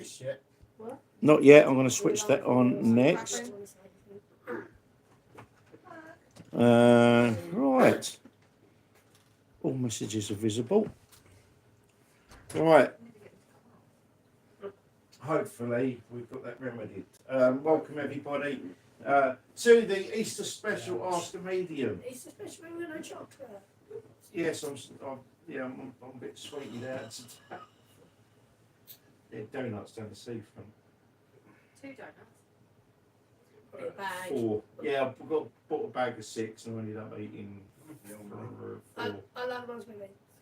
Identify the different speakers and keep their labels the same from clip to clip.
Speaker 1: Yet.
Speaker 2: What?
Speaker 3: Not yet. I'm going to switch that on next. Right. All messages are visible. Right. Hopefully we've got that remedied. Welcome everybody to the Easter special Ask a Medium.
Speaker 2: Easter special with no chocolate.
Speaker 3: Yes, I'm a bit sweetened out today. Yeah, donuts down the seafront.
Speaker 4: 2 donuts.
Speaker 2: Put it a bag.
Speaker 3: 4. Yeah, I bought a bag of 6 and I ended up eating 4.
Speaker 2: I love ones with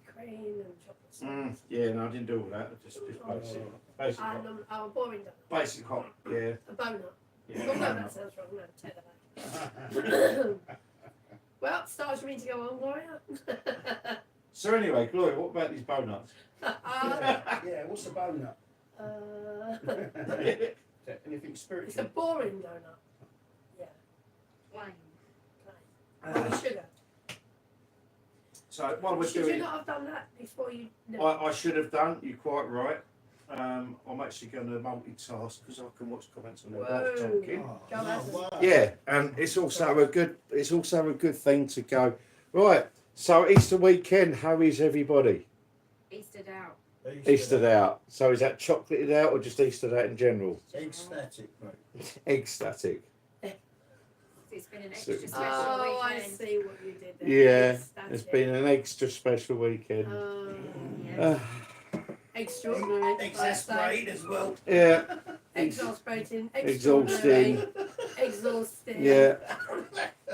Speaker 2: cream and chocolate.
Speaker 3: Yeah, no, I didn't do all that. Just basic. Basic hot.
Speaker 2: And a boring donut.
Speaker 3: Basic hot, yeah.
Speaker 2: A donut.
Speaker 3: Yeah.
Speaker 2: Oh, no, that sounds wrong. No, take that back. Well, stars for me to go on, Gloria.
Speaker 3: So anyway, Gloria, what about these donuts?
Speaker 1: Yeah, what's a donut? Anything
Speaker 2: It's a
Speaker 1: spiritual?
Speaker 2: boring donut. Yeah.
Speaker 4: Plain.
Speaker 2: With sugar.
Speaker 3: So while we're
Speaker 2: Should
Speaker 3: doing
Speaker 2: you not have done that before you? No.
Speaker 3: I should have done, you're quite right. I'm actually going to multitask because I can watch comments on their
Speaker 2: Whoa.
Speaker 3: talking.
Speaker 2: Go as
Speaker 1: wow.
Speaker 3: Yeah, and it's also a good thing to go. Right, so Easter weekend, how is everybody?
Speaker 4: Eastered out.
Speaker 3: Eastered out. So is that chocolated out or just Eastered out in general?
Speaker 1: Ecstatic, mate.
Speaker 3: Ecstatic.
Speaker 4: It's been an
Speaker 3: So-
Speaker 4: extra special
Speaker 2: Oh, I
Speaker 4: weekend.
Speaker 2: see what you did there.
Speaker 3: Yeah,
Speaker 2: That's
Speaker 3: it's
Speaker 2: it.
Speaker 3: been an extra special weekend.
Speaker 4: Yes.
Speaker 2: Extraordinary.
Speaker 1: Exasperated as well.
Speaker 3: Yeah,
Speaker 2: Exasperating.
Speaker 3: Exhausting.
Speaker 2: Exhausting.
Speaker 3: yeah,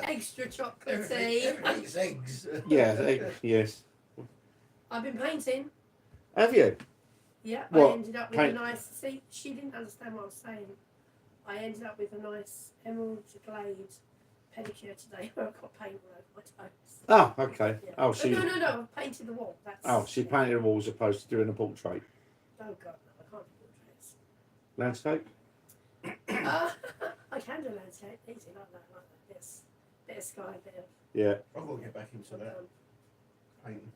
Speaker 2: Extra chocolatey.
Speaker 1: Everything's eggs.
Speaker 3: yeah, yes.
Speaker 2: I've been painting.
Speaker 3: Have you?
Speaker 2: Yeah,
Speaker 3: What?
Speaker 2: I ended up with
Speaker 3: Paint?
Speaker 2: a nice. See, she didn't understand what I was saying. I ended up with a nice emerald glade pedicure today where I've got paint all over my toes.
Speaker 3: Oh, okay.
Speaker 2: Yeah.
Speaker 3: Oh, so
Speaker 2: no,
Speaker 3: you,
Speaker 2: no, no, I've painted the wall. That's,
Speaker 3: oh, so you painted a wall as opposed to doing a portrait.
Speaker 2: Oh, God, no, I can't do portraits.
Speaker 3: Landscape?
Speaker 2: I can do landscape, easy, like that. Bit of sky, bit of.
Speaker 3: Yeah.
Speaker 1: I've got to get back into that. Painting.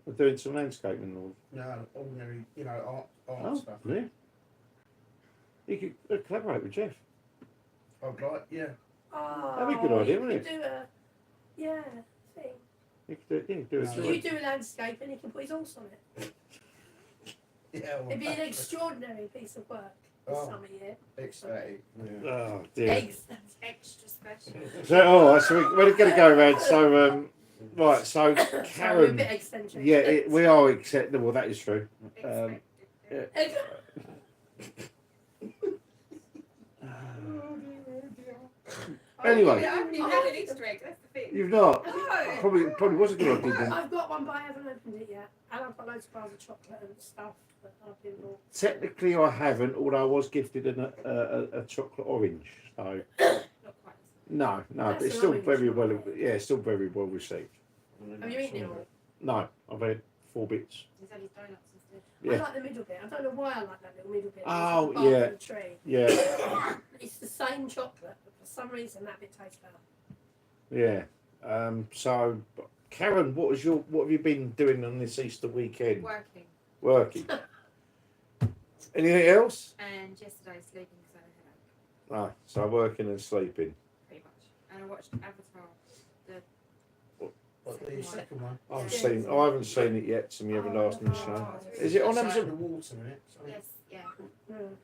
Speaker 3: We're doing some landscaping. Or...
Speaker 1: No, ordinary, art
Speaker 3: Oh,
Speaker 1: stuff.
Speaker 3: yeah. You could collaborate with Jeff.
Speaker 1: I'd like, yeah.
Speaker 2: Oh,
Speaker 3: That'd be a good idea,
Speaker 2: you
Speaker 3: wouldn't
Speaker 2: could do a, yeah, thing.
Speaker 3: You could do it.
Speaker 1: No.
Speaker 2: So you do a landscape and he can put his horse on it.
Speaker 1: Yeah.
Speaker 2: It'd be an extraordinary piece of work this
Speaker 1: Oh.
Speaker 2: summer year.
Speaker 1: Ecstatic. Yeah.
Speaker 3: Oh, dear.
Speaker 2: Eggs.
Speaker 4: That's extra special.
Speaker 3: So we're going to go around. So, right, so
Speaker 2: So we're a
Speaker 3: Karen.
Speaker 2: bit eccentric.
Speaker 3: Yeah, we are acceptable. That is true.
Speaker 4: Expected.
Speaker 3: Anyway.
Speaker 4: I haven't even had an Easter egg, that's the thing.
Speaker 3: You've not.
Speaker 4: No.
Speaker 3: Probably was a good idea. Then.
Speaker 2: I've got one, but I haven't opened it yet. And I've got loads of bars of chocolate and stuff that I've been bought.
Speaker 3: Technically, I haven't, although I was gifted a chocolate orange. So
Speaker 4: Not quite.
Speaker 3: no, but
Speaker 2: That's
Speaker 3: it's
Speaker 2: an
Speaker 3: still
Speaker 2: orange,
Speaker 3: very well.
Speaker 2: isn't it?
Speaker 3: Yeah, it's still very well received.
Speaker 2: Have you eaten it all?
Speaker 3: No, I've had 4 bits.
Speaker 4: He's had his donuts instead.
Speaker 2: I
Speaker 3: Yeah.
Speaker 2: like the middle bit. I don't know why I like that little middle bit.
Speaker 3: Oh,
Speaker 2: It's the bark
Speaker 3: yeah.
Speaker 2: of the tree.
Speaker 3: Yeah,
Speaker 2: It's the same chocolate, but for some reason that bit tastes better.
Speaker 3: yeah. So, Karen, what have you been doing on this Easter weekend?
Speaker 4: Working.
Speaker 3: Working. Anything else?
Speaker 4: And yesterday sleeping because I had a headache,
Speaker 3: No. So working and sleeping.
Speaker 4: pretty much. And I watched Avatar.
Speaker 1: What, the second one?
Speaker 3: I haven't seen it yet. To me, everlasting show. Is it on
Speaker 1: That's
Speaker 3: Amazon?
Speaker 1: the water in it. So
Speaker 4: Yes, yeah.
Speaker 2: Mm.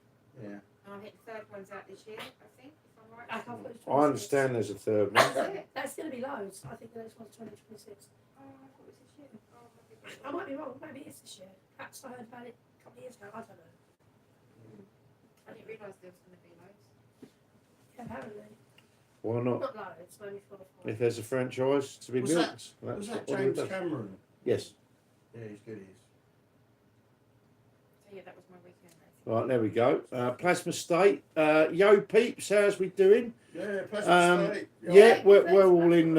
Speaker 1: yeah.
Speaker 4: And I think the third one's out this year, I think, if I'm right.
Speaker 2: I can't put it
Speaker 3: I understand there's a third one.
Speaker 4: That's it.
Speaker 2: That's going to be loads. I think the next one's 2026.
Speaker 4: Oh, I thought it was this year. Oh, I think
Speaker 2: I might be wrong. Maybe it's this year. Perhaps I heard about it a couple of years ago. I don't know.
Speaker 4: I didn't realise there was going to be loads.
Speaker 2: Yeah, apparently.
Speaker 3: Why not?
Speaker 2: Not loads, maybe 4 or 5.
Speaker 3: If there's a franchise to be
Speaker 1: Was
Speaker 3: built,
Speaker 1: Was
Speaker 3: that's
Speaker 1: that
Speaker 3: what
Speaker 1: James
Speaker 3: it does.
Speaker 1: Cameron?
Speaker 3: Yes.
Speaker 1: Yeah, he's good, he is.
Speaker 4: So yeah, that was my weekend.
Speaker 3: Right, there we go. Plasma State. Yo, peeps, how's we doing?
Speaker 1: Yeah, Plasma State.
Speaker 3: Yeah, we're all in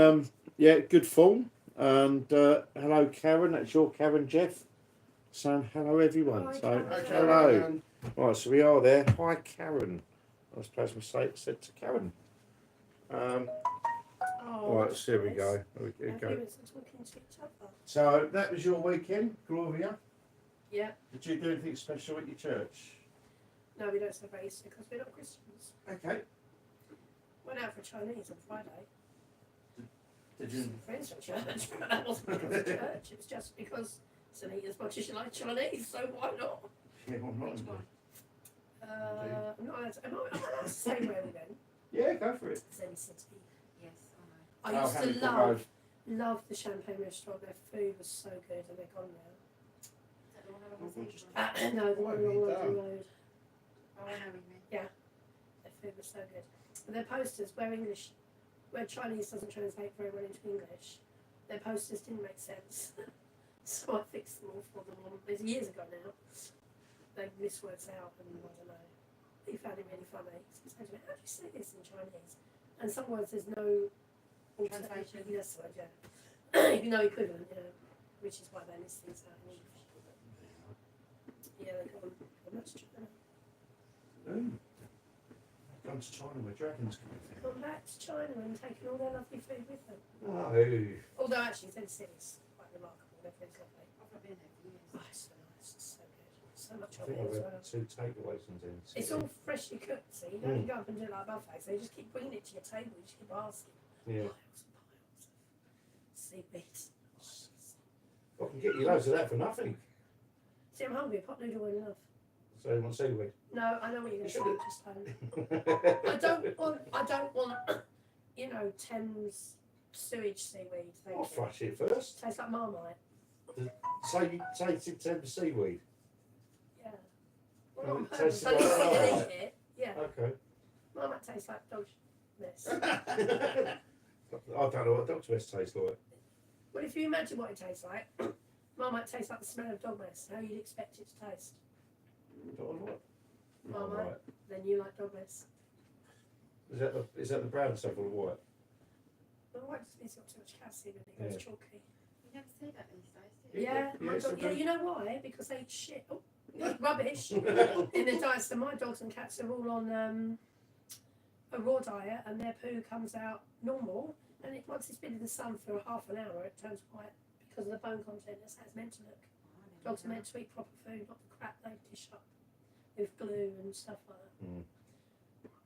Speaker 3: good form. And hello, Karen. That's your Karen, Jeff. Saying hello, everyone.
Speaker 2: Hi,
Speaker 3: So
Speaker 2: Karen.
Speaker 3: hello. Right, so we are there. Hi, Karen. As Plasma State said to Karen.
Speaker 2: Oh,
Speaker 3: Right, so here we
Speaker 2: nice.
Speaker 3: go. Here we
Speaker 2: Our
Speaker 3: go.
Speaker 2: parents are talking to each other.
Speaker 3: So that was your weekend, Gloria.
Speaker 2: Yeah.
Speaker 3: Did you do anything special at your church?
Speaker 2: No, we don't celebrate Easter because we're not Christians.
Speaker 3: Okay.
Speaker 2: Went out for Chinese on Friday.
Speaker 1: Did you?
Speaker 2: Friends from church, but that wasn't because of church. It was just because it's eat as much as you like Chinese, so why not?
Speaker 3: Yeah, well, not
Speaker 4: Which one?
Speaker 2: I'm not allowed to, am I allowed to say where we went?
Speaker 3: Yeah, go for it.
Speaker 2: Zen City.
Speaker 4: Yes, I know.
Speaker 2: I used to
Speaker 3: Hamilton
Speaker 2: love
Speaker 3: Road.
Speaker 2: the Champagne restaurant. Their food was so good, and they're gone now.
Speaker 4: Is that the one I was
Speaker 1: Just-
Speaker 4: saying?
Speaker 2: No, the
Speaker 1: What
Speaker 2: one
Speaker 1: have
Speaker 2: along
Speaker 1: you
Speaker 2: London
Speaker 1: done?
Speaker 2: Road.
Speaker 4: Oh, I know what you mean.
Speaker 2: Their food was so good. But their posters, where Chinese doesn't translate very well into English, their posters didn't make sense. So I fixed them all for them. It was years ago now. They missed words out, and I don't know. He found it really funny. So he said to me, "How do you say this in Chinese?" And some words there's no
Speaker 4: Translation.
Speaker 2: Yes, word, yeah. No equivalent, yeah. Which is why they miss things out in English. Yeah, they've gone much China.
Speaker 3: Come to China where dragons come from.
Speaker 2: Gone back to China and taken all their lovely food with them.
Speaker 3: No.
Speaker 2: Although actually, Zen City's quite remarkable. Their food's lovely.
Speaker 4: I've not been there for years.
Speaker 2: Oh, it's so nice. It's so good. So much
Speaker 3: I
Speaker 2: of
Speaker 3: think
Speaker 2: it
Speaker 3: I've
Speaker 2: as
Speaker 3: had
Speaker 2: well.
Speaker 3: 2 takeaways from Zen City.
Speaker 2: It's all freshly cooked, so you don't go up and do it like buffets. They just keep bringing it to your table. You just keep asking.
Speaker 3: Yeah.
Speaker 2: Piles and piles of seaweed.
Speaker 3: I can get you loads of that for nothing.
Speaker 2: See, I'm hungry. Pot noodle ain't enough.
Speaker 3: So you want seaweed?
Speaker 2: No, I know what you're going to say.
Speaker 3: You
Speaker 2: Just I don't want, you know, Thames sewage seaweed. Thank
Speaker 3: I'll
Speaker 2: you.
Speaker 3: thrash it first.
Speaker 2: Tastes like Marmite.
Speaker 3: Say Thames seaweed.
Speaker 2: Yeah.
Speaker 3: Oh,
Speaker 2: Well,
Speaker 3: it
Speaker 2: not
Speaker 3: tastes
Speaker 2: on purpose. I
Speaker 3: like
Speaker 2: just
Speaker 3: Marmite.
Speaker 2: eat it. Yeah.
Speaker 3: Okay.
Speaker 2: Marmite tastes like dog mess.
Speaker 3: I don't know what Dr. S tastes like.
Speaker 2: Well, if you imagine what it tastes like, Marmite tastes like the smell of dog mess. How you'd expect it to taste.
Speaker 3: Don't know what.
Speaker 2: Marmite. Then you like dog mess.
Speaker 3: Is that the brown stuff or the white?
Speaker 2: Well, white just means it's got too much calcium in it. It goes chalky.
Speaker 4: You never see that these days, do you?
Speaker 2: Yeah,
Speaker 3: Yeah,
Speaker 2: my
Speaker 3: it's
Speaker 2: dog,
Speaker 3: okay.
Speaker 2: yeah, you know why? Because they eat shit. Oh, rubbish in their diet. So my dogs and cats are all on a raw diet, and their poo comes out normal. And once it's been in the sun for half an hour, it turns white because of the bone content. That's how it's meant to look.
Speaker 4: Oh, I never
Speaker 2: Dogs are
Speaker 4: knew
Speaker 2: meant to eat proper food, not the crap they dish up with glue and stuff like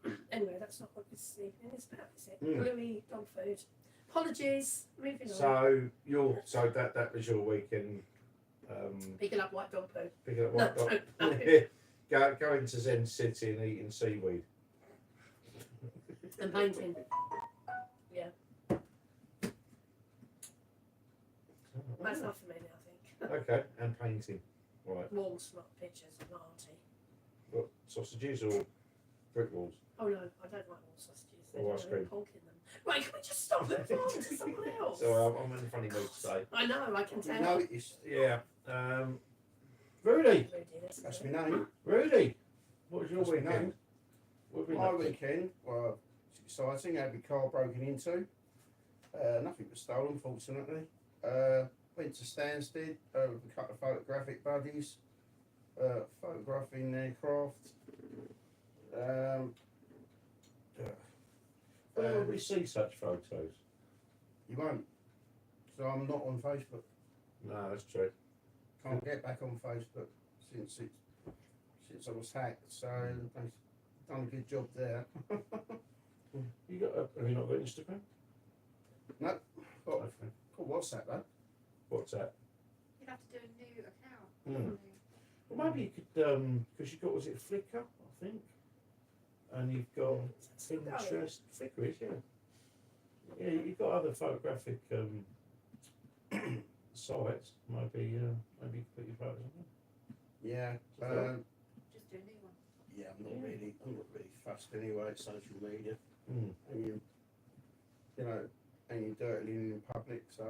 Speaker 2: that. Anyway, that's not what this evening is about, is it? Gluey dog food. Apologies. Moving on.
Speaker 3: So that was your weekend.
Speaker 2: Picking up white dog poo.
Speaker 3: Picking up
Speaker 2: No,
Speaker 3: white dog. Going to Zen City and eating seaweed.
Speaker 2: And painting. Yeah. That's enough for me now, I think.
Speaker 3: Okay, and painting. Right.
Speaker 2: Walls, not pictures, not auntie.
Speaker 3: What, sausages or brick walls?
Speaker 2: Oh no, I don't like wall sausages. They
Speaker 3: Or
Speaker 2: don't
Speaker 3: ice
Speaker 2: have
Speaker 3: cream.
Speaker 2: any pork in them. Right, can we just stop and move on to someone else?
Speaker 3: So I'm in a funny mood today.
Speaker 2: I know, I can tell.
Speaker 1: No, it's,
Speaker 3: Yeah. Rudy.
Speaker 2: Rudy, that's
Speaker 1: that's
Speaker 2: good.
Speaker 1: my name.
Speaker 3: Rudy. What was your
Speaker 1: That's my
Speaker 3: weekend?
Speaker 1: name.
Speaker 3: What have you been
Speaker 1: My
Speaker 3: up to?
Speaker 1: weekend, well, it's exciting. I had my car broken into. Nothing was stolen, fortunately. Went to Stansted with a couple of photographic buddies, photographing their craft.
Speaker 3: Where would we see such photos?
Speaker 1: You won't. So I'm not on Facebook.
Speaker 3: No, that's true.
Speaker 1: Can't get back on Facebook since I was hacked. So they've done a good job there.
Speaker 3: You got? Have you not got Instagram?
Speaker 1: No, got,
Speaker 3: Okay.
Speaker 1: got WhatsApp though.
Speaker 3: What's that?
Speaker 4: You'd have to do a new account.
Speaker 3: Hmm. Well, maybe you could, because you got, was it Flickr, I think, and you've got
Speaker 2: Still going.
Speaker 3: Pinterest. Flickr is, yeah. Yeah, you've got other photographic sites. Maybe you could put your photos on
Speaker 1: Yeah.
Speaker 4: Just do a new one.
Speaker 1: Yeah, I'm not really fussed anyway at social media.
Speaker 3: there. Mm.
Speaker 1: And you do it in public, so.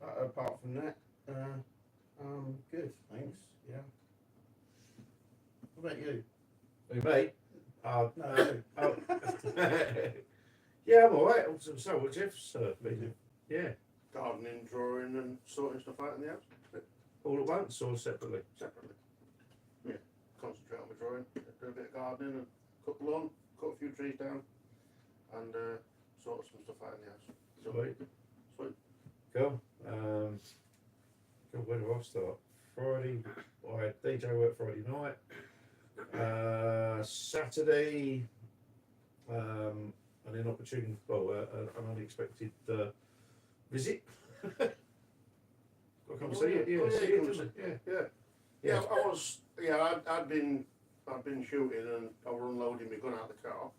Speaker 1: But apart from that, good, thanks, yeah. What about you?
Speaker 3: Who, me?
Speaker 1: No.
Speaker 3: Oh. Yeah, I'm alright. So what's Jeff's been? Yeah.
Speaker 1: Gardening, drawing and sorting stuff out in the house,
Speaker 3: All at once or separately?
Speaker 1: separately. Yeah, concentrate on my drawing, do a bit of gardening and cut the lawn, cut a few trees down and sort some stuff out in the house.
Speaker 3: Sweet.
Speaker 1: Sweet.
Speaker 3: Cool. Where do I start? Friday, I I had DJ work Friday night. Saturday, an inopportune, an unexpected visit. I come see it,
Speaker 5: Oh,
Speaker 3: see
Speaker 5: yeah,
Speaker 3: it, doesn't it? Yeah.
Speaker 5: Yeah, I was. Yeah, I'd been shooting and I was unloading my gun out the car.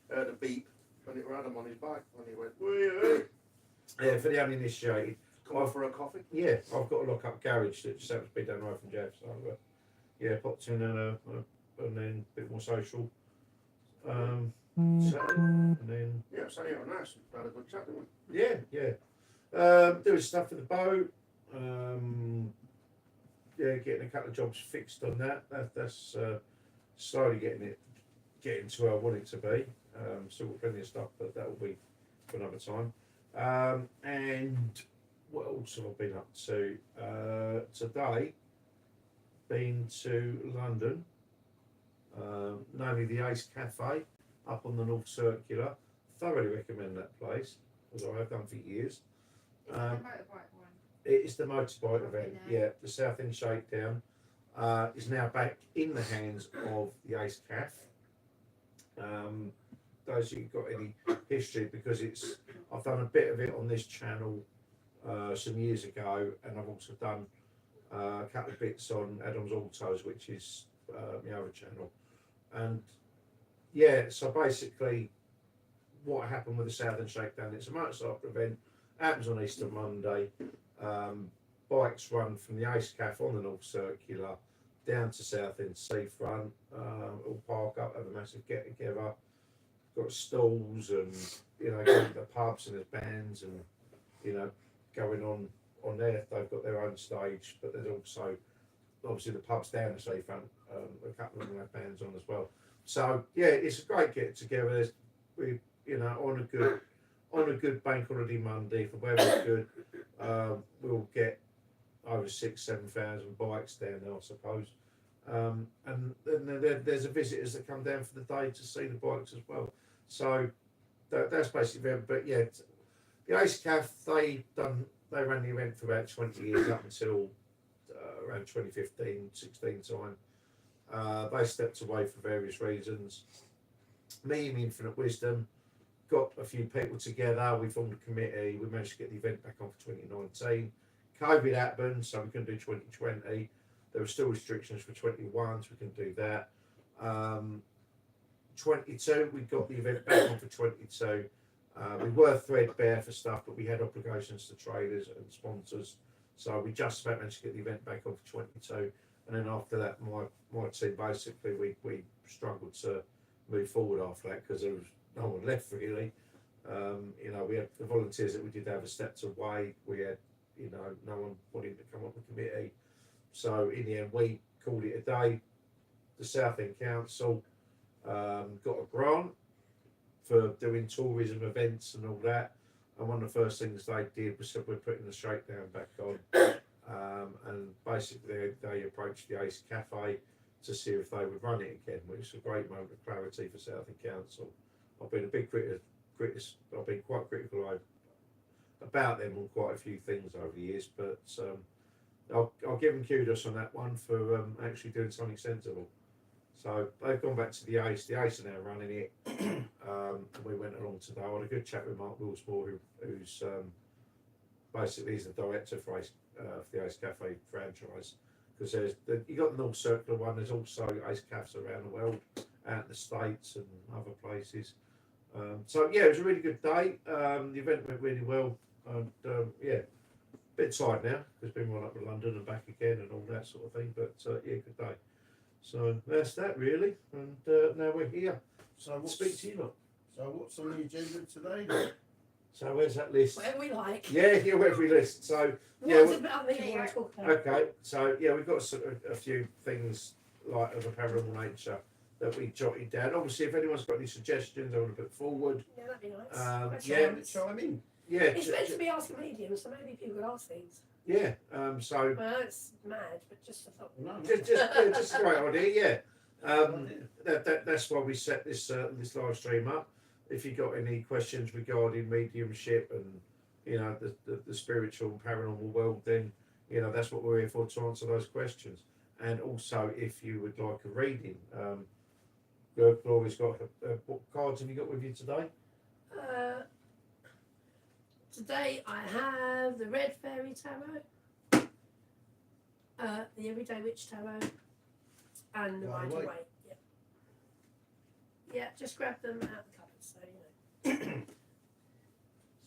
Speaker 5: Heard a beep and it had him on his bike and he went, "Wee."
Speaker 3: Yeah, for the uninitiated.
Speaker 5: Come on for a coffee.
Speaker 3: Yeah, I've got a lock-up garage that just happens to be down the road from Jeff, so yeah, popped in and then a bit more social. Saturday, and then
Speaker 5: Yeah, so yeah, nice. Had a good chat, didn't we?
Speaker 3: yeah. Doing stuff for the boat. Yeah, getting a couple of jobs fixed on that. That's slowly getting to where I want it to be. Still got plenty of stuff, but that will be for another time. And what else have I been up to? Today, been to London, namely the Ace Cafe up on the North Circular. Thoroughly recommend that place, as I have done for years.
Speaker 4: It's the motorbike one.
Speaker 3: It's the motorbike
Speaker 4: Probably
Speaker 3: event,
Speaker 4: now.
Speaker 3: yeah. The South End Shakedown is now back in the hands of the Ace Caf. Those who've got any history, because I've done a bit of it on this channel some years ago, and I've also done a couple of bits on Adams Autos, which is my other channel. And yeah, so basically what happened with the Southern Shakedown, it's a motorcycle event, happens on Easter Monday. Bikes run from the Ace Caf on the North Circular down to South End Seafront, all park up, have a massive get together, got stalls and, go to the pubs and there's bands and, going on there. They've got their own stage, but there's also obviously the pubs down the seafront, a couple of them have bands on as well. So yeah, it's a great get together. We, on a good bank holiday Monday, if the weather's good, we'll get over 6,000-7,000 bikes down there, I suppose. And then there's visitors that come down for the day to see the bikes as well. So that's basically it. But yeah, the Ace Caf, they ran the event for about 20 years up until around 2015, 16 time. They stepped away for various reasons. Me and Infinite Wisdom got a few people together. We formed a committee. We managed to get the event back on for 2019. COVID happened, so we couldn't do 2020. There were still restrictions for 21, so we couldn't do that. 22, we got the event back on for 22. We were threadbare for stuff, but we had obligations to traders and sponsors, so we just about managed to get the event back on for 22. And then after that, my team basically we struggled to move forward after that because there was no one left really. We had the volunteers that we did have stepped away. We had, no one wanting to come on the committee. So in the end, we called it a day. The South End Council got a grant for doing tourism events and all that. And one of the first things they did was said we're putting the shakedown back on. And basically they approached the Ace Cafe to see if they would run it again, which is a great moment of clarity for South End Council. I've been a big critic. I've been quite critical about them on quite a few things over the years, but I'll give them kudos on that one for actually doing something sensible. So they've gone back to the Ace. The Ace are now running it. And we went along today. I had a good chat with Mark Willsmore, who's basically he's the director for the Ace Cafe franchise. Because you got the North Circular one. There's also Ace Cafes around the world, out in the States and other places. So yeah, it was a really good day. The event went really well, and yeah, a bit tired now because been run up to London and back again and all that sort of thing. But yeah, good day. So that's that really, and now we're here.
Speaker 1: So
Speaker 3: Speak to you lot.
Speaker 1: So what's on the agenda today then?
Speaker 3: So where's that list?
Speaker 2: Whatever we like.
Speaker 3: Yeah, wherever we list. So yeah,
Speaker 2: What's about me you want to talk about?
Speaker 3: okay. So yeah, we've got a few things like of a paranormal nature that we jotted down. Obviously, if anyone's got any suggestions they want to put forward,
Speaker 2: Yeah, that'd be nice.
Speaker 3: yeah.
Speaker 1: Chime in.
Speaker 3: yeah,
Speaker 2: It's meant to be asking mediums, so maybe people could ask things.
Speaker 3: yeah. So
Speaker 2: Well, it's mad, but just a thought.
Speaker 1: No,
Speaker 3: just a great idea. Yeah.
Speaker 1: idea.
Speaker 3: That's why we set this live stream up. If you've got any questions regarding mediumship and the spiritual and paranormal world, then that's what we're here for, to answer those questions. and also if you would like a reading. Gloria's got what cards have you got with you today?
Speaker 2: Today I have the Red Fairy Tarot, the Everyday Witch Tarot, and the
Speaker 1: Rider
Speaker 2: Rider
Speaker 1: Waite.
Speaker 2: Waite. Yeah. Yeah, just grab them out of the cupboard, so you know.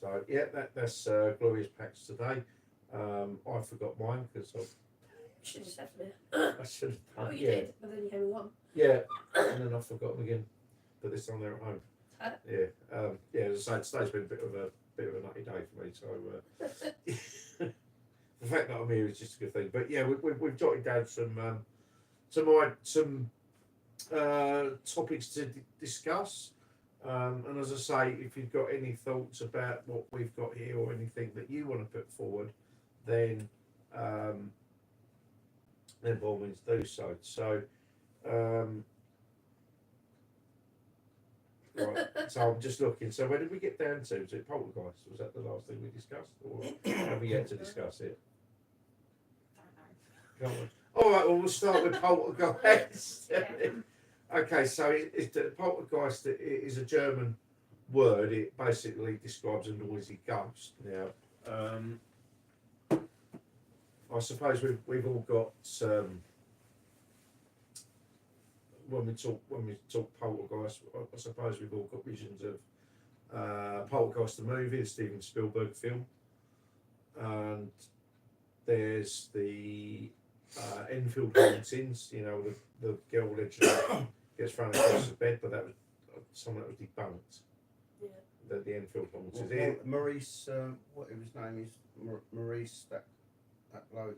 Speaker 3: So yeah, that's Gloria's packs today. I forgot mine because
Speaker 2: You should just have them.
Speaker 3: I should have
Speaker 2: Oh,
Speaker 3: done.
Speaker 2: you
Speaker 3: Yeah,
Speaker 2: did, but then you came along.
Speaker 3: yeah, and then I forgot them again. But this time they're at home.
Speaker 2: Huh?
Speaker 3: Yeah, yeah. As I say, today's been a bit of a nutty day for me. So the fact that I'm here is just a good thing. But yeah, we've jotted down some topics to discuss. And as I say, if you've got any thoughts about what we've got here or anything that you want to put forward, then by all means do so. So, right. So I'm just looking. So where did we get down to? Was it poltergeist? Was that the last thing we discussed, or have we yet to discuss it?
Speaker 4: Don't know.
Speaker 3: Come on. All right. Well, we'll start with poltergeist.
Speaker 4: Yeah.
Speaker 3: Okay, so poltergeist is a German word. It basically describes a noisy ghost. Now, I suppose we've all got when we talk poltergeist. I suppose we've all got visions of Poltergeist, the movie, the Steven Spielberg film, and there's the Enfield hauntings. You know, the girl legend gets thrown across the bed, but that was someone that was debunked.
Speaker 2: Yeah.
Speaker 3: The Enfield hauntings.
Speaker 1: Maurice, what his name is, Maurice, that bloke,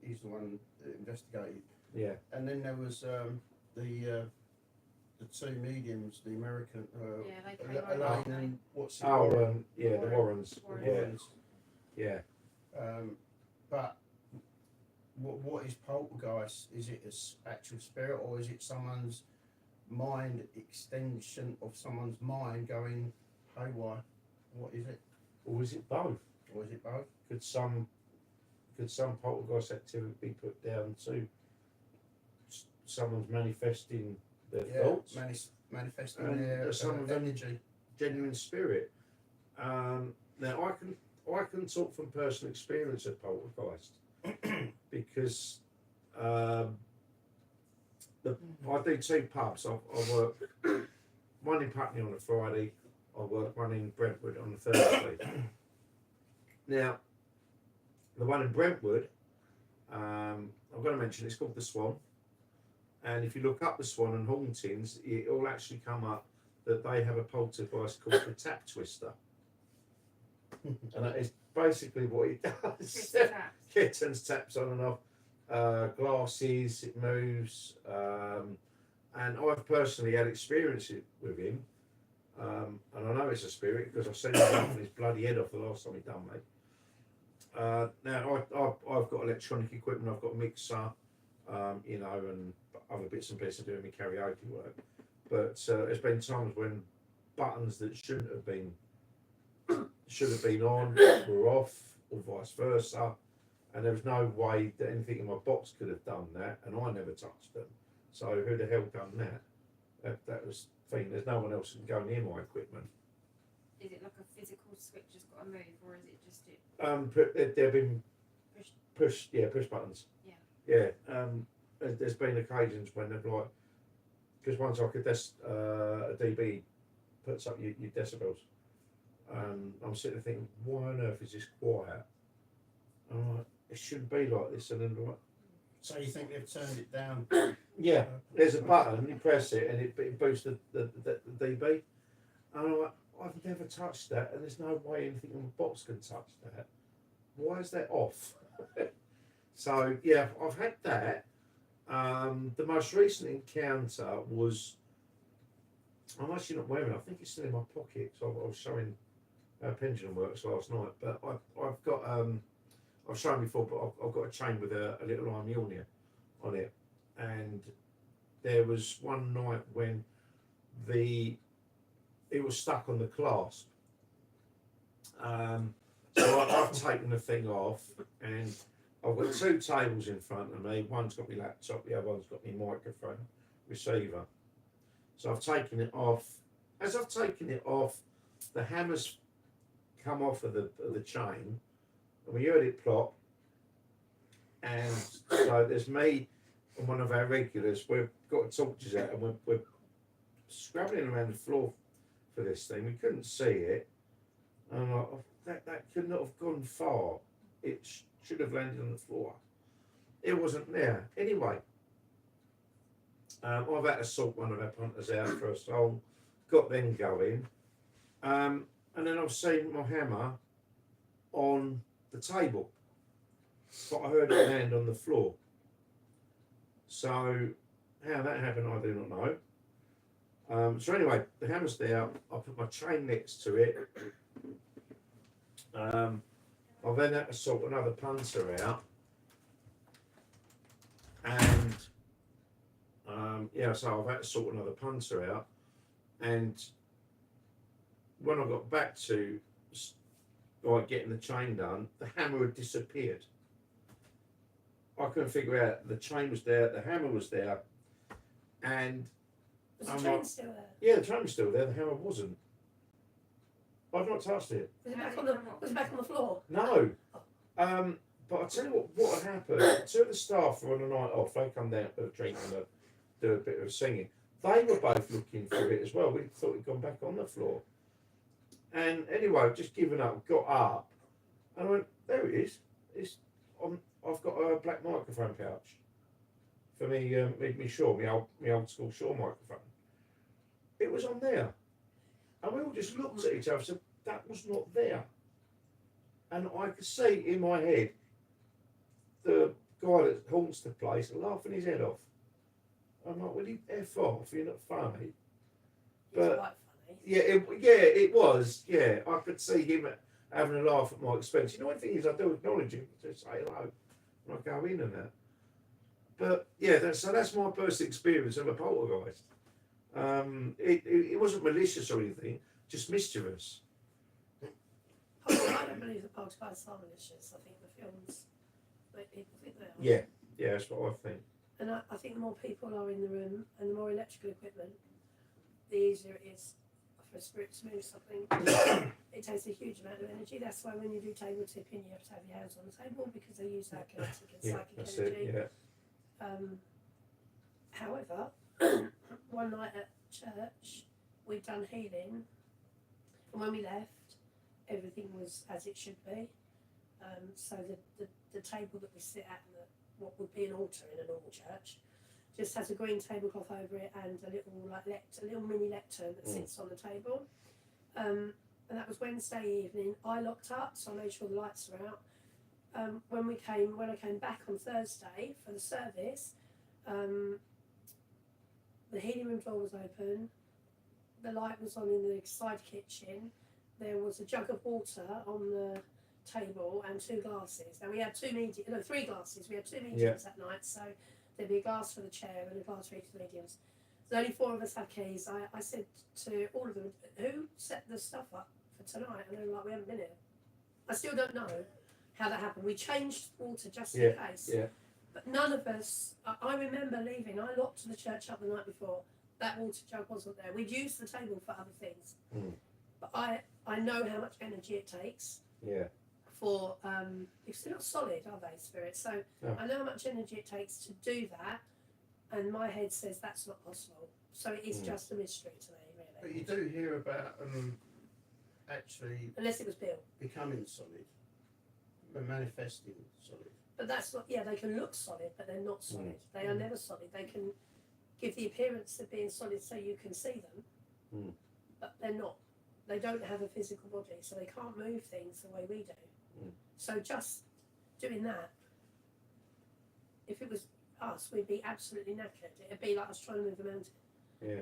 Speaker 1: he's the one that investigated.
Speaker 3: Yeah.
Speaker 1: And then there was the two mediums, the American,
Speaker 4: Yeah, they came over,
Speaker 1: Elaine
Speaker 4: didn't
Speaker 1: and what's it?
Speaker 3: Oh, yeah, the Warrens.
Speaker 4: Warrens.
Speaker 3: Yeah,
Speaker 1: Warrens.
Speaker 3: yeah.
Speaker 1: But what is poltergeist? Is it an actual spirit, or is it someone's mind extension of someone's mind going haywire? What is it?
Speaker 3: Or is it both?
Speaker 1: Or is it both?
Speaker 3: Could some poltergeist activity be put down to someone's manifesting their thoughts,
Speaker 1: manifesting
Speaker 3: And
Speaker 1: their
Speaker 3: some of them-
Speaker 1: energy.
Speaker 3: genuine spirit? Now I can talk from personal experience of poltergeist because I do two pubs. I work one in Putney on a Friday. I work one in Brentwood on a Thursday. Now, the one in Brentwood, I'm going to mention it's called the Swan. And if you look up the Swan and hauntings, it will actually come up that they have a poltergeist called the Tap Twister. And that is basically what it does.
Speaker 4: Twist the taps.
Speaker 3: Yeah, it turns taps on and off. Glasses, it moves. And I've personally had experience with him. And I know it's a spirit because I've seen him laughing his bloody head off the last time he done me. Now, I've got electronic equipment, I've got a mixer, you know, and other bits and pieces doing my karaoke work. But there's been times when buttons that should have been on were off, or vice versa, and there was no way that anything in my box could have done that, and I never touched them. So who the hell done that? That was the thing. There's no one else who can go near my equipment.
Speaker 4: Is it like a physical switch that's got to move, or is it just it?
Speaker 3: They've been
Speaker 4: Push.
Speaker 3: push buttons.
Speaker 4: Yeah.
Speaker 3: Yeah. There's been occasions when they've like, because once like a dB puts up your decibels. I'm sitting there thinking, why on earth is this quiet? And I'm like, it shouldn't be like this. And then like,
Speaker 1: So you think they've turned it down?
Speaker 3: yeah, there's a button, you press it, and it boosts the dB. And I'm like, I've never touched that, and there's no way anything in the box can touch that. Why is that off? So yeah, I've had that. The most recent encounter was, I'm actually not wearing it. I think it's still in my pocket. So I was showing how pendulum works last night. But I've got, I've shown before, but I've got a chain with a little iron Mjolnir on it. And there was one night when it was stuck on the clasp. So I've taken the thing off, and I've got two tables in front of me. One's got my laptop, the other one's got my microphone receiver. So I've taken it off. As I've taken it off, the hammer's come off of the chain, and we heard it plop. And so there's me and one of our regulars. We've got torches out, and we're scrabbling around the floor for this thing. We couldn't see it, and I'm like, oh, that could not have gone far. It should have landed on the floor. It wasn't there. Anyway, I've had to sort one of our punters out for a song, got them going, and then I've seen my hammer on the table, but I heard it land on the floor. So how that happened, I do not know. So anyway, the hammer's there. I put my chain next to it. I then had to sort another punter out, and so I've had to sort another punter out, and when I got back to getting the chain done, the hammer had disappeared. I couldn't figure out, the chain was there, the hammer was there, and
Speaker 2: Was the
Speaker 3: I'm
Speaker 2: chain
Speaker 3: not-
Speaker 2: still there?
Speaker 3: yeah, the chain was still there, the hammer wasn't. I've not touched it.
Speaker 2: Was it back on the floor?
Speaker 3: No. But I'll tell you what had happened. Two of the staff were on a night off. They come down for a drink and do a bit of singing. They were both looking for it as well. We thought it'd gone back on the floor. And anyway, I've just given up, got up, and I went, there it is. I've got a black microphone pouch for me, me Shaw, my old school Shaw microphone. It was on there. And we all just looked at each other and said, that was not there. And I could see in my head the guy that haunts the place laughing his head off. I'm like, will you F off? You're not funny.
Speaker 2: It's
Speaker 3: But-
Speaker 2: quite funny.
Speaker 3: It was. Yeah, I could see him having a laugh at my expense. You know, one thing is I do acknowledge him to say hello when I go in and that. But yeah, that's my first experience of a poltergeist. It wasn't malicious or anything, just mischievous.
Speaker 2: I don't believe the poltergeists are malicious. I think the films make people think they are.
Speaker 3: Yeah, that's what I think.
Speaker 2: And I think the more people are in the room and the more electrical equipment, the easier it is for a spirit to move something. It takes a huge amount of energy. That's why when you do table tipping, you have to have your hands on the table because they use that kinetic and
Speaker 3: Yeah,
Speaker 2: psychic
Speaker 3: that's
Speaker 2: energy.
Speaker 3: it. Yeah.
Speaker 2: However, one night at church, we'd done healing, and when we left, everything was as it should be. So the table that we sit at, what would be an altar in a normal church, just has a green tablecloth over it and a little mini lectern that sits on the table. And that was Wednesday evening. I locked up, so I made sure the lights were out. When I came back on Thursday for the service, the heating room door was open. The light was on in the side kitchen. There was a jug of water on the table and 2 glasses. Now we had 3 glasses. We had 2 mediums that night, so there'd be a glass for the chair and a glass for each of the mediums. There's only 4 of us had keys. I said to all of them, who set the stuff up for tonight? And they were like, we haven't been here. I still don't know how that happened. We changed water just in case.
Speaker 3: Yeah.
Speaker 2: But none of us, I remember leaving, I locked the church up the night before. That water jug wasn't there. We'd used the table for other things. But I know how much energy it takes
Speaker 3: Yeah.
Speaker 2: for, because they're not solid, are they, spirits? So
Speaker 3: No.
Speaker 2: I know how much energy it takes to do that, and my head says that's not possible. So it is just a mystery to me,
Speaker 1: But
Speaker 2: really.
Speaker 1: you do hear about actually
Speaker 2: Unless it was Bill.
Speaker 1: becoming solid, manifesting solid.
Speaker 2: But that's not, they can look solid, but they're not solid. They are never solid. They can give the appearance of being solid so you can see them, but they're not. They don't have a physical body, so they can't move things the way we do. So just doing that, if it was us, we'd be absolutely knackered. It'd be like us trying to move a mountain.
Speaker 3: Yeah.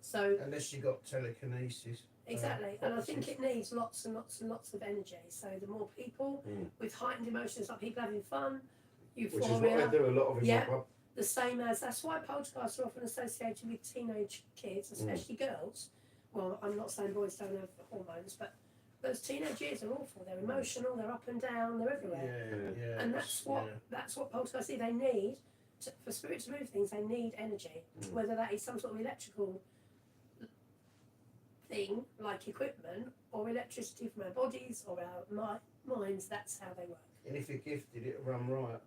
Speaker 2: So
Speaker 1: Unless you got telekinesis.
Speaker 2: exactly, and I think it needs lots and lots and lots of energy. So the more people with heightened emotions, like people having fun,
Speaker 3: Which is what
Speaker 2: euphoria,
Speaker 3: I do a lot of in
Speaker 2: Yeah.
Speaker 3: my pub.
Speaker 2: the same as that's why poltergeists are often associated with teenage kids, especially girls. Well, I'm not saying boys don't have hormones, but those teenage years are awful. They're emotional. They're up and down. They're everywhere.
Speaker 1: Yeah.
Speaker 2: And that's what poltergeists need. They need for spirit to move things. They need energy, whether that is some sort of electrical thing like equipment or electricity from our bodies or our minds. That's how they work.
Speaker 1: And if you're gifted, it'll run right.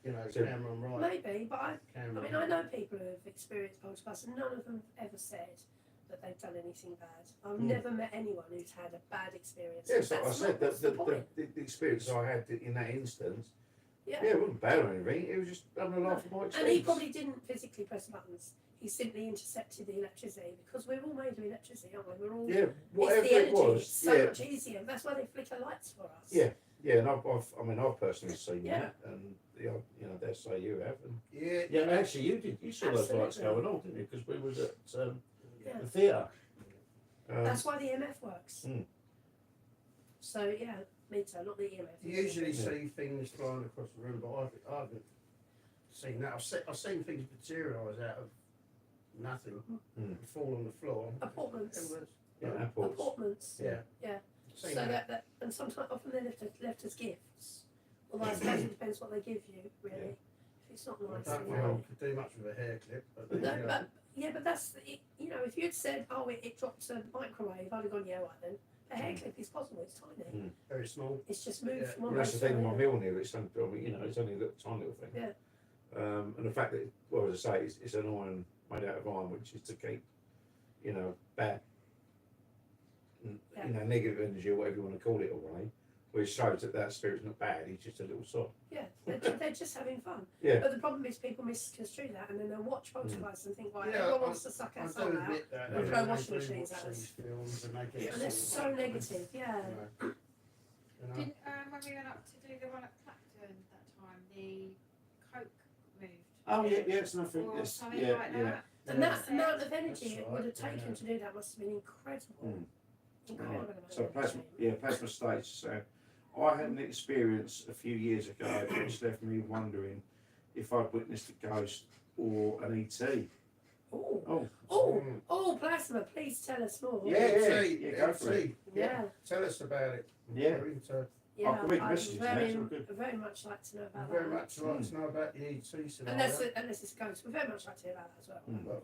Speaker 1: You know, it
Speaker 3: So-
Speaker 1: can run right.
Speaker 2: Maybe, but I mean, I know people who have experienced poltergeists, and none of them have ever said that they've done anything bad. I've never met anyone who's had a bad experience.
Speaker 3: Yes, like I
Speaker 2: That's
Speaker 3: said,
Speaker 2: not- that's the point.
Speaker 3: the experience I had in that instance,
Speaker 2: Yeah.
Speaker 3: it wasn't bad or anything. It was just having a laugh at my
Speaker 2: And
Speaker 3: experience.
Speaker 2: he probably didn't physically press buttons. He simply intercepted the electricity because we're all made of electricity, aren't we? We're all.
Speaker 3: Yeah, whatever
Speaker 2: it's the
Speaker 3: it
Speaker 2: energy.
Speaker 3: was.
Speaker 2: It's so
Speaker 3: Yeah,
Speaker 2: much easier. That's why they flicker lights for us.
Speaker 3: Yeah. yeah, and I've personally seen
Speaker 2: Yeah.
Speaker 3: that, and you know, dare say you have. And
Speaker 1: Yeah.
Speaker 6: Yeah, actually, you saw those lights
Speaker 2: Absolutely.
Speaker 6: going on, didn't you? Because we was at
Speaker 2: Yeah.
Speaker 6: the theatre.
Speaker 2: That's why the EMF works.
Speaker 3: Mm.
Speaker 2: So yeah, me too. Not the EMF.
Speaker 1: You usually
Speaker 3: Yeah.
Speaker 1: see things flying across the room, but I haven't seen that. I've seen things materialise out of nothing and fall on the floor.
Speaker 2: Apartments.
Speaker 3: yeah, airports.
Speaker 2: Apartments.
Speaker 1: Yeah.
Speaker 2: Yeah. So
Speaker 1: Seen
Speaker 2: that and sometimes often they're left as gifts. Although I suppose it depends what they give you, really.
Speaker 3: Yeah.
Speaker 2: If it's not
Speaker 1: I
Speaker 2: nice.
Speaker 1: don't
Speaker 2: then
Speaker 1: think I could do much with a hair clip. But
Speaker 2: No,
Speaker 1: you know.
Speaker 2: but yeah, but that's you know, if you'd said, oh, it dropped a microwave, I'd have gone, yeah, right then. A hair clip is possible. It's tiny.
Speaker 1: Very small.
Speaker 2: It's just moved
Speaker 1: Yeah.
Speaker 2: from
Speaker 3: Well,
Speaker 2: one
Speaker 3: that's the
Speaker 2: place
Speaker 3: thing
Speaker 2: to
Speaker 3: with my
Speaker 2: another.
Speaker 3: Mjolnir. It's only, you know, it's only a little tiny little thing.
Speaker 2: Yeah.
Speaker 3: And the fact that, well, as I say, it's an iron made out of iron, which is to keep, you know, bad,
Speaker 2: Yeah.
Speaker 3: you know, negative energy or whatever you want to call it away. Which shows that spirit's not bad. He's just a little soft.
Speaker 2: Yeah, they're just having fun.
Speaker 3: Yeah.
Speaker 2: But the problem is people misconstrue that and then they'll watch poltergeists and think, right,
Speaker 1: Yeah,
Speaker 2: everyone wants to suck
Speaker 1: I
Speaker 2: our
Speaker 1: do
Speaker 2: soul out.
Speaker 1: admit that.
Speaker 2: and
Speaker 1: you
Speaker 2: throw
Speaker 1: know,
Speaker 2: washing
Speaker 1: they do
Speaker 2: machines
Speaker 1: watch
Speaker 2: at us.
Speaker 1: these films and they get
Speaker 2: And they're
Speaker 1: sort
Speaker 2: so
Speaker 1: of-
Speaker 2: negative, yeah.
Speaker 1: You know.
Speaker 4: Didn't when we went up to do the one at Clacton that time, the coke moved?
Speaker 3: Oh yeah, yeah, it's nothing.
Speaker 4: Or
Speaker 3: It's,
Speaker 4: something
Speaker 3: yeah,
Speaker 4: like
Speaker 3: yeah.
Speaker 4: that.
Speaker 2: And that amount of energy
Speaker 1: That's
Speaker 2: it
Speaker 1: right,
Speaker 2: would have taken
Speaker 1: yeah.
Speaker 2: to do that must have been incredible. Incredible
Speaker 3: Right.
Speaker 2: amount
Speaker 3: So
Speaker 2: of
Speaker 3: plasma,
Speaker 2: energy.
Speaker 3: plasma states. So I had an experience a few years ago which left me wondering if I'd witnessed a ghost or an ET.
Speaker 2: Oh,
Speaker 3: Oh,
Speaker 2: oh, oh, plasma! Please tell us more.
Speaker 3: Yeah,
Speaker 1: LT,
Speaker 3: go for it.
Speaker 1: LT.
Speaker 2: yeah,
Speaker 1: Tell us about it.
Speaker 3: yeah.
Speaker 1: We're into
Speaker 2: yeah.
Speaker 3: can read
Speaker 2: I'd
Speaker 3: messages now,
Speaker 2: very,
Speaker 3: it's all good.
Speaker 2: very much like to know about
Speaker 1: very
Speaker 2: that.
Speaker 1: much like to know about the ET scenario.
Speaker 2: Unless it's ghosts, we'd very much like to hear about that as well.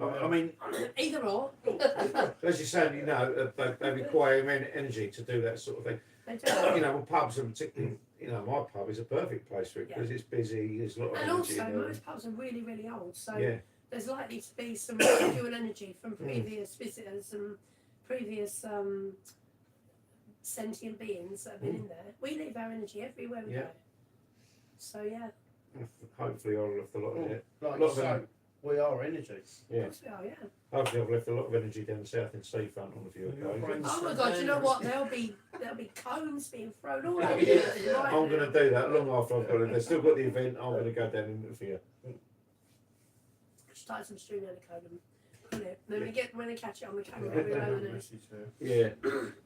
Speaker 3: I mean,
Speaker 2: Either or.
Speaker 3: as you're saying, you know, they require energy to do that sort of thing.
Speaker 2: They do.
Speaker 3: You know, well, pubs, and particularly, you know, my pub is a perfect place for it because it's busy. There's a lot of
Speaker 2: And
Speaker 3: energy.
Speaker 2: also,
Speaker 3: in there.
Speaker 2: most pubs are really, really old, so
Speaker 3: Yeah,
Speaker 2: there's likely to be some residual energy from previous visitors and previous sentient beings that have been in there. We leave our energy everywhere we
Speaker 3: Yeah.
Speaker 2: go. So yeah,
Speaker 3: hopefully I've left a lot of it.
Speaker 1: Like
Speaker 3: Lot
Speaker 1: you
Speaker 3: of
Speaker 1: say,
Speaker 3: energy.
Speaker 1: we are energy.
Speaker 3: Yeah.
Speaker 2: of course we are, yeah.
Speaker 3: Hopefully I've left a lot of energy down south in Seafront on a few
Speaker 1: Your
Speaker 3: occasions.
Speaker 1: brain's
Speaker 2: Oh my
Speaker 1: so
Speaker 2: god, you know
Speaker 1: dangerous.
Speaker 2: what? There'll be cones being thrown all
Speaker 3: Yeah,
Speaker 2: over
Speaker 3: yeah,
Speaker 2: the
Speaker 1: yeah.
Speaker 2: right
Speaker 3: I'm
Speaker 2: now.
Speaker 3: going to do that long after I've got it. They've still got the event. I'm going to go down and interfere.
Speaker 2: Start some stream code and pull it. Then when they catch it on the camera, we know the news.
Speaker 3: Yeah.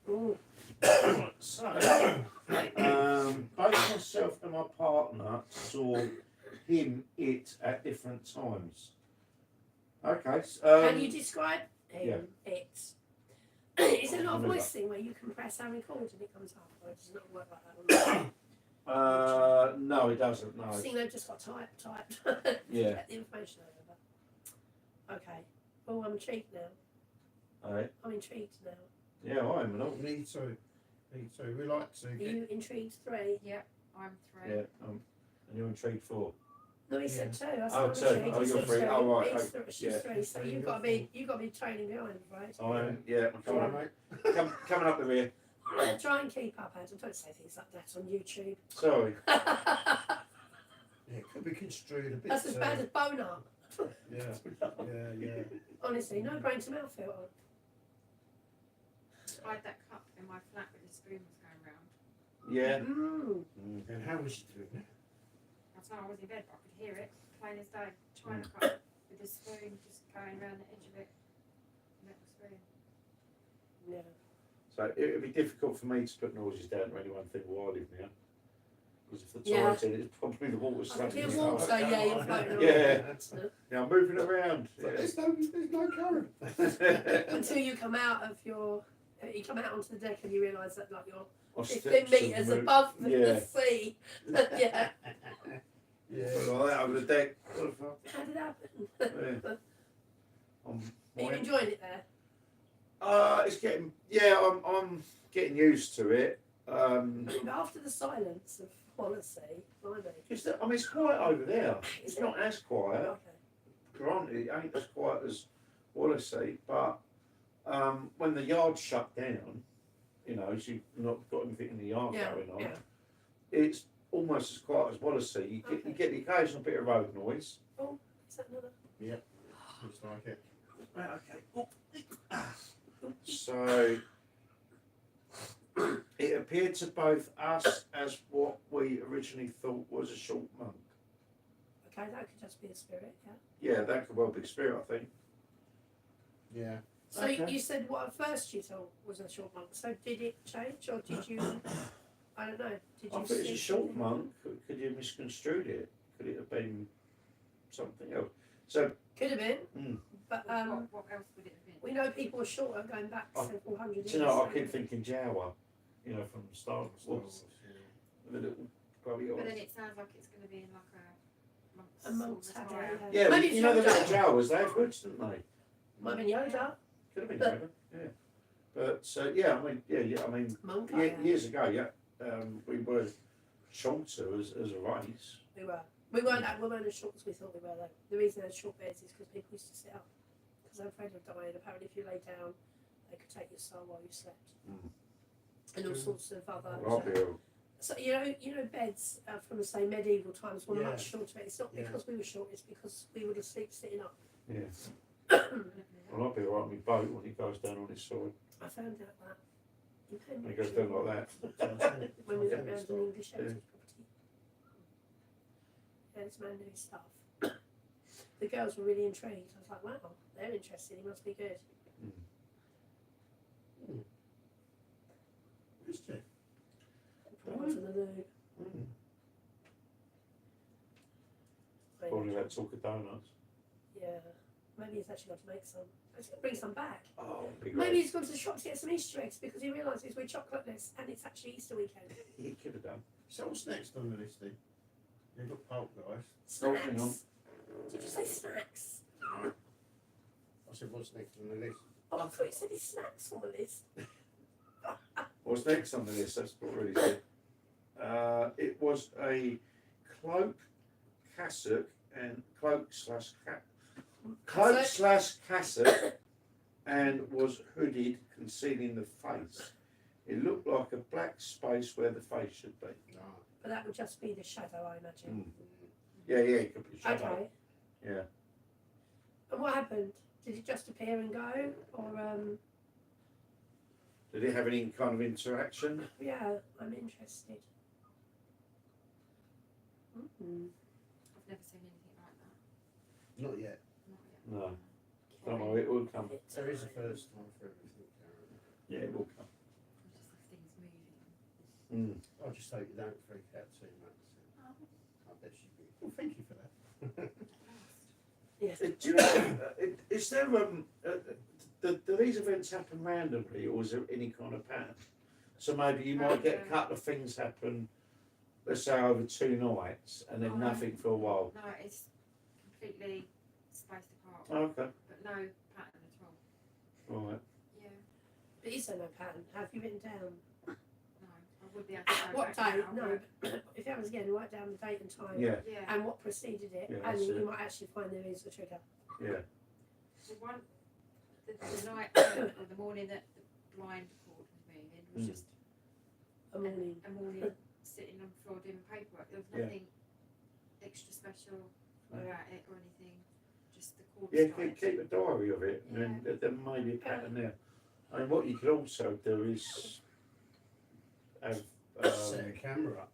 Speaker 2: Ooh.
Speaker 6: So, both myself and my partner saw
Speaker 3: it at different times. Okay.
Speaker 2: Can you describe him? It. Is it not a voice thing where you can press and record and it comes up, or does it not work like that?
Speaker 6: no, it doesn't. No.
Speaker 2: I think they've just got typed.
Speaker 6: Yeah.
Speaker 2: Get the information over. Okay. Oh, I'm intrigued now.
Speaker 6: All right.
Speaker 2: I'm intrigued now.
Speaker 3: Yeah, I am. And
Speaker 1: Me too. Me too. We like to
Speaker 2: Are
Speaker 1: get
Speaker 2: you intrigued? 3.
Speaker 4: Yep, I'm 3.
Speaker 3: yeah, and you're intrigued 4.
Speaker 2: No, he said 2. I said
Speaker 3: Oh,
Speaker 2: I'm
Speaker 3: 2.
Speaker 2: intrigued.
Speaker 3: Oh,
Speaker 2: He
Speaker 3: you're
Speaker 2: said
Speaker 3: 3.
Speaker 2: 2.
Speaker 3: Oh, right.
Speaker 2: She's
Speaker 3: yeah.
Speaker 2: 3. So you've got to be training behind, right?
Speaker 3: I am. Yeah,
Speaker 1: Come on, mate.
Speaker 3: coming up the rear.
Speaker 2: Try and keep up, Adam. Don't say things like that on YouTube.
Speaker 3: Sorry.
Speaker 1: Yeah, it could be construed a bit.
Speaker 2: That's as bad as bone up.
Speaker 1: Yeah, yeah.
Speaker 2: Honestly, no brain to mouth filter.
Speaker 4: I had that cup in my flat with the spoon was going round.
Speaker 3: Yeah.
Speaker 1: And how was she doing it?
Speaker 4: That's why I was in bed, but I could hear it, plain as day. China cup with the spoon just going around the edge of it. Metal spoon.
Speaker 2: Yeah.
Speaker 3: So it would be difficult for me to put noises down to anyone think where I live now. Because if the
Speaker 2: Yeah.
Speaker 3: toilet's in, it's probably the water's
Speaker 2: I can
Speaker 3: slugging.
Speaker 2: hear water, yeah, you're floating around.
Speaker 3: Yeah. Yeah, I'm moving around.
Speaker 1: But there's no current.
Speaker 2: Until you come out of your You come out onto the deck and you realise that like you're
Speaker 6: Or
Speaker 2: 15
Speaker 6: steps
Speaker 2: metres
Speaker 6: of
Speaker 2: above the
Speaker 6: yeah.
Speaker 2: sea. Yeah.
Speaker 1: Yeah.
Speaker 6: Like that over the deck. What the fuck?
Speaker 2: How did that happen?
Speaker 6: Yeah.
Speaker 2: Are you enjoying it there?
Speaker 6: It's getting I'm getting used to it.
Speaker 2: But after the silence of Wallasey, blimey.
Speaker 6: Just I mean it's quiet over there. It's not as quiet.
Speaker 2: Okay.
Speaker 6: Granted, it ain't as quiet as Wallasey, but when the yard's shut down, you know, so you've not got anything in the yard
Speaker 2: Yeah,
Speaker 6: going on.
Speaker 2: yeah.
Speaker 6: It's almost as quiet as Wallasey. You get the occasional bit of road noise.
Speaker 2: Is that another?
Speaker 1: Looks like it.
Speaker 6: Right, okay. So it appeared to both us as what we originally thought was a short monk.
Speaker 2: Okay, that could just be a spirit, yeah.
Speaker 6: Yeah, that could well be spirit, I think.
Speaker 1: Yeah.
Speaker 2: So
Speaker 6: Okay.
Speaker 2: you said what at first you thought was a short monk. So did it change or did you? I don't know. Did you?
Speaker 6: I thought it was
Speaker 2: see
Speaker 6: a short
Speaker 2: something?
Speaker 6: monk. Could you have misconstrued it? Could it have been something else? So
Speaker 2: Could have been,
Speaker 6: Mm.
Speaker 2: but
Speaker 4: What else would it have been?
Speaker 2: we know people are shorter going back
Speaker 6: Oh,
Speaker 2: several hundred years.
Speaker 6: do you know, I
Speaker 2: don't
Speaker 6: keep
Speaker 2: we?
Speaker 6: thinking Jawa, you know, from Star Wars, the little grubby
Speaker 4: But then
Speaker 6: eyes.
Speaker 4: it sounds like it's going to be in like a
Speaker 2: A
Speaker 4: monk's
Speaker 2: monk's
Speaker 4: attire.
Speaker 2: attire,
Speaker 6: Yeah,
Speaker 2: Maybe
Speaker 6: you know the
Speaker 2: it's
Speaker 6: little Jawas, they had hoods, didn't they?
Speaker 2: Might have been Yoda,
Speaker 6: Could have been
Speaker 2: But-
Speaker 6: Yoda, yeah. But yeah, I mean,
Speaker 2: monk.
Speaker 6: years ago, we were shorter as a race.
Speaker 2: We were. We weren't as short as we thought we were though. The reason they had short beds is because people used to sit up. Because they're afraid of dying. Apparently if you lay down, they could take your soul while you slept.
Speaker 6: Mm.
Speaker 2: And all sorts of other.
Speaker 6: Well, I'll be all-
Speaker 2: So you know beds from the say medieval times were
Speaker 1: Yeah.
Speaker 2: much shorter. It's not
Speaker 1: Yeah.
Speaker 2: because we were short, it's because we would have sleep sitting up.
Speaker 6: yeah.
Speaker 2: I
Speaker 6: Well, I'll be alright with my boat when it goes down on its side.
Speaker 2: found out that. in
Speaker 6: When it goes down like that.
Speaker 2: when we went round an English
Speaker 6: Yeah.
Speaker 2: heritage property. Yeah, this man knew his stuff. The girls were really intrigued. I was like, wow, they're interested, he must be good.
Speaker 1: Is it?
Speaker 2: Put him to the loo.
Speaker 6: Mm.
Speaker 2: Maybe-
Speaker 6: Probably that talk of donuts.
Speaker 2: Yeah, maybe he's actually got to make some. He's got to bring some back.
Speaker 6: Oh, big
Speaker 2: Maybe he's gone to the shop to get some Easter eggs because he realises we're chocolateless and it's actually Easter weekend.
Speaker 6: He could have done.
Speaker 1: So what's next on the list then? You've got pulp, guys.
Speaker 6: Oh, hang on.
Speaker 2: Snacks. Did you say snacks?
Speaker 1: I said, what's next on the list?
Speaker 2: Oh, I thought you said his snacks on the list.
Speaker 6: What's next on the list? That's what really said. It was a cloak, cassock, and cassock, and was hooded, concealing the face. It looked like a black space where the face should be.
Speaker 1: No.
Speaker 2: But that would just be the shadow, I imagine.
Speaker 6: Yeah, it could be shadow.
Speaker 2: Okay.
Speaker 6: Yeah.
Speaker 2: And what happened? Did it just appear and go? Or,
Speaker 6: Did it have any kind of interaction?
Speaker 2: yeah, I'm interested. Mm-hmm.
Speaker 4: I've never seen anything like that.
Speaker 1: Not yet.
Speaker 6: No.
Speaker 4: Not yet.
Speaker 6: Don't worry, it will come.
Speaker 1: There is a first time for everything, Karen.
Speaker 6: Yeah, it will come.
Speaker 4: Just like things moving.
Speaker 1: I just hope you don't freak out too much.
Speaker 4: Oh.
Speaker 1: I bet she'd be. Well, thank you for that.
Speaker 2: Yes.
Speaker 6: Do you know, is there do these events happen randomly, or is there any kind of pattern? So maybe you might get a couple of things happen, let's say over 2 nights, and then
Speaker 4: Oh.
Speaker 6: nothing for a while.
Speaker 4: No, it's completely spaced apart,
Speaker 6: Oh, okay,
Speaker 4: but no pattern at all.
Speaker 6: right.
Speaker 4: Yeah,
Speaker 2: But you said no pattern. Have you written down?
Speaker 4: no, I would be able to go
Speaker 2: What
Speaker 4: back
Speaker 2: date?
Speaker 4: now,
Speaker 2: No.
Speaker 4: but-
Speaker 2: If it happens again, write down the date and time.
Speaker 6: Yeah,
Speaker 4: Yeah,
Speaker 2: And what preceded it,
Speaker 6: Yeah,
Speaker 2: and
Speaker 6: that's
Speaker 2: you
Speaker 6: it.
Speaker 2: might actually find there is a trigger.
Speaker 6: yeah.
Speaker 4: the night or the morning that the blind cord was moving was
Speaker 6: Mm.
Speaker 4: just
Speaker 2: A morning.
Speaker 4: a morning sitting on the floor doing paperwork. There was
Speaker 6: Yeah.
Speaker 4: nothing extra special about it or anything. Just the cord
Speaker 6: Yeah,
Speaker 4: started.
Speaker 6: keep a diary of it, and then there may be a pattern there. I mean, what you could also do is have,
Speaker 1: Set a camera up.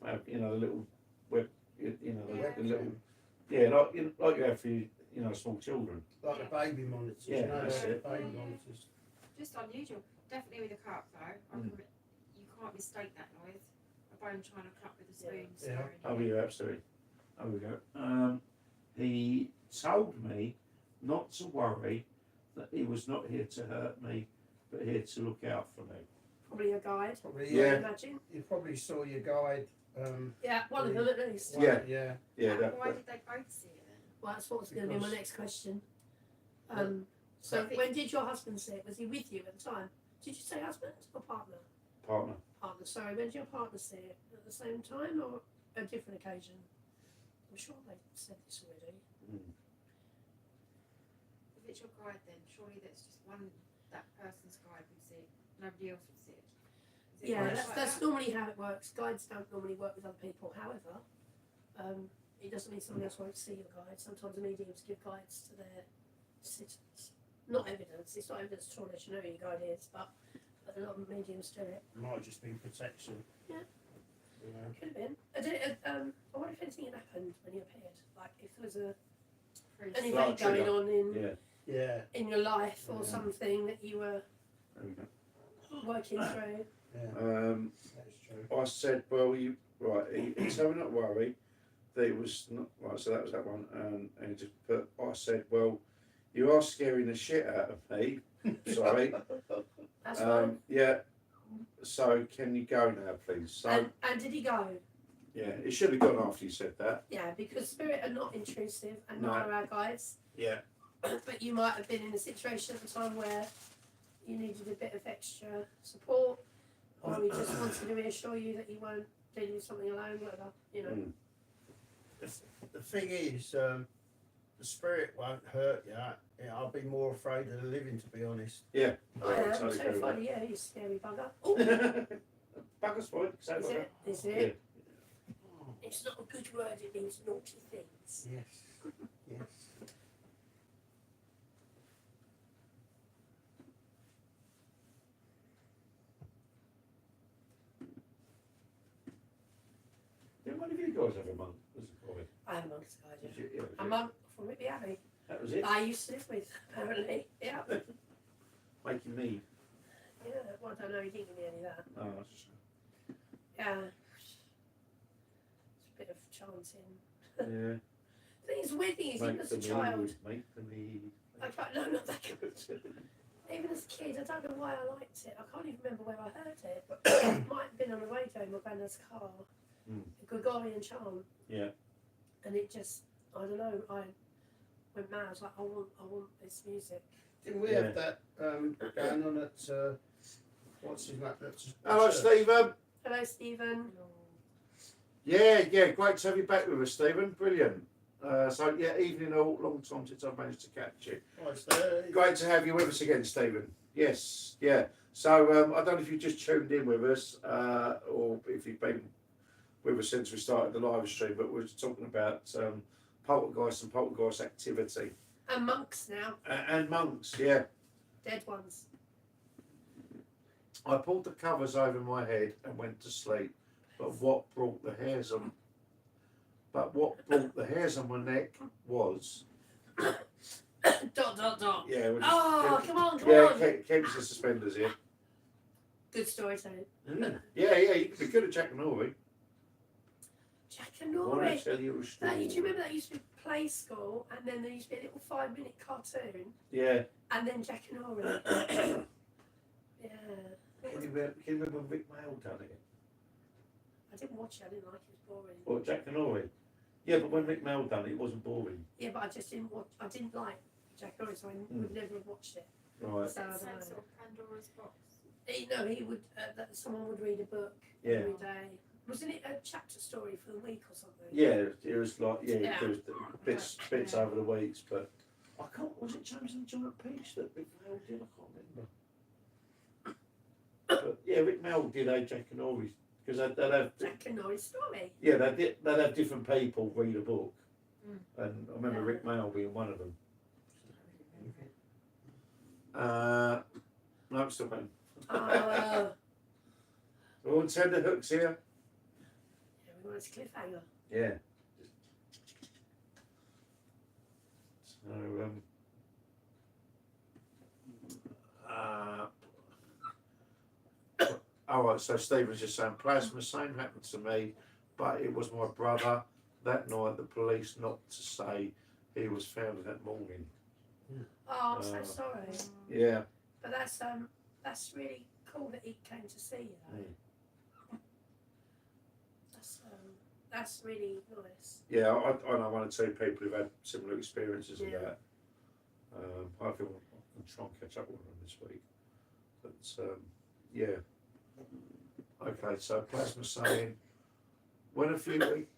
Speaker 6: have, you know, the little web, you know,
Speaker 4: Yeah.
Speaker 6: the little, like you have for small children.
Speaker 1: Like the baby monitors.
Speaker 6: Yeah,
Speaker 1: you know,
Speaker 6: that's
Speaker 1: the
Speaker 6: it.
Speaker 1: baby
Speaker 4: Yeah.
Speaker 1: monitors.
Speaker 4: Just unusual. Definitely with a cup though. You can't mistake that noise. A bone trying to cut with a spoon.
Speaker 1: Yeah.
Speaker 4: stirring
Speaker 6: Oh,
Speaker 4: it.
Speaker 6: yeah, absolutely. There we go. He told me not to worry, that he was not here to hurt me, here to look out for me.
Speaker 2: Probably a guide.
Speaker 1: Probably,
Speaker 6: Yeah.
Speaker 2: I imagine.
Speaker 1: You probably saw your guide.
Speaker 2: Yeah, one of them at least.
Speaker 1: one-
Speaker 6: Yeah.
Speaker 1: Yeah.
Speaker 6: Yeah, that,
Speaker 4: Why did they both see it then?
Speaker 2: Well, that's what was going to be my
Speaker 1: Because-
Speaker 2: next question. So when did your husband see it? Was he with you at the time? Did you say husband or partner?
Speaker 6: partner.
Speaker 2: Partner. Sorry, when did your partner see it? At the same time or a different occasion? I'm sure they said this already.
Speaker 4: If it's your guide then, surely that's just that person's guide would see it, nobody else would see it. Is it
Speaker 2: Yeah,
Speaker 4: always
Speaker 2: that's,
Speaker 4: like
Speaker 2: that's
Speaker 4: that?
Speaker 2: normally how it works. Guides don't normally work with other people. However, it doesn't mean someone else won't see your guide. Sometimes mediums give guides to their sitters. Not evidence. It's not evidence at all unless you know who your guide is, but a lot of mediums do it.
Speaker 1: Might just be protection.
Speaker 2: Yeah.
Speaker 1: You know.
Speaker 2: Could have been. I wonder if anything had happened when you appeared. Like if there was an
Speaker 4: Pretty
Speaker 2: event
Speaker 6: Like
Speaker 2: going
Speaker 6: trigger.
Speaker 2: on in
Speaker 6: Yeah.
Speaker 1: Yeah.
Speaker 2: in your life or
Speaker 1: Yeah.
Speaker 2: something that you were
Speaker 6: There we go.
Speaker 2: working through.
Speaker 1: Yeah. That's true.
Speaker 6: I said, well, you right. He told me not to worry. That it was not right. So that was that one, and he just put. I said, well, you are scaring the shit out of me. Sorry.
Speaker 2: That's fine.
Speaker 6: Yeah. So can you go now, please? So
Speaker 2: And did he go?
Speaker 6: yeah, it should have gone after you said that.
Speaker 2: Yeah, because spirit are not intrusive and
Speaker 6: No.
Speaker 2: nor are our guides.
Speaker 6: Yeah.
Speaker 2: But you might have been in a situation at the time where you needed a bit of extra support, or we just wanted to reassure you that you weren't dealing with something alone, whatever, you know.
Speaker 6: Mm.
Speaker 1: The thing is, the spirit won't hurt you. Yeah, I'll be more afraid of the living, to be honest.
Speaker 2: I am
Speaker 6: totally agree
Speaker 2: terrified
Speaker 6: with
Speaker 2: of you, you scary bugger. Oh,
Speaker 6: Bugger's fine. Say
Speaker 2: is
Speaker 6: like
Speaker 2: it? Is
Speaker 6: that.
Speaker 2: it? It's not a good word, it means naughty things.
Speaker 1: Yes. Yes.
Speaker 6: Did one of you guys have a monk as a boy?
Speaker 2: I am a monk's guide,
Speaker 6: Did
Speaker 2: yeah.
Speaker 6: you? Yeah,
Speaker 2: A monk from Whitby Abbey.
Speaker 6: that was it.
Speaker 2: I used to live with, apparently. Yeah.
Speaker 6: Making me.
Speaker 2: Yeah, well, I don't know, he didn't give me any of that.
Speaker 6: Oh, that's
Speaker 2: Yeah. It's a bit of chanting.
Speaker 6: yeah.
Speaker 2: The thing is, the weird thing is, even
Speaker 6: Make
Speaker 2: as
Speaker 6: the
Speaker 2: a child,
Speaker 6: need. Make the need.
Speaker 2: I can't, no, not that good. Even as a kid, I don't know why I liked it. I can't even remember where I heard it, but it might have been on the radio in my granddad's car.
Speaker 6: Mm.
Speaker 2: A Gregorian chant.
Speaker 6: Yeah.
Speaker 2: And it just, I don't know, I went mad. I was like, I want this music.
Speaker 1: Didn't we
Speaker 6: Yeah.
Speaker 1: have that going on at what's his name? That's
Speaker 6: Hello, Stephen.
Speaker 2: Hello, Stephen.
Speaker 6: Yeah, great to have you back with us, Stephen. Brilliant. So yeah, evening all, long time since I've managed to catch you. Great to have you with us again, Stephen. Yes, yeah. So I don't know if you just tuned in with us or if you've been with us since we started the live stream, but we're talking about poltergeist and poltergeist activity.
Speaker 2: And monks now,
Speaker 6: And monks, yeah.
Speaker 2: dead ones.
Speaker 6: I pulled the covers over my head and went to sleep, but what brought the hairs on my neck was
Speaker 2: Dot.
Speaker 6: yeah. We're just,
Speaker 2: Oh, come on.
Speaker 6: keeps the suspenders here.
Speaker 2: Good storytelling.
Speaker 6: Yeah, you could be good at Jack and Nori.
Speaker 2: Jack and
Speaker 6: I want
Speaker 2: Nori.
Speaker 6: to tell you a
Speaker 2: Do
Speaker 6: story.
Speaker 2: you remember that used to be play school, and then there used to be a little 5-minute cartoon,
Speaker 6: Yeah.
Speaker 2: and then Jack and Nori. Yeah.
Speaker 6: Can you remember when Rick Mail done it?
Speaker 2: I didn't watch it. I didn't like it. It was boring.
Speaker 6: Or Jack and Nori? Yeah, but when Rick Mail done it, it wasn't boring.
Speaker 2: Yeah, but I just didn't watch. I didn't like Jack and Nori, so I would never have watched it.
Speaker 6: Right.
Speaker 2: So I don't
Speaker 4: Same
Speaker 2: know.
Speaker 4: sort of Pandora's box.
Speaker 2: He would. That someone would read a book
Speaker 6: Yeah.
Speaker 2: every day. Wasn't it a chapter story for the week or something?
Speaker 6: Yeah, it was like
Speaker 2: Yeah.
Speaker 6: there was bits over the weeks, but I can't. Was it James and John Peach that Rick Mail did? I can't remember. But yeah, Rick Mail did a Jack and Nori because they'd have
Speaker 2: Jack and Nori's story.
Speaker 6: yeah they'd have different people read a book,
Speaker 4: Mm.
Speaker 6: and I remember Rick Mail being one of them. No, I'm still playing.
Speaker 2: Oh,
Speaker 6: We're on tender hooks here.
Speaker 2: yeah, we want a cliffhanger.
Speaker 6: Yeah. So all right. So Stephen's just saying plasma. Same happened to me, but it was my brother. That night, the police knocked to say he was found that morning.
Speaker 2: Oh, I'm so
Speaker 6: Oh.
Speaker 2: sorry.
Speaker 6: Yeah.
Speaker 2: But that's that's really cool that he came to see you. Though. That's really nice.
Speaker 6: Yeah, I know one or two people who've had similar experiences of
Speaker 2: Yeah.
Speaker 6: that. Hopefully I can try and catch up with them this week. But yeah. Okay, so Plasma saying when a few weeks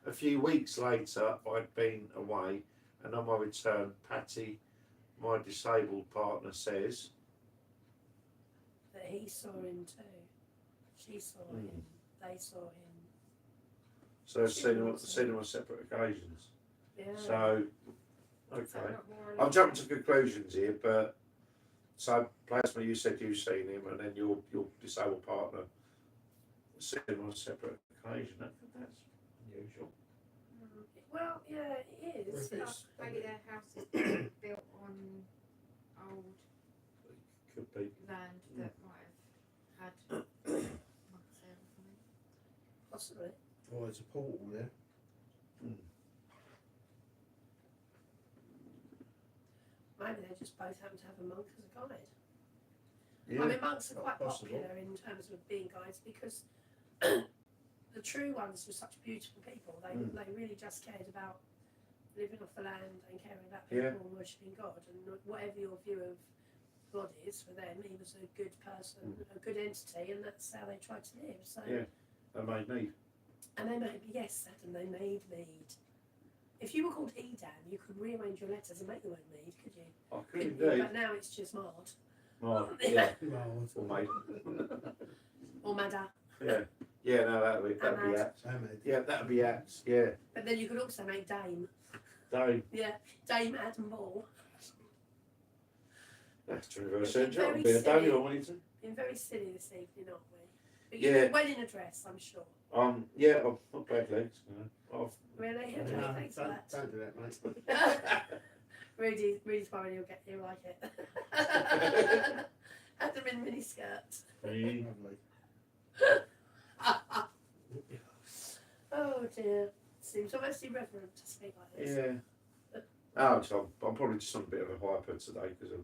Speaker 6: a few weeks later I'd been away, and on my return Patty, my disabled partner, says
Speaker 2: That he saw him too. She saw him. They saw him.
Speaker 6: so I've seen them on separate occasions.
Speaker 2: Yeah.
Speaker 6: So
Speaker 4: So
Speaker 6: okay.
Speaker 4: not more or
Speaker 6: I'm
Speaker 4: less.
Speaker 6: jumping to conclusions here, but so Plasma, you said you've seen him, and then your disabled partner seen him on a separate occasion. That's unusual.
Speaker 2: Well, yeah, it is.
Speaker 1: If it's-
Speaker 4: Maybe their house is built on old
Speaker 6: Could be.
Speaker 4: land that might have had monks there or something.
Speaker 2: Possibly.
Speaker 1: Oh, there's a portal there.
Speaker 2: Maybe they just both happen to have a monk as a guide.
Speaker 6: Yeah.
Speaker 2: I mean, monks are
Speaker 1: Not
Speaker 2: quite
Speaker 1: possible.
Speaker 2: popular in terms of being guides because the true ones were such beautiful people. They really just cared about living off the land and caring about people
Speaker 6: Yeah.
Speaker 2: and worshipping God. And whatever your view of God is for them, he was a good person, a good entity, and that's how they tried to live. So,
Speaker 6: Yeah. They made me.
Speaker 2: and they made Adam. They made mead. If you were called Edam, you could rearrange your letters and make the word mead, could you?
Speaker 6: I could
Speaker 2: Couldn't you?
Speaker 6: indeed.
Speaker 2: But now it's just Mard
Speaker 6: Right. Yeah.
Speaker 1: Well,
Speaker 6: Or made.
Speaker 2: or Mada.
Speaker 6: Yeah. Yeah. No, that'd be
Speaker 2: Ahmad.
Speaker 6: apt.
Speaker 1: Ahmed.
Speaker 6: Yeah, that'd be apt. Yeah.
Speaker 2: But then you could also make Dame.
Speaker 6: Dave,
Speaker 2: Yeah, Dame Adam Ball.
Speaker 6: that's 21st
Speaker 2: It's
Speaker 6: century.
Speaker 2: very
Speaker 6: I'd be a Dave
Speaker 2: silly.
Speaker 6: or Wellington.
Speaker 2: Been very silly this evening, aren't we? But
Speaker 6: Yeah.
Speaker 2: you're well in a dress, I'm sure.
Speaker 6: Yeah, I've not bad legs. No.
Speaker 2: Really? Okay,
Speaker 1: No,
Speaker 2: thanks for
Speaker 1: don't,
Speaker 2: that.
Speaker 1: don't do that, mate.
Speaker 2: Rudy's worried he'll like it. Adam in miniskirt.
Speaker 6: I've
Speaker 1: Lovely.
Speaker 2: Oh dear. Seems almost irreverent to speak like this.
Speaker 6: Yeah. Oh, so I'm probably just on a bit of a hyper today because of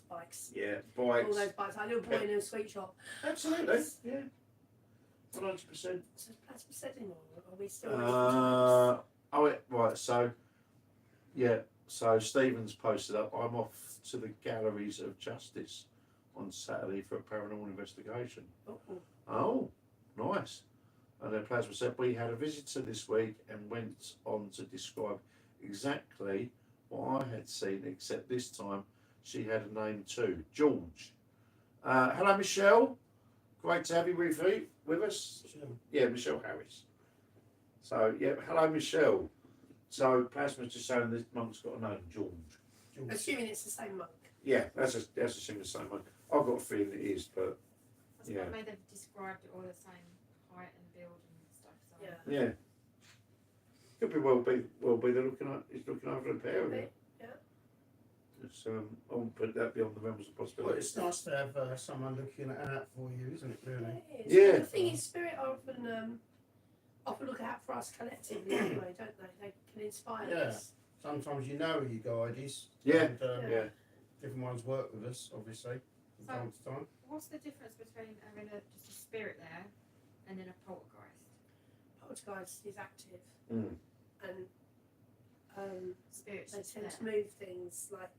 Speaker 2: Bikes.
Speaker 6: All
Speaker 2: All those bikes. Like a little boy in a sweet shop.
Speaker 6: Absolutely. Yeah. 100%.
Speaker 2: So is Plasma said anymore? Are we still
Speaker 6: Right. So, yeah. So Stephen's posted up. I'm off to the Galleries of Justice on Saturday for a paranormal investigation.
Speaker 2: Uh-oh.
Speaker 6: Oh, nice. And then Plasma said we had a visitor this week and went on to describe exactly what I had seen, except this time she had a name too, George. Hello, Michelle. Great to have you with us. Yeah, Michelle Harris. So, yeah, hello, Michelle. So, Plasma's just saying this monk's got a name, George.
Speaker 2: Assuming it's the same monk.
Speaker 6: Yeah, that's assuming the same one. I've got a feeling it is, but
Speaker 4: That's
Speaker 6: Yeah.
Speaker 4: probably they've described it all the same height and build and stuff. So.
Speaker 2: Yeah.
Speaker 6: yeah. Could be well be they're he's looking over the pair of them.
Speaker 2: Yeah.
Speaker 6: It's I won't put that beyond the realms of
Speaker 1: Well,
Speaker 6: possibility.
Speaker 1: it's nice to have someone looking at that for you, isn't it, really?
Speaker 2: It is.
Speaker 6: Yeah.
Speaker 2: And the thing is, spirit often look out for us collectively anyway, don't they? They can inspire
Speaker 1: Yeah.
Speaker 2: us.
Speaker 1: Sometimes you know who your guide is.
Speaker 6: Yeah.
Speaker 1: And,
Speaker 6: Yeah.
Speaker 1: different ones work with us, obviously, from
Speaker 4: So-
Speaker 1: time to time.
Speaker 4: What's the difference between having just a spirit there and then a poltergeist?
Speaker 2: Poltergeist is active
Speaker 6: Mm.
Speaker 2: and
Speaker 4: Spirits
Speaker 2: they
Speaker 4: just
Speaker 2: tend
Speaker 4: there.
Speaker 2: to move things like,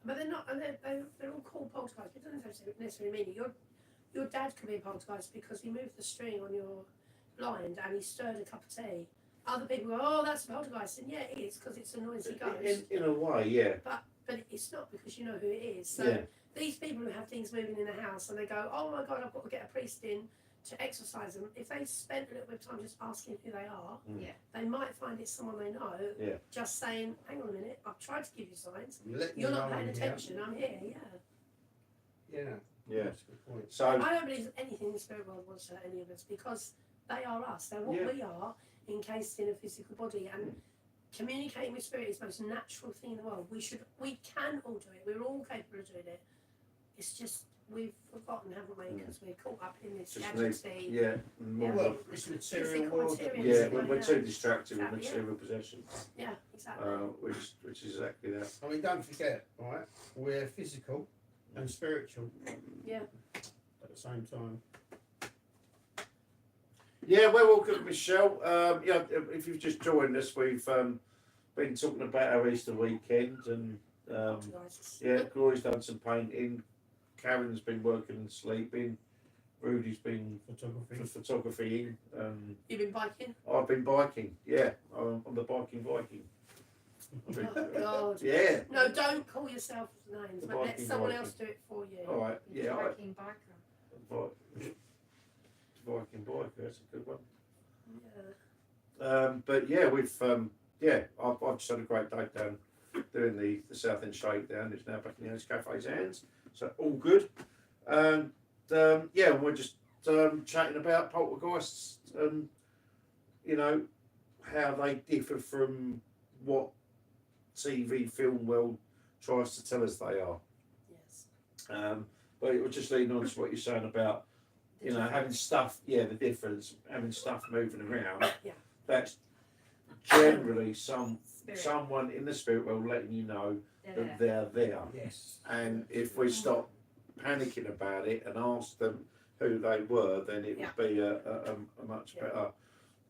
Speaker 2: but they're not, and they're all called poltergeist. It doesn't necessarily mean it. Your dad could be a poltergeist because he moved the string on your blind and he stirred a cup of tea. Other people go, oh, that's a poltergeist, and yeah, it is because it's a noisy ghost.
Speaker 6: In a way, yeah.
Speaker 2: But it's not because you know who it is. So
Speaker 6: Yeah.
Speaker 2: these people who have things moving in the house and they go, oh my God, I've got to get a priest in to exorcise them. If they spent a little bit of time just asking who they are,
Speaker 4: Yeah.
Speaker 2: they might find it's someone they know.
Speaker 6: Yeah.
Speaker 2: Just saying, hang on a minute, I've tried to give you signs.
Speaker 1: You let me
Speaker 2: You're not
Speaker 1: know
Speaker 2: paying
Speaker 1: when you're
Speaker 2: attention. I'm here. Yeah.
Speaker 1: Yeah.
Speaker 6: Yeah.
Speaker 1: That's a good point.
Speaker 6: So
Speaker 2: I don't believe anything in the spirit world wants to hurt any of us because they are us. They're what
Speaker 6: Yeah.
Speaker 2: we are, encased in a physical body, and communicating with spirit is the most natural thing in the world. We can all do it. We're all capable of doing it. It's just we've forgotten, haven't we? Because we're caught up in this
Speaker 6: Just
Speaker 2: gadgety.
Speaker 6: Yeah. More
Speaker 2: Yeah.
Speaker 1: Well, it's material world. that we
Speaker 6: Yeah,
Speaker 1: live in.
Speaker 6: we're too distracted with
Speaker 2: Exactly, yeah.
Speaker 6: material possessions,
Speaker 2: Yeah, exactly.
Speaker 6: which is exactly that.
Speaker 1: I mean, don't forget, right? We're physical and spiritual
Speaker 2: Yeah.
Speaker 1: at the same time.
Speaker 6: Yeah, well, welcome, Michelle. Yeah, if you've just joined us, we've been talking about our Easter weekend, and
Speaker 2: Optimised.
Speaker 6: yeah, Glory's done some painting, Karen's been working and sleeping, Rudy's been
Speaker 1: Photography.
Speaker 6: photographying,
Speaker 2: You've been biking?
Speaker 6: I've been biking. Yeah, I'm the biking Viking.
Speaker 2: Oh, God.
Speaker 6: Yeah.
Speaker 2: No, don't call yourself names,
Speaker 6: The
Speaker 2: but let
Speaker 6: biking
Speaker 2: someone
Speaker 6: Viking.
Speaker 2: else do it for you.
Speaker 6: All right.
Speaker 4: The
Speaker 6: Yeah.
Speaker 4: Viking biker.
Speaker 6: Viking biker. That's a good one.
Speaker 2: Yeah.
Speaker 6: But yeah, we've I've just had a great day down doing the South End Shakedown. It's now back in the Ennis Cafe's hands, so all good. And yeah, we're just chatting about poltergeists and you know how they differ from what TV film world tries to tell us they are.
Speaker 2: Yes.
Speaker 6: But it was just leading on to what you're saying about you know having stuff. Yeah, the difference having stuff moving around.
Speaker 2: Yeah.
Speaker 6: That's generally
Speaker 4: Spirit.
Speaker 6: someone in the spirit world letting you know
Speaker 4: They're
Speaker 6: that
Speaker 4: there.
Speaker 6: they're there.
Speaker 1: Yes.
Speaker 6: And if we stop panicking about it and ask them who they were, then it would be a much better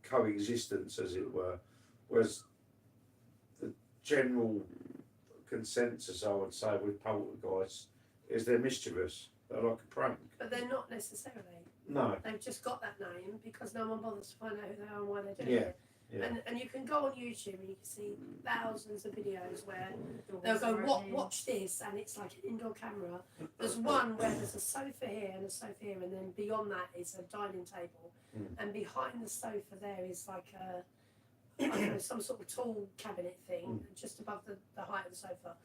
Speaker 6: coexistence, as it were. Whereas the general consensus, I would say, with poltergeists is they're mischievous. They're like a prank.
Speaker 2: But they're not necessarily.
Speaker 6: No.
Speaker 2: They've just got that name because no one bothers to find out who they are and why they're doing
Speaker 6: Yeah.
Speaker 2: it.
Speaker 6: Yeah.
Speaker 2: And you can go on YouTube and you can see thousands of videos where
Speaker 4: Doors
Speaker 2: they'll go,
Speaker 4: are
Speaker 2: "What?
Speaker 4: opening.
Speaker 2: Watch this," and it's like an indoor camera. There's one where there's a sofa here and a sofa here, and then beyond that is a dining table, and behind the sofa there is like I don't know, some sort of tool cabinet thing just above the height of the sofa,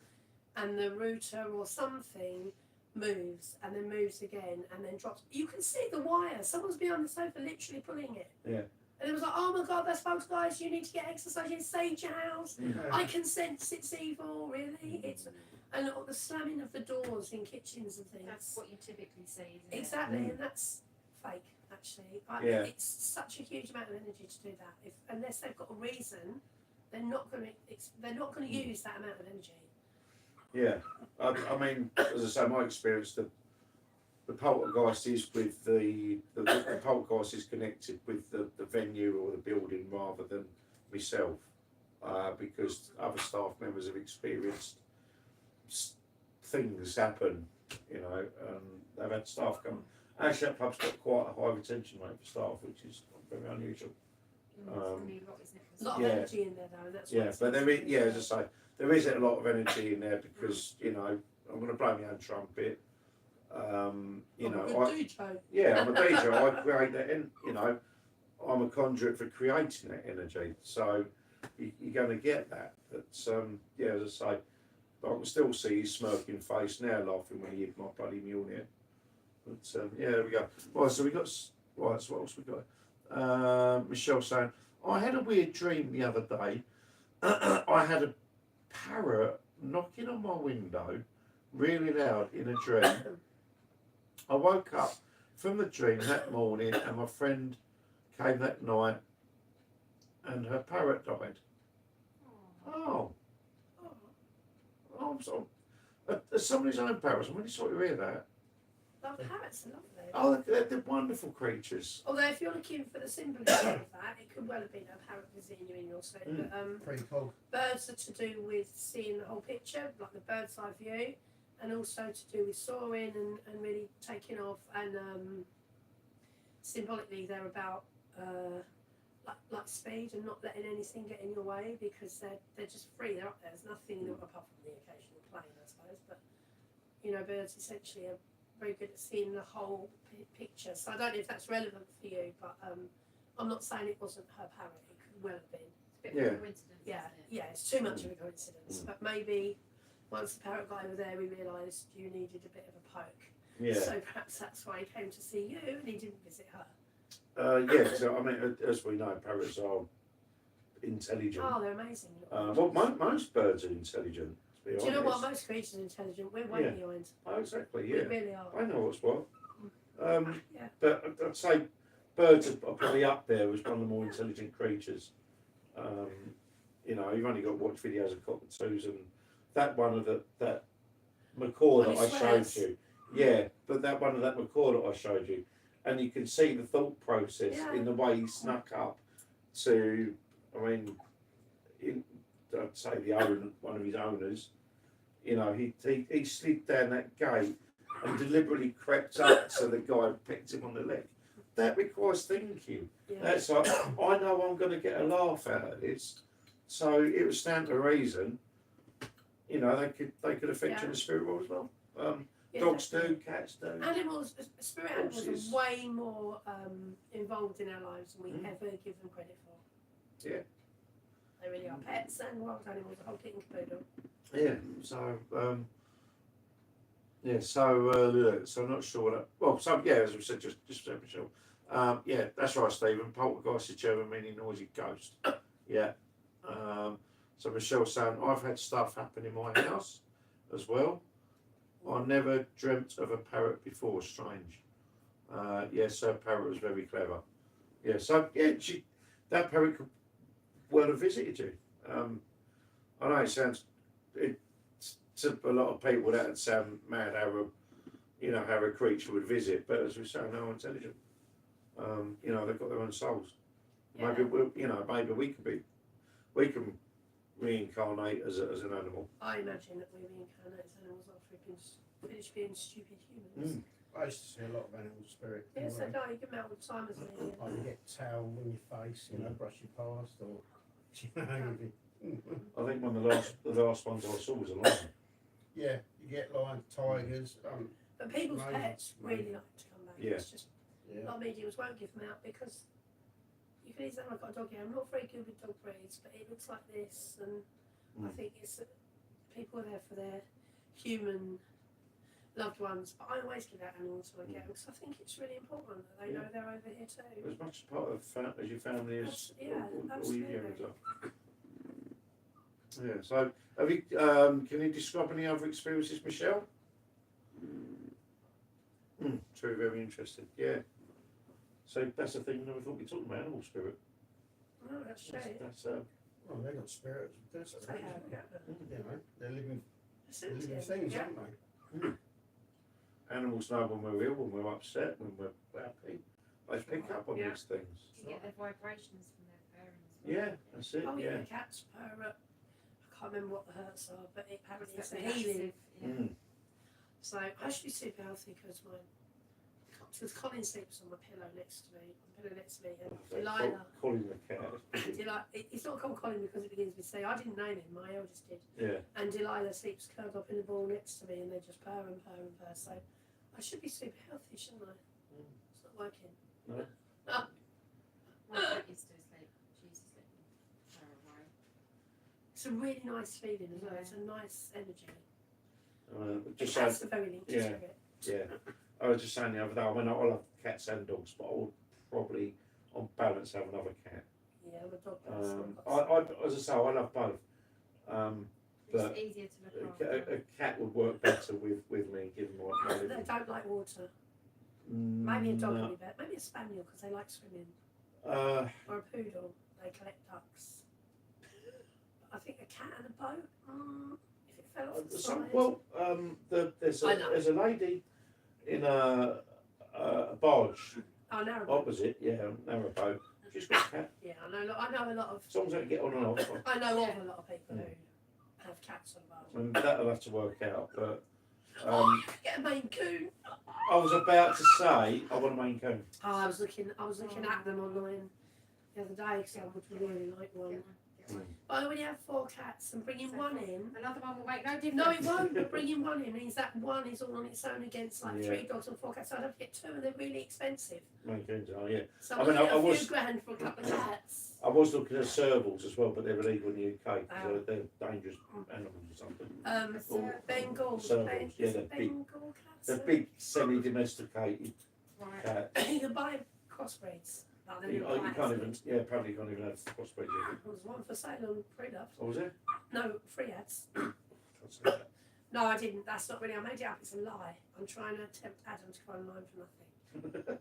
Speaker 2: and the router or something moves and then moves again and then drops. You can see the wire. Someone's behind the sofa literally pulling it.
Speaker 6: Yeah.
Speaker 2: And it was like, "Oh my God, that's folks, guys. You need to get exercise. You sage your house. I can sense it's evil, really." It's and the slamming of the doors in kitchens and things.
Speaker 4: That's what you typically see, isn't it?
Speaker 2: Exactly, and that's fake. Actually,
Speaker 6: Yeah.
Speaker 2: it's such a huge amount of energy to do that. If unless they've got a reason, they're not going to use that amount of energy.
Speaker 6: Yeah. I mean, as I say, my experience, the poltergeist is with the poltergeist is connected with the venue or the building rather than myself, because other staff members have experienced things happen, you know, they've had staff come. Actually, that pub's got quite a high retention rate for staff, which is very unusual.
Speaker 4: It's gonna be a lot, isn't it?
Speaker 2: A lot of
Speaker 6: Yeah.
Speaker 2: energy in there though, and that's why
Speaker 6: Yeah,
Speaker 2: it's
Speaker 6: but there is,
Speaker 2: sensitive.
Speaker 6: as I say, there isn't a lot of energy in there because you know I'm going to blow my own trumpet. You
Speaker 2: I'm
Speaker 6: know,
Speaker 2: a good DJ.
Speaker 6: yeah, I'm a DJ. I create that, you know, I'm a conduit for creating that energy. So you're going to get that. But yeah, as I say, I can still see his smirking face now, laughing when he hit my bloody Mjolnir. But yeah, there we go. Right, so we got right. So what else we got? Michelle saying, I had a weird dream the other day. I had a parrot knocking on my window really loud in a dream. I woke up from the dream that morning and my friend came that night and her parrot died. Oh, I'm sorry. As somebody's own parrots, I'm really sorry to hear that.
Speaker 2: Well, parrots are lovely.
Speaker 6: Oh, they're wonderful creatures.
Speaker 2: Although if you're looking for the symbolism of that, it could well have been a parrot visiting you in your sleep. But
Speaker 1: Pretty cool.
Speaker 2: birds are to do with seeing the whole picture, like the bird's eye view, and also to do with soaring and really taking off. And symbolically, they're about like speed and not letting anything get in your way because they're just free. They're up there. There's nothing apart from the occasional plane, I suppose. But you know, birds essentially are very good at seeing the whole picture. So I don't know if that's relevant for you, but I'm not saying it wasn't her parrot. It could well have been.
Speaker 4: It's a bit of a coincidence,
Speaker 2: Yeah,
Speaker 4: isn't it?
Speaker 2: yeah, it's too much of a coincidence. But maybe once the parrot got over there, we realised you needed a bit of a poke.
Speaker 6: Yeah.
Speaker 2: So perhaps that's why he came to see you and he didn't visit her.
Speaker 6: Yeah, so I mean, as we know, parrots are intelligent.
Speaker 2: Oh, they're amazing.
Speaker 6: Well, most birds are intelligent. be
Speaker 2: Do you know what?
Speaker 6: honest.
Speaker 2: Most creatures are intelligent. We're way
Speaker 6: Yeah.
Speaker 2: behind.
Speaker 6: Oh, exactly,
Speaker 2: We
Speaker 6: yeah.
Speaker 2: really are.
Speaker 6: I know what's what.
Speaker 2: Yeah.
Speaker 6: But I'd say birds are probably up there as one of the more intelligent creatures. You know, you've only got to watch videos of cockatoos and that one of that macaw
Speaker 2: When
Speaker 6: that I
Speaker 2: he
Speaker 6: showed
Speaker 2: swears.
Speaker 6: you. Yeah, but that one of that macaw that I showed you, and you can see the thought process
Speaker 2: Yeah.
Speaker 6: in the way he snuck up to, I mean, I'd say one of his owners. You know, he slid down that gate and deliberately crept up so the guy picked him on the leg. That requires thinking.
Speaker 2: Yeah.
Speaker 6: That's like, I know I'm going to get a laugh out of this, so it would stand to reason. You know, they could affect you in the spirit world as well.
Speaker 2: Yeah,
Speaker 6: Dogs
Speaker 2: definitely.
Speaker 6: do, cats do.
Speaker 2: Animals, spirit animals
Speaker 6: Horses.
Speaker 2: are way more involved in our lives than we
Speaker 6: Mm.
Speaker 2: ever give them credit for.
Speaker 6: Yeah.
Speaker 2: They really are. Pets and wild animals, the whole kit and caboodle.
Speaker 6: Yeah. So I'm not sure what. As we said, just Michelle. Yeah, that's right, Stephen. Poltergeist is German meaning noisy ghost. Yeah. So Michelle's saying I've had stuff happen in my house as well. I never dreamt of a parrot before. Strange. Yes, her parrot was very clever. Yeah. So yeah, that parrot could well have visited you. I know to a lot of people that would sound mad how a creature would visit, but as we say, no intelligent. You know, they've got their own souls.
Speaker 2: Yeah.
Speaker 6: Maybe we can reincarnate as an animal.
Speaker 2: I imagine that we reincarnate as animals after we've been finished being stupid humans.
Speaker 1: I used to see a lot of animal spirit.
Speaker 2: Yes, I know. You get them out all the time, isn't it?
Speaker 1: Like you get towel in your face, you know, brush your past, or you know,
Speaker 6: I think one of the last ones I saw was a lion.
Speaker 1: yeah, you get lions, tigers.
Speaker 2: But people's
Speaker 1: Amazing.
Speaker 2: pets really like to come back.
Speaker 6: Yeah.
Speaker 2: It's just a
Speaker 1: Yeah,
Speaker 2: lot of mediums won't give them out because you can easily say, I've got a dog here. I'm not very good with dog breeds, but it looks like this. And I
Speaker 6: Mm.
Speaker 2: think it's people are there for their human loved ones. But I always give out animals when I get them because I think it's really important that they know they're over here too.
Speaker 6: As much part of as your family as
Speaker 2: Yeah,
Speaker 6: all
Speaker 2: absolutely.
Speaker 6: you humans are. Yeah. So, have you? Can you describe any other experiences, Michelle? True. Very interesting. Yeah. So that's the thing. We thought we talked about animal spirit.
Speaker 2: No, that's true.
Speaker 6: That's
Speaker 1: well, they got spirits. That's
Speaker 2: They have, yeah.
Speaker 1: You know, they're living
Speaker 2: Sentient,
Speaker 1: things,
Speaker 2: yeah.
Speaker 1: aren't they?
Speaker 6: animals know when we're ill, when we're upset, when we're happy. They pick up on
Speaker 4: Yeah.
Speaker 6: these things.
Speaker 4: You get their vibrations from their purring as well.
Speaker 6: Yeah, that's it.
Speaker 2: Oh yeah,
Speaker 6: Yeah.
Speaker 2: cats purr. I can't remember what the hurts are, but it apparently it's
Speaker 4: It's
Speaker 2: a
Speaker 4: a bit
Speaker 2: healing.
Speaker 4: yeah.
Speaker 6: Mm.
Speaker 2: So I should be super healthy because Colin sleeps on my pillow next to me, and Delilah.
Speaker 6: Calling the cat.
Speaker 2: It's not called Colin because it begins with C. I didn't name him, my eldest did.
Speaker 6: Yeah.
Speaker 2: And Delilah sleeps curled up in a ball next to me, and they just purr and purr and purr. So I should be super healthy, shouldn't I? It's not working.
Speaker 6: No.
Speaker 4: My cat used to sleep. She used to sleep far away.
Speaker 2: It's a really nice feeling as well. It's a nice energy.
Speaker 6: Just
Speaker 2: Cats
Speaker 6: so,
Speaker 2: are very linked
Speaker 6: yeah.
Speaker 2: to it.
Speaker 6: yeah. I was just saying the other day, I mean, I love cats and dogs, but I would probably, on balance, have another cat.
Speaker 2: Yeah, I'm a dog person.
Speaker 6: As I say, I love both. But
Speaker 4: It's easier to look after.
Speaker 6: a cat would work better with me, given my
Speaker 2: They don't like water. Maybe a dog
Speaker 6: No.
Speaker 2: would be better. Maybe a spaniel because they like swimming.
Speaker 6: Uh,
Speaker 2: Or a poodle. They collect ducks. But I think a cat and a boat. If it fell off the side.
Speaker 6: there's a lady in a barge
Speaker 2: Oh, narrowboat.
Speaker 6: opposite, narrowboat. She's got a cat.
Speaker 2: Yeah, I know a lot of.
Speaker 6: As long as I can get on and off,
Speaker 2: I know of a lot of people who have cats on board.
Speaker 6: and that'll have to work out. But
Speaker 2: I could get a Maine Coon.
Speaker 6: I was about to say I want a Maine Coon.
Speaker 2: Oh, I was looking at them online the other day because I would really like one.
Speaker 4: Get one.
Speaker 2: But when you have 4 cats and bringing one in.
Speaker 4: Another one will make no difference.
Speaker 2: No, it won't. But bringing one in means that one is all on its own against like
Speaker 6: Yeah.
Speaker 2: 3 dogs and 4 cats. So I'd have to get 2, and they're really expensive.
Speaker 6: Maine Coons are, yeah.
Speaker 2: So
Speaker 6: I
Speaker 2: I'm
Speaker 6: mean,
Speaker 2: looking
Speaker 6: I
Speaker 2: at a
Speaker 6: was-
Speaker 2: few grand for a couple of cats.
Speaker 6: I was looking at servals as well, but they're illegal in the UK because
Speaker 2: Oh.
Speaker 6: they're dangerous animals or something.
Speaker 2: Bengals.
Speaker 6: Servals, yeah, they're big.
Speaker 2: Bengal cats.
Speaker 6: They're big, semi-domesticated
Speaker 4: Right.
Speaker 6: cats.
Speaker 2: You can buy crossbreeds. Oh, they're
Speaker 6: You,
Speaker 2: not
Speaker 6: you
Speaker 2: like
Speaker 6: can't
Speaker 2: accidents.
Speaker 6: even, probably can't even have crossbreeds.
Speaker 2: There was one for sale on Freelove.
Speaker 6: What was it?
Speaker 2: No, free ads.
Speaker 3: not say that.
Speaker 2: No, I didn't. That's not really. I made it up. It's a lie. I'm trying to tempt Adam to go online for nothing.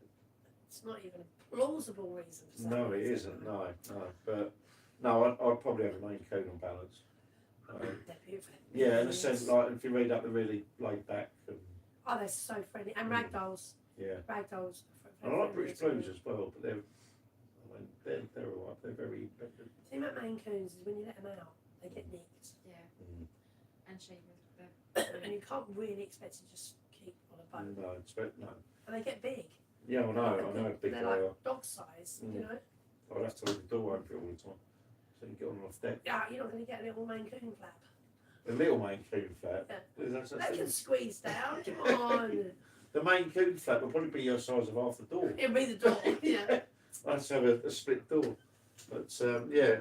Speaker 2: It's not even a plausible reason for saying
Speaker 6: No, it isn't. No. But no, I'd probably have a Maine Coon on balance.
Speaker 2: They're beautiful.
Speaker 6: Yeah, in a sense, like if you read up, they're really laid back and
Speaker 2: Oh, they're so friendly. And ragdolls.
Speaker 6: yeah.
Speaker 2: Ragdolls.
Speaker 6: And I like British Blues as well, but they're alright. They're very independent.
Speaker 2: The thing about Maine Coons is when you let them out, they get nicked.
Speaker 4: Yeah.
Speaker 6: Mm.
Speaker 4: And she was the.
Speaker 2: And you can't really expect to just keep on a boat.
Speaker 6: No, no.
Speaker 2: And they get big.
Speaker 6: Yeah, I know how big they
Speaker 2: They're
Speaker 6: are.
Speaker 2: like dog size, you know.
Speaker 6: I'd have to leave the door open all the time, so you can get on and off deck.
Speaker 2: Yeah, you're not going to get a little Maine Coon flap.
Speaker 6: The little Maine Coon flat.
Speaker 2: Yeah.
Speaker 6: Is that such
Speaker 2: They
Speaker 6: thing?
Speaker 2: can squeeze down. Come on.
Speaker 6: The Maine Coon flat will probably be your size of half the door.
Speaker 2: It'll be the door. Yeah.
Speaker 6: I'd have to have a split door. But yeah,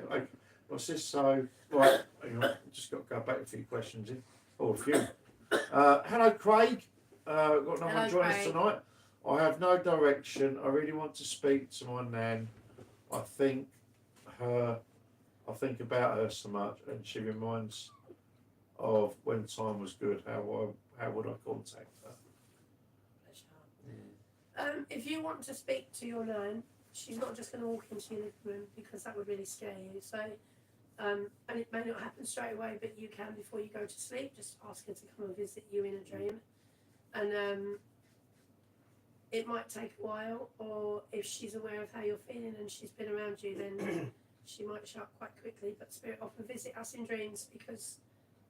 Speaker 6: what's this? So, right, hang on, I've just got to go back a few questions in. Oh, a few. Hello, Craig. Got no one
Speaker 2: Hello,
Speaker 6: joining us
Speaker 2: Craig.
Speaker 6: tonight. I have no direction. I really want to speak to my nan. I think about her so much, and she reminds of when time was good. How would I contact her?
Speaker 2: If you want to speak to your nan, she's not just going to walk into your living room because that would really scare you. So, and it may not happen straight away, but you can before you go to sleep. Just ask her to come and visit you in a dream, and it might take a while. Or if she's aware of how you're feeling and she's been around you, then she might show up quite quickly. But spirit often visit us in dreams because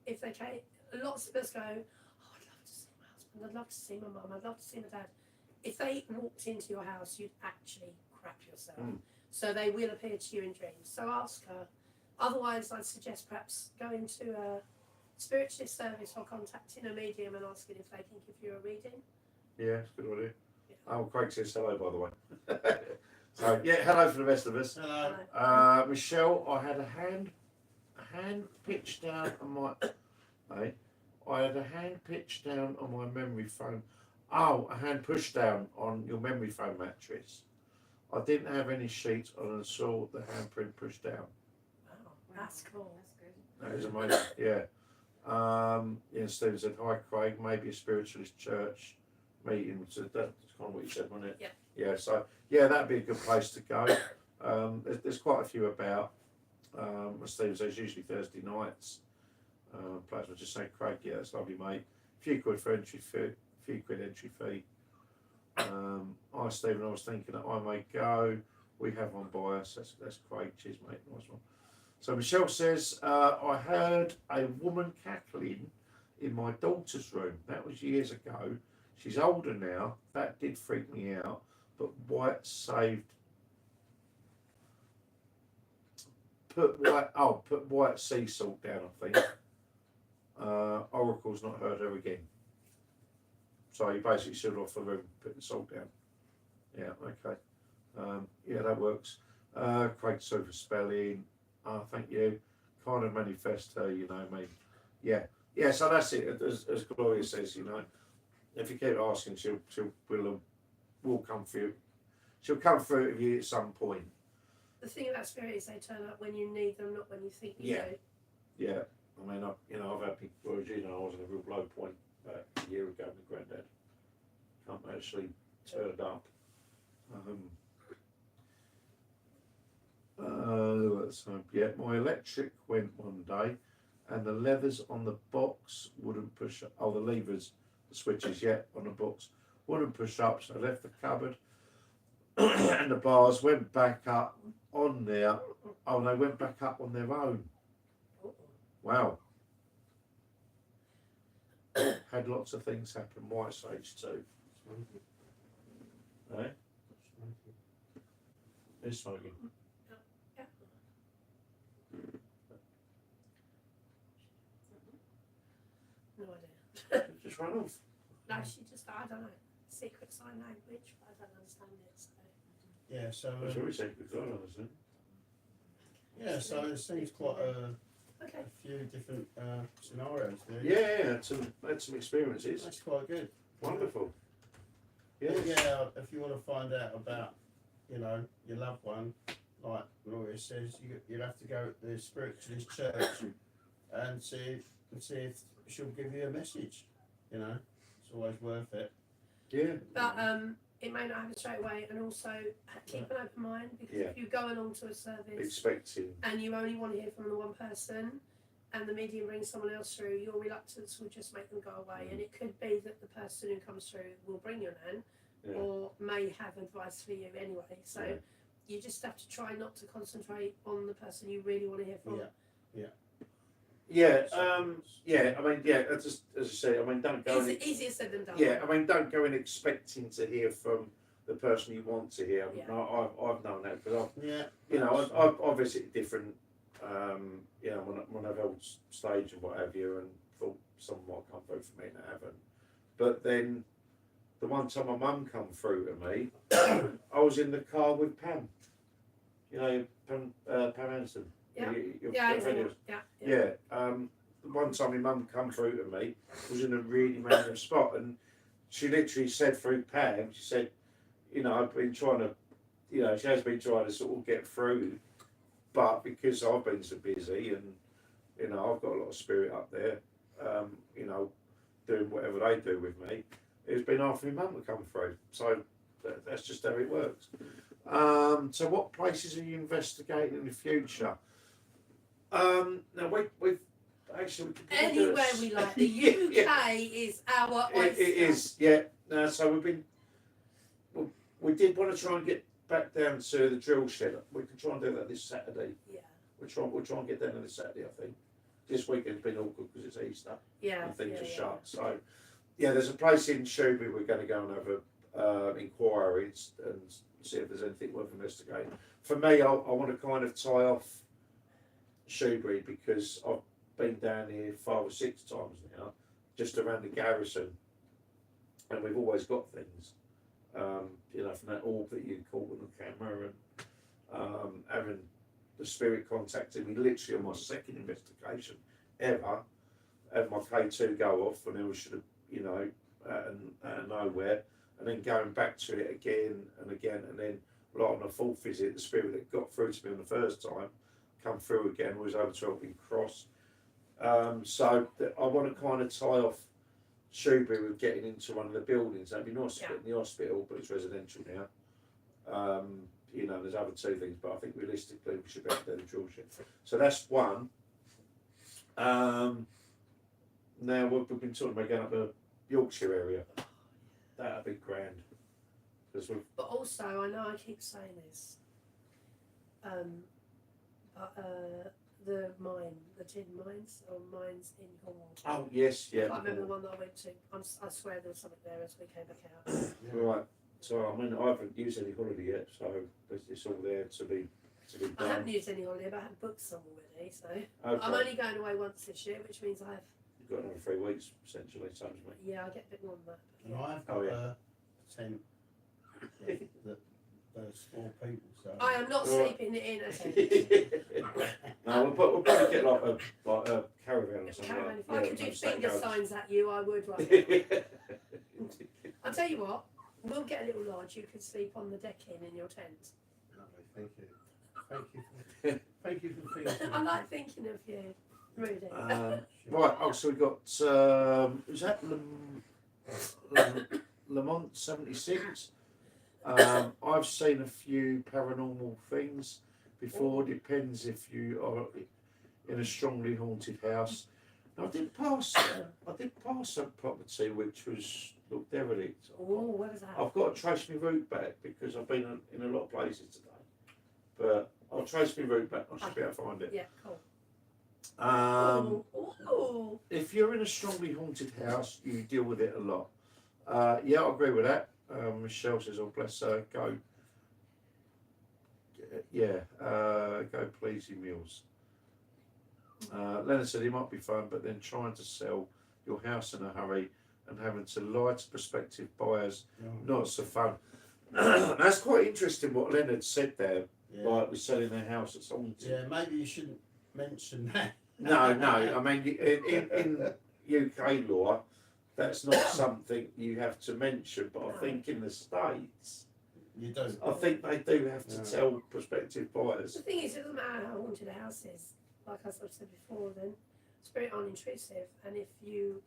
Speaker 2: if they can, lots of us go, oh, I'd love to see my husband, I'd love to see my mum, I'd love to see my dad. If they walked into your house, you'd actually crap yourself. So they will appear to you in dreams. So ask her. Otherwise, I'd suggest perhaps going to a spiritualist service or contacting a medium and asking if they can give you a reading.
Speaker 6: Yeah, it's a good idea.
Speaker 2: Yeah.
Speaker 6: Oh, Craig says hello, by the way. So yeah, hello for the rest of us.
Speaker 1: Hello.
Speaker 6: Michelle, I had a hand pitched down on my. I had a hand pitched down on my memory foam. Oh, a hand pushed down on your memory foam mattress. I didn't have any sheets on and saw the handprint pushed down.
Speaker 2: Wow, that's cool.
Speaker 4: That's good.
Speaker 6: That is amazing. Yeah. Steve said, hi Craig, maybe a spiritualist church meeting. So that's kind of what you said, wasn't it?
Speaker 2: Yeah.
Speaker 6: Yeah, so yeah, that'd be a good place to go. There's quite a few about. As Steve says, usually Thursday nights. Plasma just saying, Craig, yeah, that's lovely, mate. Few quid for entry fee. Few quid entry fee. Hi Stephen, I was thinking that I may go. We have one by us. That's Craig. Cheers, mate. Nice one. So Michelle says, I heard a woman cackling in my daughter's room. That was years ago. She's older now. That did freak me out. But White saved. Put white sea salt down, I think. Oracle's not heard her again. So you basically sealed off the room, put the salt down. Yeah, okay. Yeah, that works. Craig, sorry for spelling. Thank you. Kind of manifest her, you know, mate. Yeah. Yeah, so that's it. As Gloria says, you know, if you keep asking, will come through. She'll come through with you at some point.
Speaker 2: The thing about spirit is they turn up when you need them, not when you think you
Speaker 6: Yeah.
Speaker 2: do.
Speaker 6: Yeah. I mean, I've had people, as you know, I was in a real low point about a year ago. My granddad can't actually turned up. So yeah, my electric went one day, and the levers on the box wouldn't push up. Oh, the levers, the switches, yeah, on the box wouldn't push up. So I left the cupboard, and the bars went back up on there. Oh, they went back up on their own. Wow. Had lots of things happen. White Sage too. Eh? It's smoking.
Speaker 2: Yeah. No idea.
Speaker 6: Just run off.
Speaker 2: No, she just, I don't know, secret sign language, but I don't understand it. So.
Speaker 1: Yeah, so
Speaker 6: That's what we said. We've got understand.
Speaker 1: yeah, so it seems quite
Speaker 2: Okay.
Speaker 1: a few different scenarios there.
Speaker 6: Yeah, had some experiences.
Speaker 1: That's quite good.
Speaker 6: Wonderful. Yeah.
Speaker 1: Yeah, if you want to find out about, you know, your loved one, like Gloria says, you'd have to go to the spiritualist church and see and see if she'll give you a message. You know, it's always worth it.
Speaker 3: Yeah.
Speaker 2: But it may not happen straight away, and also keep an open mind, because
Speaker 3: Yeah.
Speaker 2: if you go along to a service
Speaker 3: Expecting.
Speaker 2: and you only want to hear from the one person, and the medium brings someone else through, your reluctance will just make them go away. And it could be that the person who comes through will bring your nan,
Speaker 3: Yeah.
Speaker 2: or may have advice for you anyway. So
Speaker 3: Yeah.
Speaker 2: you just have to try not to concentrate on the person you really want to hear from.
Speaker 1: Yeah.
Speaker 3: Yeah, I mean, yeah, as I say, I mean, don't go.
Speaker 2: Easier said than done.
Speaker 3: Yeah, I mean, don't go in expecting to hear from the person you want to hear.
Speaker 2: Yeah.
Speaker 3: No, I've known that because
Speaker 1: Yeah.
Speaker 3: I've visited different, when I've held stage and what have you, and thought someone might come through for me and they haven't. But then, the one time my mum come through to me, I was in the car with Pam. You know, Pam Anderson.
Speaker 2: Yeah.
Speaker 3: Your
Speaker 2: Yeah,
Speaker 3: friend is-
Speaker 2: yeah.
Speaker 3: Yeah. The one time my mum come through to me was in a really random spot, and she literally said through Pam, she said, I've been trying to, she has been trying to sort of get through, but because I've been so busy and, I've got a lot of spirit up there, doing whatever they do with me, it's been hard for my mum to come through. So that's just how it works. So what places are you investigating in the future? Now we've actually
Speaker 2: Anywhere we like. The UK is our oyster.
Speaker 3: It is, yeah. So we did want to try and get back down to the drill shed. We can try and do that this Saturday.
Speaker 2: Yeah.
Speaker 3: We'll try and get down there this Saturday, I think. This weekend's been awkward because it's Easter
Speaker 2: Yeah.
Speaker 3: and things
Speaker 2: yeah,
Speaker 3: are
Speaker 2: yeah.
Speaker 3: shut. So yeah, there's a place in Shrewsbury we're going to go and have a inquiry and see if there's anything worth investigating. For me, I want to kind of tie off Shrewsbury because I've been down here 5 or 6 times now, just around the garrison, and we've always got things, from that orb that you caught on the camera, and having the spirit contacting me literally on my second investigation ever, had my K2 go off, and I should have, out of nowhere, and then going back to it again and again, and then like on the 4th visit, the spirit that got through to me on the first time come through again, was able to help me cross. So I want to kind of tie off Shrewsbury with getting into one of the buildings. That'd be nice to get in the hospital, but it's residential now. There's other 2 things, but I think realistically we should be able to do the drill ship. So that's one. Now we've been talking about going up the Yorkshire area. That'd be grand.
Speaker 2: But also, I know I keep saying this, the tin mines, or mines in Cornwall.
Speaker 3: Oh yes, yeah.
Speaker 2: I can't remember the one that I went to. I swear there was something there as we came back out.
Speaker 3: Right. So I mean, I haven't used any holiday yet, so it's all there to be
Speaker 2: I haven't
Speaker 3: done.
Speaker 2: used any holiday, but I have booked some already. So
Speaker 3: Okay.
Speaker 2: I'm only going away once this year, which means I have.
Speaker 3: You've got another 3 weeks essentially, same as me.
Speaker 2: Yeah, I get a bit more than that.
Speaker 1: And
Speaker 2: Yeah.
Speaker 1: I've got
Speaker 3: Oh, yeah.
Speaker 1: a tent that's 4 people. So
Speaker 2: I am not
Speaker 3: Right.
Speaker 2: sleeping in a tent.
Speaker 3: No, we'll probably get like a caravan or something.
Speaker 2: Caravan. If
Speaker 3: like,
Speaker 2: I could do
Speaker 3: no, stag
Speaker 2: finger
Speaker 3: goats.
Speaker 2: signs at you, I would right now. I'll tell you what, we'll get a little lodge. You could sleep on the decking in your tent.
Speaker 1: lovely, thank you. Thank you for thinking.
Speaker 2: I like thinking of you, Rudy.
Speaker 3: Right, so we've got, is that Lamont 76? I've seen a few paranormal things before, depends if you are in a strongly haunted house. Now, I did pass a property which was looked derelict.
Speaker 2: Oh, where was that?
Speaker 3: I've got to trace my route back because I've been in a lot of places today. But I'll trace my route back, I should be able to find it.
Speaker 2: Yeah, cool.
Speaker 3: Um, if you're in a strongly haunted house, you deal with it a lot. Yeah, I agree with that. Michelle says, "Oh, bless her, go." Go pleasy meals. Leonard said it might be fun, but then trying to sell your house in a hurry and having to lie to prospective buyers, not so fun. That's quite interesting what Leonard said there.
Speaker 1: Yeah.
Speaker 3: Like we're selling their house at haunted.
Speaker 1: Yeah, maybe you shouldn't mention that.
Speaker 3: No. I mean, in UK law, that's not something you have to mention. But I think in the States,
Speaker 1: You don't.
Speaker 3: I think they do have to
Speaker 1: Yeah.
Speaker 3: tell prospective buyers.
Speaker 2: The thing is, it doesn't matter how haunted a house is. Like I sort of said before, then spirit aren't intrusive, and if you,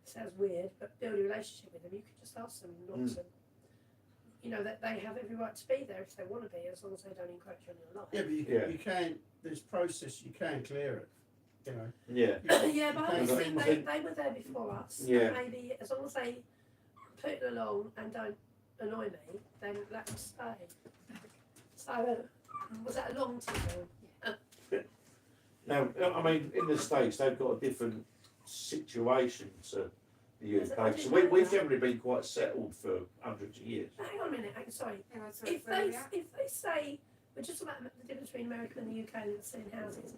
Speaker 2: sounds weird, but build a relationship with them, you can just ask them not to. You know that they have every right to be there if they want to be, as long as they don't encroach on your life.
Speaker 1: Yeah, but you can't. There's process. You can clear it. You know.
Speaker 6: Yeah.
Speaker 2: Yeah, but
Speaker 1: You
Speaker 2: obviously
Speaker 1: can't-
Speaker 2: they were there before us.
Speaker 6: Yeah.
Speaker 2: And maybe as long as they put it along and don't annoy me, then let them stay. So was that a long time?
Speaker 6: Now, I mean, in the States, they've got a different situation to the
Speaker 2: Is it- I
Speaker 6: UK. So
Speaker 2: didn't know
Speaker 6: we've
Speaker 2: that.
Speaker 6: generally been quite settled for hundreds of years.
Speaker 2: Hang on a minute. Sorry.
Speaker 4: Hang on, sorry,
Speaker 2: If
Speaker 4: where are
Speaker 2: they
Speaker 4: we at?
Speaker 2: say we're just about the difference between America and the UK and selling houses.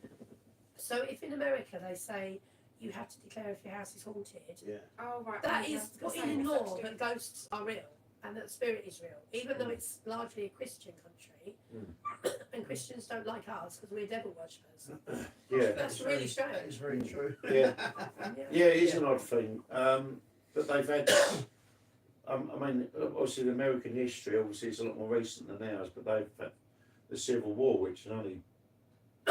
Speaker 2: So if in America they say you have to declare if your house is haunted,
Speaker 1: Yeah.
Speaker 4: Oh, right.
Speaker 2: that
Speaker 4: yeah,
Speaker 2: is
Speaker 4: the
Speaker 2: got
Speaker 4: same
Speaker 2: in
Speaker 4: as
Speaker 2: law
Speaker 4: us do.
Speaker 2: that ghosts are real and that spirit is real, even though it's largely a Christian country, and Christians don't like us because we're devil worshippers.
Speaker 6: Yeah.
Speaker 2: That's really strange.
Speaker 1: That is very true.
Speaker 6: Yeah.
Speaker 2: Yeah.
Speaker 6: Yeah, it is an odd thing. But they've had, I mean, obviously the American history, obviously it's a lot more recent than ours, but they've had the Civil War, which only,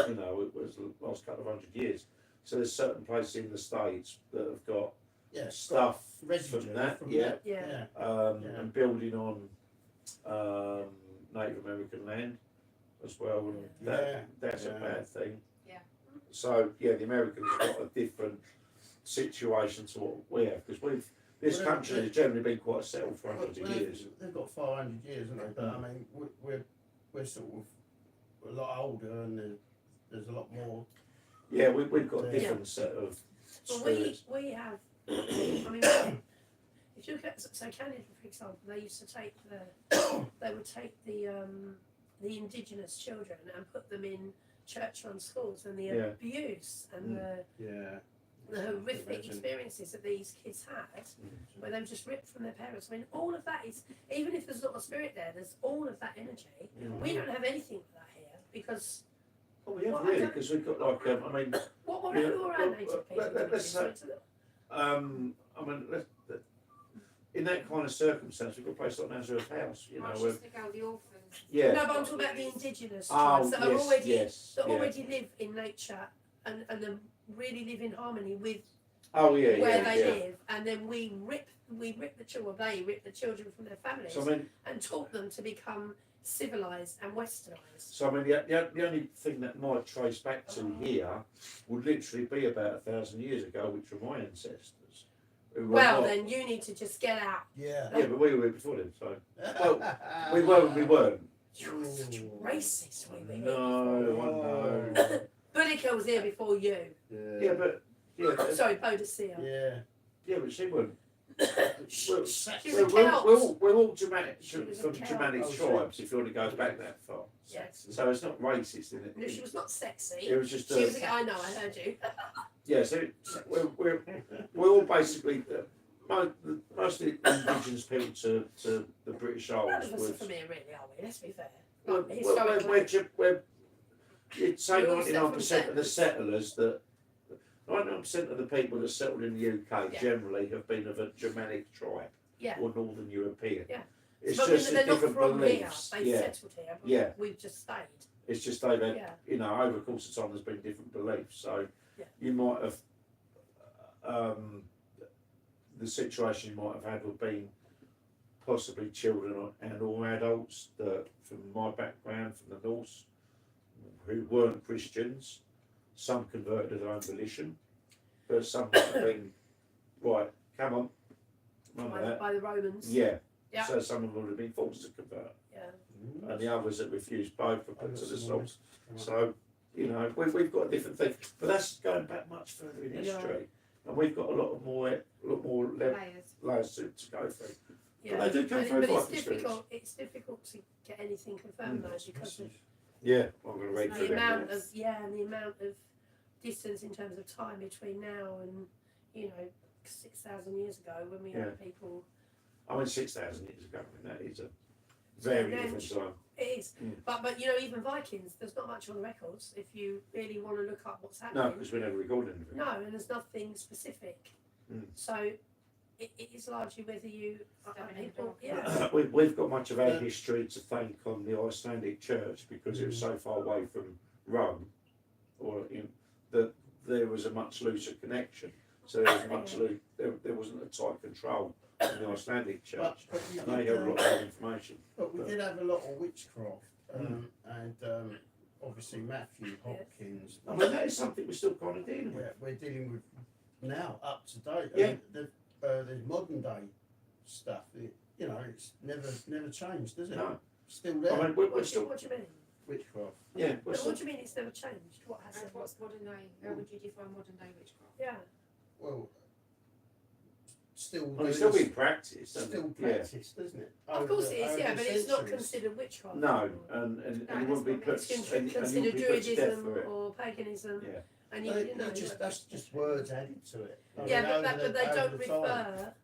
Speaker 6: you know, it was the last couple of 100 years. So there's certain places in the States that have got
Speaker 1: Yeah.
Speaker 6: stuff
Speaker 1: Residue
Speaker 6: from that,
Speaker 1: from
Speaker 6: yeah.
Speaker 1: that.
Speaker 2: Yeah.
Speaker 1: Yeah.
Speaker 6: And building on Native American land as well, and that's a
Speaker 1: Yeah.
Speaker 6: bad thing.
Speaker 4: Yeah.
Speaker 6: So yeah, the Americans have got a different situation to what we have, because this
Speaker 1: Well,
Speaker 6: country has generally been quite settled for hundreds of
Speaker 1: Well,
Speaker 6: years.
Speaker 1: They've got 400 years, haven't they? But I mean, we're sort of a lot older, and there's a lot more.
Speaker 6: Yeah, we've got a
Speaker 1: Yeah.
Speaker 6: different set of
Speaker 2: Well,
Speaker 6: spirits.
Speaker 2: we have. I mean, if you look at so Canada, for example, they used to take they would take the indigenous children and put them in church-run schools, and the
Speaker 6: Yeah.
Speaker 2: abuse and
Speaker 1: Yeah.
Speaker 2: the horrific
Speaker 1: Imagine.
Speaker 2: experiences that these kids had, where they were just ripped from their parents. I mean, all of that is, even if there's not a spirit there, there's all of that energy. We don't have anything of that here because
Speaker 6: Well, we have
Speaker 2: Well, I
Speaker 6: really,
Speaker 2: don't-
Speaker 6: because we've got like, I mean,
Speaker 2: what
Speaker 6: Yeah,
Speaker 2: who are our
Speaker 6: well,
Speaker 2: native people?
Speaker 6: let's say- I mean, in that kind of circumstance, we've got a place like Nazareth House, you know, where,
Speaker 4: Manchester Girl, the orphans.
Speaker 6: yeah.
Speaker 2: No, but I'm talking about the indigenous
Speaker 6: Oh,
Speaker 2: tribes that are
Speaker 6: yes,
Speaker 2: already
Speaker 6: yes,
Speaker 2: that
Speaker 6: yeah.
Speaker 2: already live in nature and then really live in harmony with
Speaker 6: Oh, yeah,
Speaker 2: where
Speaker 6: yeah,
Speaker 2: they
Speaker 6: yeah.
Speaker 2: live, and then we rip the children, they rip the children from their families
Speaker 6: So I mean,
Speaker 2: and taught them to become civilized and westernized.
Speaker 6: So I mean, the only thing that might trace back to here would literally be about 1,000 years ago, which were my ancestors. Who were
Speaker 2: Well,
Speaker 6: not-
Speaker 2: then you need to just get out.
Speaker 1: Yeah.
Speaker 6: Yeah, but we were before them, so we were and we weren't.
Speaker 2: You're such a racist, we
Speaker 6: No, I know.
Speaker 2: Boudica was here before you.
Speaker 6: Yeah, but yeah,
Speaker 2: Sorry, Bodicea.
Speaker 1: Yeah.
Speaker 6: yeah, but she wasn't.
Speaker 2: She's
Speaker 6: We're,
Speaker 2: a
Speaker 6: we're, we're,
Speaker 2: Celt.
Speaker 6: we're all Germanic,
Speaker 2: She was a
Speaker 6: from
Speaker 2: Celt.
Speaker 6: Germanic
Speaker 1: Oh, shit.
Speaker 6: tribes, if you want to go back that far.
Speaker 2: Yeah.
Speaker 6: So it's not racist, is it?
Speaker 2: No, she was not sexy.
Speaker 6: It was just
Speaker 2: She was. I know. I heard you.
Speaker 6: yeah. So we're all basically most of the indigenous people to the British
Speaker 2: None
Speaker 6: Isles
Speaker 2: of us are
Speaker 6: was.
Speaker 2: from here, really, are we? Let's be fair.
Speaker 6: Well,
Speaker 2: Like, historically.
Speaker 6: you'd say
Speaker 2: We're all
Speaker 6: 99% of the
Speaker 2: settlers.
Speaker 6: settlers that 99% of the people that settled in the UK
Speaker 2: Yeah.
Speaker 6: generally have been of a Germanic tribe
Speaker 2: Yeah.
Speaker 6: or Northern European.
Speaker 2: Yeah.
Speaker 6: It's
Speaker 2: But
Speaker 6: just
Speaker 2: they're
Speaker 6: a
Speaker 2: not
Speaker 6: different
Speaker 2: from
Speaker 6: beliefs.
Speaker 2: here. They
Speaker 6: Yeah.
Speaker 2: settled here. But
Speaker 6: Yeah.
Speaker 2: We've just stayed.
Speaker 6: It's just they've had,
Speaker 2: Yeah.
Speaker 6: you know, over the course of time, there's been different beliefs. So
Speaker 2: Yeah.
Speaker 6: you might have, the situation you might have had would be possibly children and or adults that, from my background, from the North, who weren't Christians. Some converted of their own volition, but some might have been, right, come on, none of
Speaker 2: By,
Speaker 6: that.
Speaker 2: by the Romans.
Speaker 6: Yeah.
Speaker 2: Yeah.
Speaker 6: So some of them would have been forced to convert,
Speaker 2: Yeah.
Speaker 6: and the others that refused both were put to the sword.
Speaker 1: Yeah.
Speaker 6: So, you know, we've got a different thing, but that's going back much further in
Speaker 2: Yeah.
Speaker 6: history, and we've got a lot more
Speaker 4: Layers.
Speaker 6: layers to go through.
Speaker 2: Yeah.
Speaker 6: But they do come
Speaker 2: But
Speaker 6: through
Speaker 2: it's
Speaker 6: life
Speaker 2: difficult.
Speaker 6: experience.
Speaker 2: It's difficult to get anything confirmed though, because of
Speaker 6: Yeah, I'm going to read through
Speaker 2: the
Speaker 6: them.
Speaker 2: amount of and the amount of distance in terms of time between now and 6,000 years ago when we had people.
Speaker 6: I mean, 6,000 years ago, I mean, that is a very
Speaker 2: Yeah,
Speaker 6: different time.
Speaker 2: It is,
Speaker 6: Mm.
Speaker 2: but even Vikings, there's not much on the records if you really want to look up what's
Speaker 6: No,
Speaker 2: happening.
Speaker 6: because we never recorded anything.
Speaker 2: No, and there's nothing specific.
Speaker 6: Mm.
Speaker 2: So it is largely whether you
Speaker 4: Stepping in the
Speaker 2: people,
Speaker 4: dark.
Speaker 2: yeah.
Speaker 6: We've got much of our history to thank on the Icelandic Church because it was so far away from Rome, or in the there was a much looser connection. So there was much there wasn't a tight control in the Icelandic church.
Speaker 1: But we
Speaker 6: And they
Speaker 1: did,
Speaker 6: held a lot of information.
Speaker 1: but we did have a lot of witchcraft, and obviously Matthew Hopkins.
Speaker 6: I mean, that is something we're still kind of dealing with.
Speaker 1: Yeah, we're dealing with now, up to date.
Speaker 6: Yeah.
Speaker 1: There's modern day stuff. You know, it's never changed, does it?
Speaker 6: No.
Speaker 1: Still there.
Speaker 6: I mean, we're
Speaker 2: What do
Speaker 6: still,
Speaker 2: you mean?
Speaker 1: Witchcraft.
Speaker 6: yeah, we're
Speaker 2: No,
Speaker 6: still,
Speaker 2: what do you mean it's never changed? What has
Speaker 4: And
Speaker 2: it?
Speaker 4: what's modern day? How would you define modern day witchcraft?
Speaker 2: Yeah.
Speaker 1: Well, still.
Speaker 6: well, it's still
Speaker 1: doing-
Speaker 6: being practiced, isn't
Speaker 1: Still
Speaker 6: it? Yeah.
Speaker 1: practiced, isn't it?
Speaker 2: Of course
Speaker 1: Over-
Speaker 2: it is,
Speaker 1: over
Speaker 2: yeah, but it's not
Speaker 1: centuries.
Speaker 2: considered witchcraft.
Speaker 6: No,
Speaker 2: anymore.
Speaker 6: and
Speaker 4: No,
Speaker 6: you wouldn't be
Speaker 4: that's
Speaker 6: put
Speaker 2: It's
Speaker 6: and you
Speaker 2: considered
Speaker 6: wouldn't be put to death
Speaker 2: Druidism
Speaker 6: for it.
Speaker 2: or paganism,
Speaker 6: Yeah.
Speaker 2: and
Speaker 1: They-
Speaker 2: you know.
Speaker 1: that's just words added to it. I
Speaker 2: Yeah,
Speaker 1: mean,
Speaker 2: but,
Speaker 1: over
Speaker 2: that,
Speaker 1: the-
Speaker 2: but they
Speaker 1: over
Speaker 2: don't
Speaker 1: the time.
Speaker 2: refer.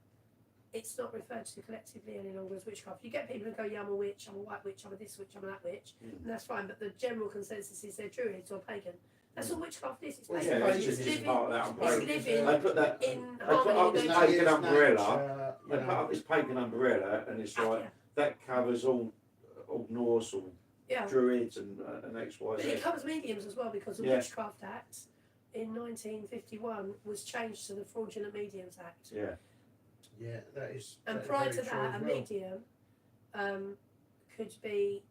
Speaker 2: It's not referred to collectively any longer as witchcraft. You get people who go, "Yeah, I'm a witch, I'm a white witch, I'm a this witch, I'm a that witch," and that's fine. But the general consensus is they're Druids or pagan. That's all witchcraft is. It's
Speaker 1: Well,
Speaker 2: pagan.
Speaker 6: Yeah,
Speaker 1: pagan
Speaker 6: it's
Speaker 2: It's
Speaker 6: just
Speaker 2: living,
Speaker 6: part of that umbrella.
Speaker 2: it's living
Speaker 6: They put that,
Speaker 2: in
Speaker 6: put up
Speaker 2: harmony
Speaker 6: this
Speaker 2: with
Speaker 6: pagan
Speaker 2: nature.
Speaker 6: umbrella.
Speaker 1: You
Speaker 6: They put
Speaker 1: know.
Speaker 6: up this pagan umbrella, and it's like
Speaker 2: Yeah,
Speaker 6: that covers all Norse, all
Speaker 2: yeah.
Speaker 6: Druids, and X, Y,
Speaker 2: But it
Speaker 6: Z.
Speaker 2: covers mediums as well because the
Speaker 6: Yeah.
Speaker 2: Witchcraft Act in 1951 was changed to the Fraudulent Mediums Act.
Speaker 6: Yeah,
Speaker 1: Yeah, that is.
Speaker 2: And
Speaker 1: that is
Speaker 2: prior
Speaker 1: very
Speaker 2: to
Speaker 1: true
Speaker 2: that, a
Speaker 1: as well.
Speaker 2: medium could be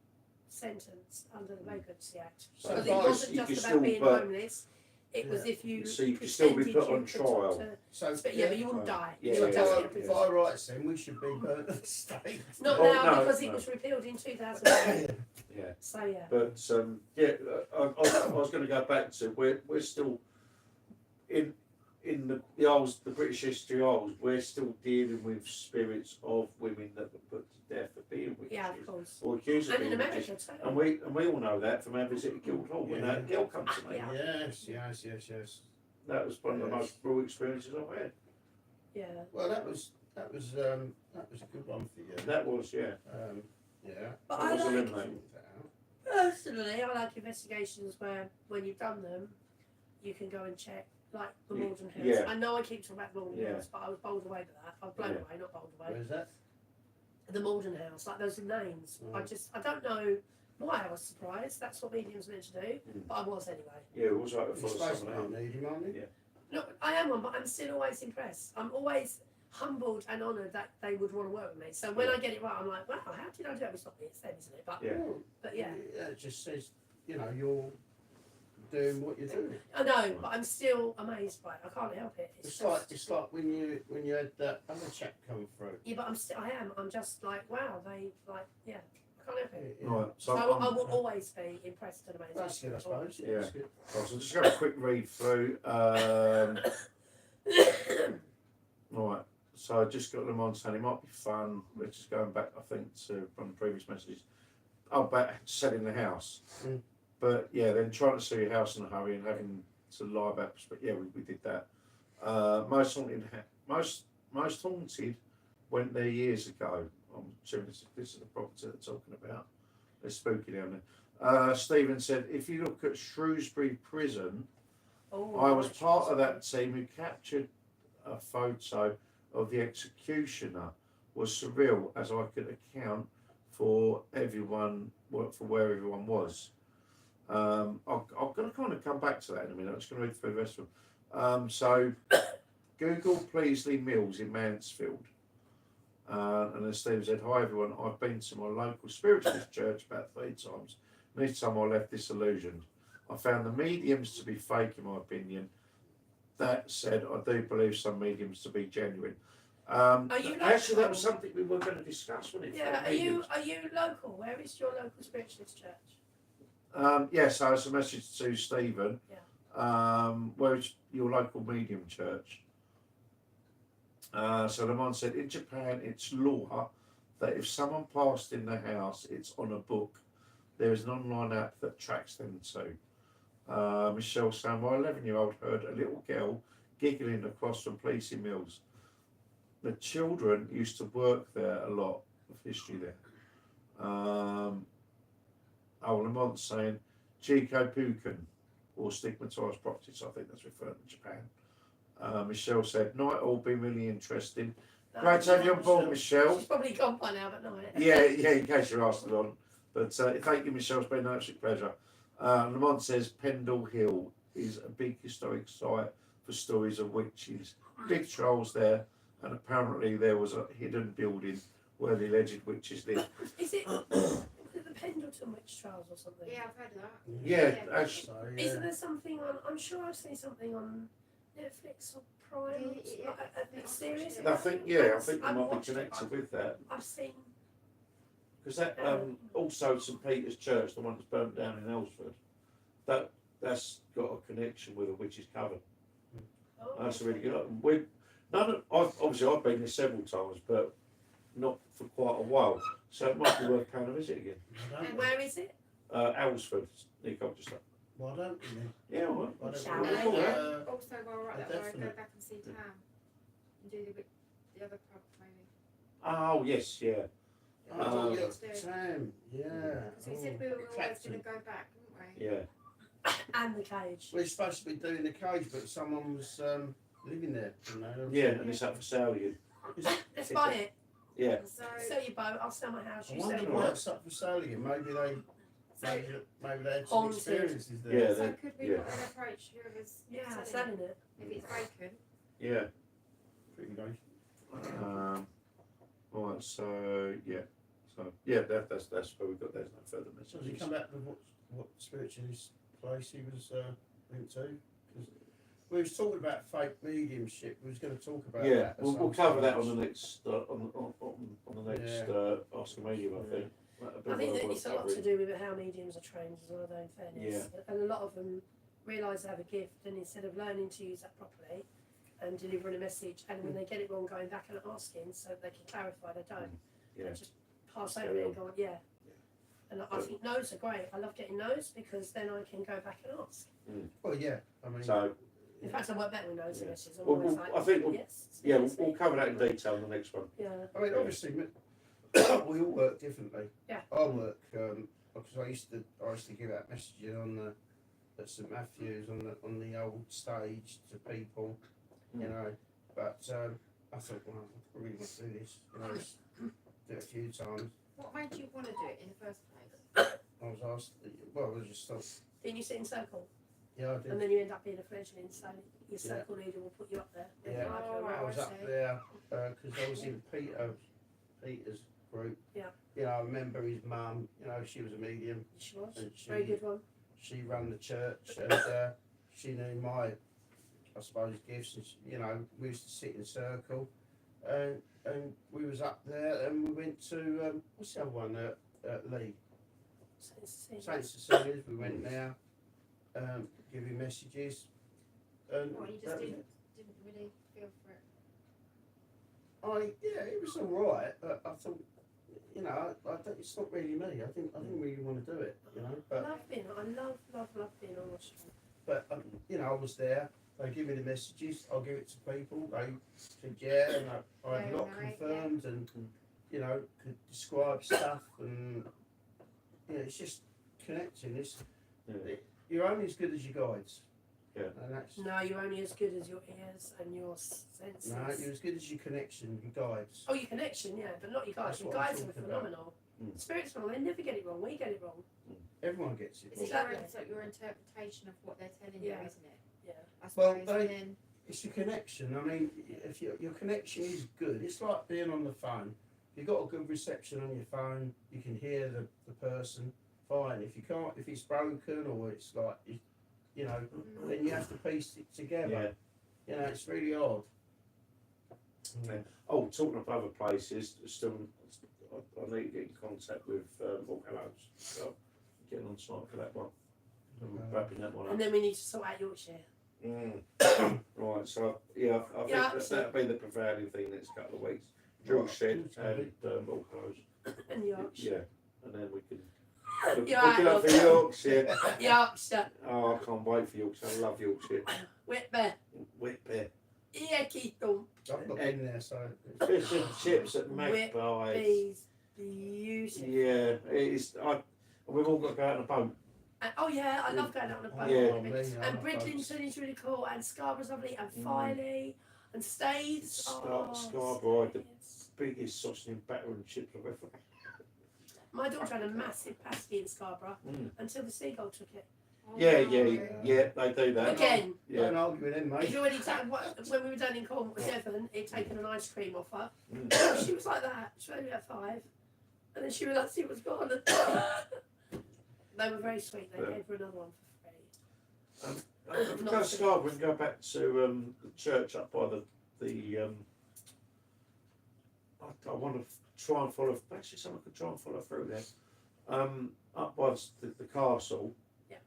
Speaker 2: sentenced under the Vagrancy Act.
Speaker 1: So
Speaker 2: Because
Speaker 1: if
Speaker 2: it
Speaker 1: I-
Speaker 2: wasn't
Speaker 6: you
Speaker 2: just
Speaker 6: could
Speaker 2: about
Speaker 6: still
Speaker 2: being
Speaker 6: put-
Speaker 2: homeless, it was if you
Speaker 6: So you could still be
Speaker 2: presented
Speaker 6: put
Speaker 2: you
Speaker 6: on
Speaker 2: could talk
Speaker 6: trial.
Speaker 2: to-
Speaker 1: So
Speaker 2: but yeah, but you wouldn't die.
Speaker 6: Yeah,
Speaker 2: You
Speaker 1: So
Speaker 2: would
Speaker 6: yeah,
Speaker 2: just
Speaker 1: by,
Speaker 2: get a
Speaker 6: yeah.
Speaker 2: prison.
Speaker 1: by rights, then we should be burnt at the stake.
Speaker 2: Not
Speaker 6: Oh,
Speaker 2: now
Speaker 6: no,
Speaker 2: because it
Speaker 6: no.
Speaker 2: was repealed in 2000.
Speaker 6: Yeah.
Speaker 2: So yeah.
Speaker 6: But yeah, I was going to go back to we're still in the Isles, the British History Isles. We're still dealing with spirits of women that were put to death for being witches
Speaker 2: Yeah, of course.
Speaker 6: or accused of
Speaker 2: And in
Speaker 6: being witches.
Speaker 2: America too.
Speaker 6: And we all know that from our visit to Guildhall when
Speaker 1: Yeah.
Speaker 6: that girl come to me.
Speaker 2: Yeah.
Speaker 1: Yes.
Speaker 6: That was one of the
Speaker 1: Yes.
Speaker 6: most brutal experiences I've had.
Speaker 2: Yeah.
Speaker 1: Well, that was a good one for you.
Speaker 6: That was, yeah.
Speaker 1: Yeah.
Speaker 2: But
Speaker 6: That
Speaker 2: I
Speaker 6: was
Speaker 2: like,
Speaker 6: eliminated.
Speaker 2: personally, I like investigations where when you've done them, you can go and check, like the
Speaker 6: Yeah.
Speaker 2: Malden Hills.
Speaker 6: Yeah.
Speaker 2: I know I keep talking about the Malden
Speaker 6: Yeah.
Speaker 2: Hills, but I was bowled away by that. I was blown
Speaker 6: Yeah.
Speaker 2: away, not bowled away.
Speaker 1: Where's that?
Speaker 2: The Malden House, like those names.
Speaker 1: Mm.
Speaker 2: I don't know why I was surprised. That's what mediums meant to do,
Speaker 6: Mm.
Speaker 2: but I was anyway.
Speaker 6: Yeah, it was like a
Speaker 1: You're
Speaker 6: full
Speaker 1: supposed to
Speaker 6: summer.
Speaker 1: be needy, aren't you?
Speaker 6: Yeah.
Speaker 2: No, I am one, but I'm still always impressed. I'm always humbled and honoured that they would want to work with me. So when I get it right, I'm like, wow, how did I do it? It's not me, it's them, isn't it? But,
Speaker 6: Yeah.
Speaker 2: but yeah.
Speaker 1: It just says, you're doing what you're doing.
Speaker 2: I know, but I'm still amazed by it. I can't help it.
Speaker 1: It's like when you had that other chap come through.
Speaker 2: Yeah, but I'm just like, wow, they like, yeah, I can't help it.
Speaker 6: Right,
Speaker 2: So
Speaker 6: so
Speaker 2: I will always be impressed and amazed.
Speaker 1: That's good, I suppose.
Speaker 6: Yeah.
Speaker 1: That's good.
Speaker 6: So just have a quick read through. Right, so I just got them on saying it might be fun. We're just going back, I think, to one of the previous messages about selling the house.
Speaker 1: Mm.
Speaker 6: But yeah, then trying to sell your house in a hurry and having to lie about. But yeah, we did that. Most haunted went there years ago. I'm assuming this is the property they're talking about. They're spooky down there. Stephen said, if you look at Shrewsbury Prison,
Speaker 2: Oh,
Speaker 6: I was part of that team who captured a photo of the executioner. Was surreal as I could account for everyone, for where everyone was. I'm going to kind of come back to that in a minute. I'm just going to read through the rest of them. So, Google Pleasley Mills in Mansfield. And then Steve said, hi everyone, I've been to my local spiritualist church about 3 times. And each time I left disillusioned. I found the mediums to be fake in my opinion. That said, I do believe some mediums to be genuine.
Speaker 2: you
Speaker 6: Actually, that
Speaker 2: local?
Speaker 6: was something we were going to discuss, wasn't it?
Speaker 2: Yeah,
Speaker 6: Fake mediums.
Speaker 2: are you local? Where is your local spiritualist church?
Speaker 6: So it's a message to Stephen. Where is your local medium church? So the man said, in Japan, it's law that if someone passed in the house, it's on a book. There is an online app that tracks them too. Michelle saying, my 11-year-old heard a little girl giggling across from Pleasley Mills. The children used to work there a lot of history there. Lamont saying Chico Puken or stigmatised properties, I think that's referring to Japan. Michelle said, night all been really interesting. Great to have you on board, Michelle.
Speaker 2: She's probably gone by now, but not.
Speaker 6: Yeah, in case you're asked it on. But thank you, Michelle, it's been an absolute pleasure. Lamont says Pendle Hill is a big historic site for stories of witches. Big trolls there, and apparently there was a hidden building where the alleged witches lived.
Speaker 2: Is it the Pendleton Witch Trials or something?
Speaker 4: Yeah, I've heard of that.
Speaker 6: Yeah,
Speaker 4: Yeah.
Speaker 6: actually,
Speaker 1: So,
Speaker 2: Isn't
Speaker 1: yeah.
Speaker 2: there something on? I'm sure I've seen something on Netflix or Prime.
Speaker 4: Yeah,
Speaker 2: Like a big series.
Speaker 6: I think
Speaker 2: I've
Speaker 6: it might be
Speaker 2: watched it.
Speaker 6: connected with that.
Speaker 2: I've seen.
Speaker 6: Because that also St Peter's Church, the one that's burnt down in Ellsford, that's got a connection with a witch's coven.
Speaker 2: Oh,
Speaker 6: That's really good. Obviously I've been there several times, but not for quite a while. So it might be worth paying a visit again.
Speaker 1: Why
Speaker 2: And
Speaker 1: don't
Speaker 2: where is it?
Speaker 6: Ellsford, near Colchester.
Speaker 1: Why don't we?
Speaker 6: Yeah, all right.
Speaker 1: Why don't
Speaker 2: Shall
Speaker 1: we?
Speaker 2: we?
Speaker 4: Also, while we're at that, where I go
Speaker 1: definite.
Speaker 4: back and see Tam and do the other pub maybe.
Speaker 6: Oh yes, yeah.
Speaker 1: Oh, yeah,
Speaker 4: Let's do it.
Speaker 1: Sam. Yeah.
Speaker 4: Because we said we were always
Speaker 1: Clacton.
Speaker 4: going to go back, didn't we?
Speaker 6: Yeah.
Speaker 2: And the cage.
Speaker 1: We're supposed to be doing the cage, but someone was living there. You know,
Speaker 6: Yeah, and it's up for sale again.
Speaker 2: Let's buy it.
Speaker 6: Yeah.
Speaker 4: So,
Speaker 2: Sell your boat. I'll sell my house.
Speaker 1: I
Speaker 2: You sell
Speaker 1: wonder
Speaker 2: your
Speaker 1: why
Speaker 2: boat.
Speaker 1: it's up for sale again. Maybe they had some
Speaker 2: Haunted.
Speaker 1: experiences there.
Speaker 6: Yeah,
Speaker 4: so
Speaker 6: they-
Speaker 4: could we
Speaker 6: yeah.
Speaker 4: not then approach whoever's
Speaker 2: Yeah,
Speaker 4: selling
Speaker 2: selling it.
Speaker 4: it? If it's vacant,
Speaker 6: Yeah.
Speaker 1: Pretty nice.
Speaker 6: Right. So yeah. So yeah, that's where we got. There's no further
Speaker 1: So has he
Speaker 6: messages.
Speaker 1: come back to what spiritualist place he was linked to? 'Cause we was talking about fake mediumship. We was going to talk about
Speaker 6: Yeah,
Speaker 1: that. at
Speaker 6: we'll
Speaker 1: some
Speaker 6: cover that
Speaker 1: stage.
Speaker 6: on the next on the next
Speaker 1: Yeah.
Speaker 6: Ask a Medium, I think. That'd be
Speaker 2: I think
Speaker 6: well
Speaker 2: that
Speaker 6: worth
Speaker 2: it's a lot to
Speaker 6: covering.
Speaker 2: do with how mediums are trained as well, though, in fairness. And a lot of them realise they have a gift, and instead of learning to use that properly and delivering a message, and when they get it wrong, going back and asking so they can clarify, they don't.
Speaker 6: Yeah.
Speaker 2: They just pass
Speaker 6: Just
Speaker 2: over
Speaker 6: carry
Speaker 2: it and
Speaker 6: on.
Speaker 2: go, yeah. And I think no's are great. I love getting no's because then I can go back and ask.
Speaker 1: Well, yeah. I mean,
Speaker 6: So
Speaker 2: In fact, I work better with no's than
Speaker 6: Yeah.
Speaker 2: yeses. I'm
Speaker 6: Well,
Speaker 2: always
Speaker 6: well,
Speaker 2: like,
Speaker 6: I think we'll-
Speaker 2: yes.
Speaker 6: yeah,
Speaker 2: yes,
Speaker 6: we'll cover that in detail in the next one.
Speaker 2: Yeah.
Speaker 1: I mean,
Speaker 6: Yeah.
Speaker 1: obviously, we all work differently.
Speaker 2: Yeah.
Speaker 1: I work because I used to give out messages on at St Matthew's on the old stage to people, you
Speaker 6: Mm.
Speaker 1: know. But I thought, well, I really want to do this. You know, just do it a few times.
Speaker 4: what made you want to do it in the first place?
Speaker 1: I was asked, well, I just thought,
Speaker 2: Then you sit in circle,
Speaker 1: yeah, I
Speaker 2: and
Speaker 1: did.
Speaker 2: then you end up being a fledgling, so your circle leader will put you up there. Make
Speaker 1: Yeah.
Speaker 2: you like
Speaker 4: Oh,
Speaker 2: a
Speaker 1: I
Speaker 2: row.
Speaker 1: was
Speaker 4: I
Speaker 1: up
Speaker 4: see.
Speaker 1: there because I was in Peter's group.
Speaker 2: Yeah.
Speaker 1: You know, I remember his mum. You know, she was a medium.
Speaker 2: She was.
Speaker 1: And
Speaker 2: Very good one.
Speaker 1: she ran the church and she knew my, I suppose, gifts. And she, you know, we used to sit in a circle, and we was up there and we went to what's the other one? Lee, Saint Cecilia's. We went there, giving messages, and
Speaker 4: Well, you just
Speaker 1: that was
Speaker 4: didn't really feel for it.
Speaker 1: yeah, it was all right, but I thought, you know, I don't, it's not really me. I didn't really want to do it, you know.
Speaker 2: I love being on the street.
Speaker 1: But you know, I was there. They give me the messages. I'll give it to people. They said yeah, and I had a lot
Speaker 4: Very nice,
Speaker 1: confirmed, and you know, could describe stuff, and you know, it's just connecting.
Speaker 6: Yeah.
Speaker 1: You're only as good as your guides.
Speaker 6: Yeah.
Speaker 1: And that's
Speaker 2: No, you're only as good as your ears and your senses.
Speaker 1: no, you're as good as your connection, your guides.
Speaker 2: Oh, your connection, yeah, but not your guides.
Speaker 1: That's
Speaker 2: Your
Speaker 1: what I'm
Speaker 2: guides are
Speaker 1: talking about.
Speaker 2: phenomenal.
Speaker 6: Mm.
Speaker 2: Spirits phenomenal. They never get it wrong. We get it wrong.
Speaker 1: Everyone gets it.
Speaker 4: It's
Speaker 2: Exactly.
Speaker 4: your interpretation of what they're telling
Speaker 2: Yeah.
Speaker 4: you, isn't it?
Speaker 2: Yeah.
Speaker 4: I
Speaker 1: Well,
Speaker 4: suppose.
Speaker 1: they-
Speaker 4: and then
Speaker 1: It's your connection. I mean, if your connection is good, it's like being on the phone. If you've got a good reception on your phone, you can hear the person fine. If you can't, if it's broken or it's like, you know, then you have to piece it together.
Speaker 6: Yeah.
Speaker 1: You know, it's really odd.
Speaker 6: Yeah. Oh, talking of other places, still, I need to get in contact with Volcanoes. So, getting on site for that one. I'm wrapping that one up.
Speaker 2: And then we need to sort out Yorkshire.
Speaker 6: Right, so yeah, I think
Speaker 2: Yeah,
Speaker 6: that'll be the prevailing thing next couple of weeks. Drill shed and Volcanoes.
Speaker 2: And Yorkshire.
Speaker 6: Yeah, and then we can look
Speaker 2: Yeah,
Speaker 6: up for Yorkshire.
Speaker 2: Yorkshire.
Speaker 6: Oh, I can't wait for Yorkshire. I love Yorkshire.
Speaker 2: Whitby.
Speaker 6: Whitby.
Speaker 2: Icky thump.
Speaker 1: I've not been there, so.
Speaker 6: Fish and chips at Magpies.
Speaker 2: Bees. Beautiful.
Speaker 6: Yeah, it's. We've all got to go out on a boat.
Speaker 2: And, oh yeah, I love going out on a boat.
Speaker 6: Yeah.
Speaker 2: And Bridlington is really cool, and Scarborough's lovely, and Filey, and Staithes.
Speaker 6: Scarborough, the
Speaker 2: yes.
Speaker 6: biggest sausage and batter and chips I've ever had.
Speaker 2: My daughter had a massive pasty in Scarborough
Speaker 6: Mm.
Speaker 2: until the seagull took it.
Speaker 6: Yeah,
Speaker 4: Oh,
Speaker 6: they do that.
Speaker 2: Again,
Speaker 6: Yeah.
Speaker 1: Don't argue with them,
Speaker 2: if
Speaker 1: mate.
Speaker 2: you already done when we were down in Cornwall with Devon, he'd taken an ice cream off her.
Speaker 6: Mm.
Speaker 2: She was like that. She was only at 5, and then she realised he was gone. They were very sweet. They
Speaker 6: Yeah.
Speaker 2: gave her another one for free.
Speaker 6: If we go Scarborough, we can go back to the church up by the I want to try and follow. Actually, someone could try and follow through there. Up by the castle.
Speaker 2: Yeah.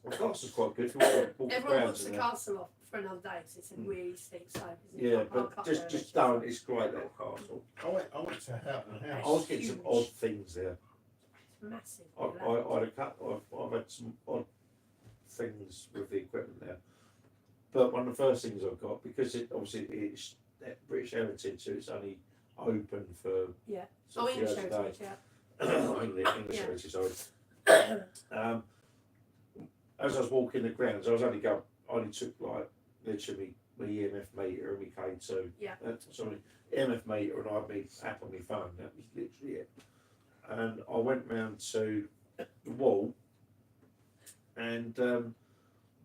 Speaker 6: Well, the castle's quite good. If you walk
Speaker 2: Everyone
Speaker 6: around
Speaker 2: puts the
Speaker 6: in there.
Speaker 2: castle off for another day because it's a really steep slope. Isn't it?
Speaker 6: Yeah,
Speaker 2: Can't park
Speaker 6: but
Speaker 2: up
Speaker 6: just
Speaker 2: there
Speaker 6: just
Speaker 2: unless
Speaker 6: don't.
Speaker 2: you-
Speaker 6: It's great that castle.
Speaker 1: I went to Houghton
Speaker 6: I
Speaker 1: House.
Speaker 6: was getting some odd things there.
Speaker 2: It's massive.
Speaker 6: I've had some odd things with the equipment there. But one of the first things I've got, because it's British Heritage, so it's only open for
Speaker 2: Yeah.
Speaker 6: sort
Speaker 2: Oh,
Speaker 6: of
Speaker 2: English
Speaker 6: years a day.
Speaker 2: heritage, yeah.
Speaker 6: English
Speaker 2: Yeah.
Speaker 6: Heritage, sorry. As I was walking the grounds, I only took like literally my EMF meter and my K2.
Speaker 2: Yeah.
Speaker 6: Sorry, EMF meter, and I had my app on my phone. That was literally it. And I went round to the wall, and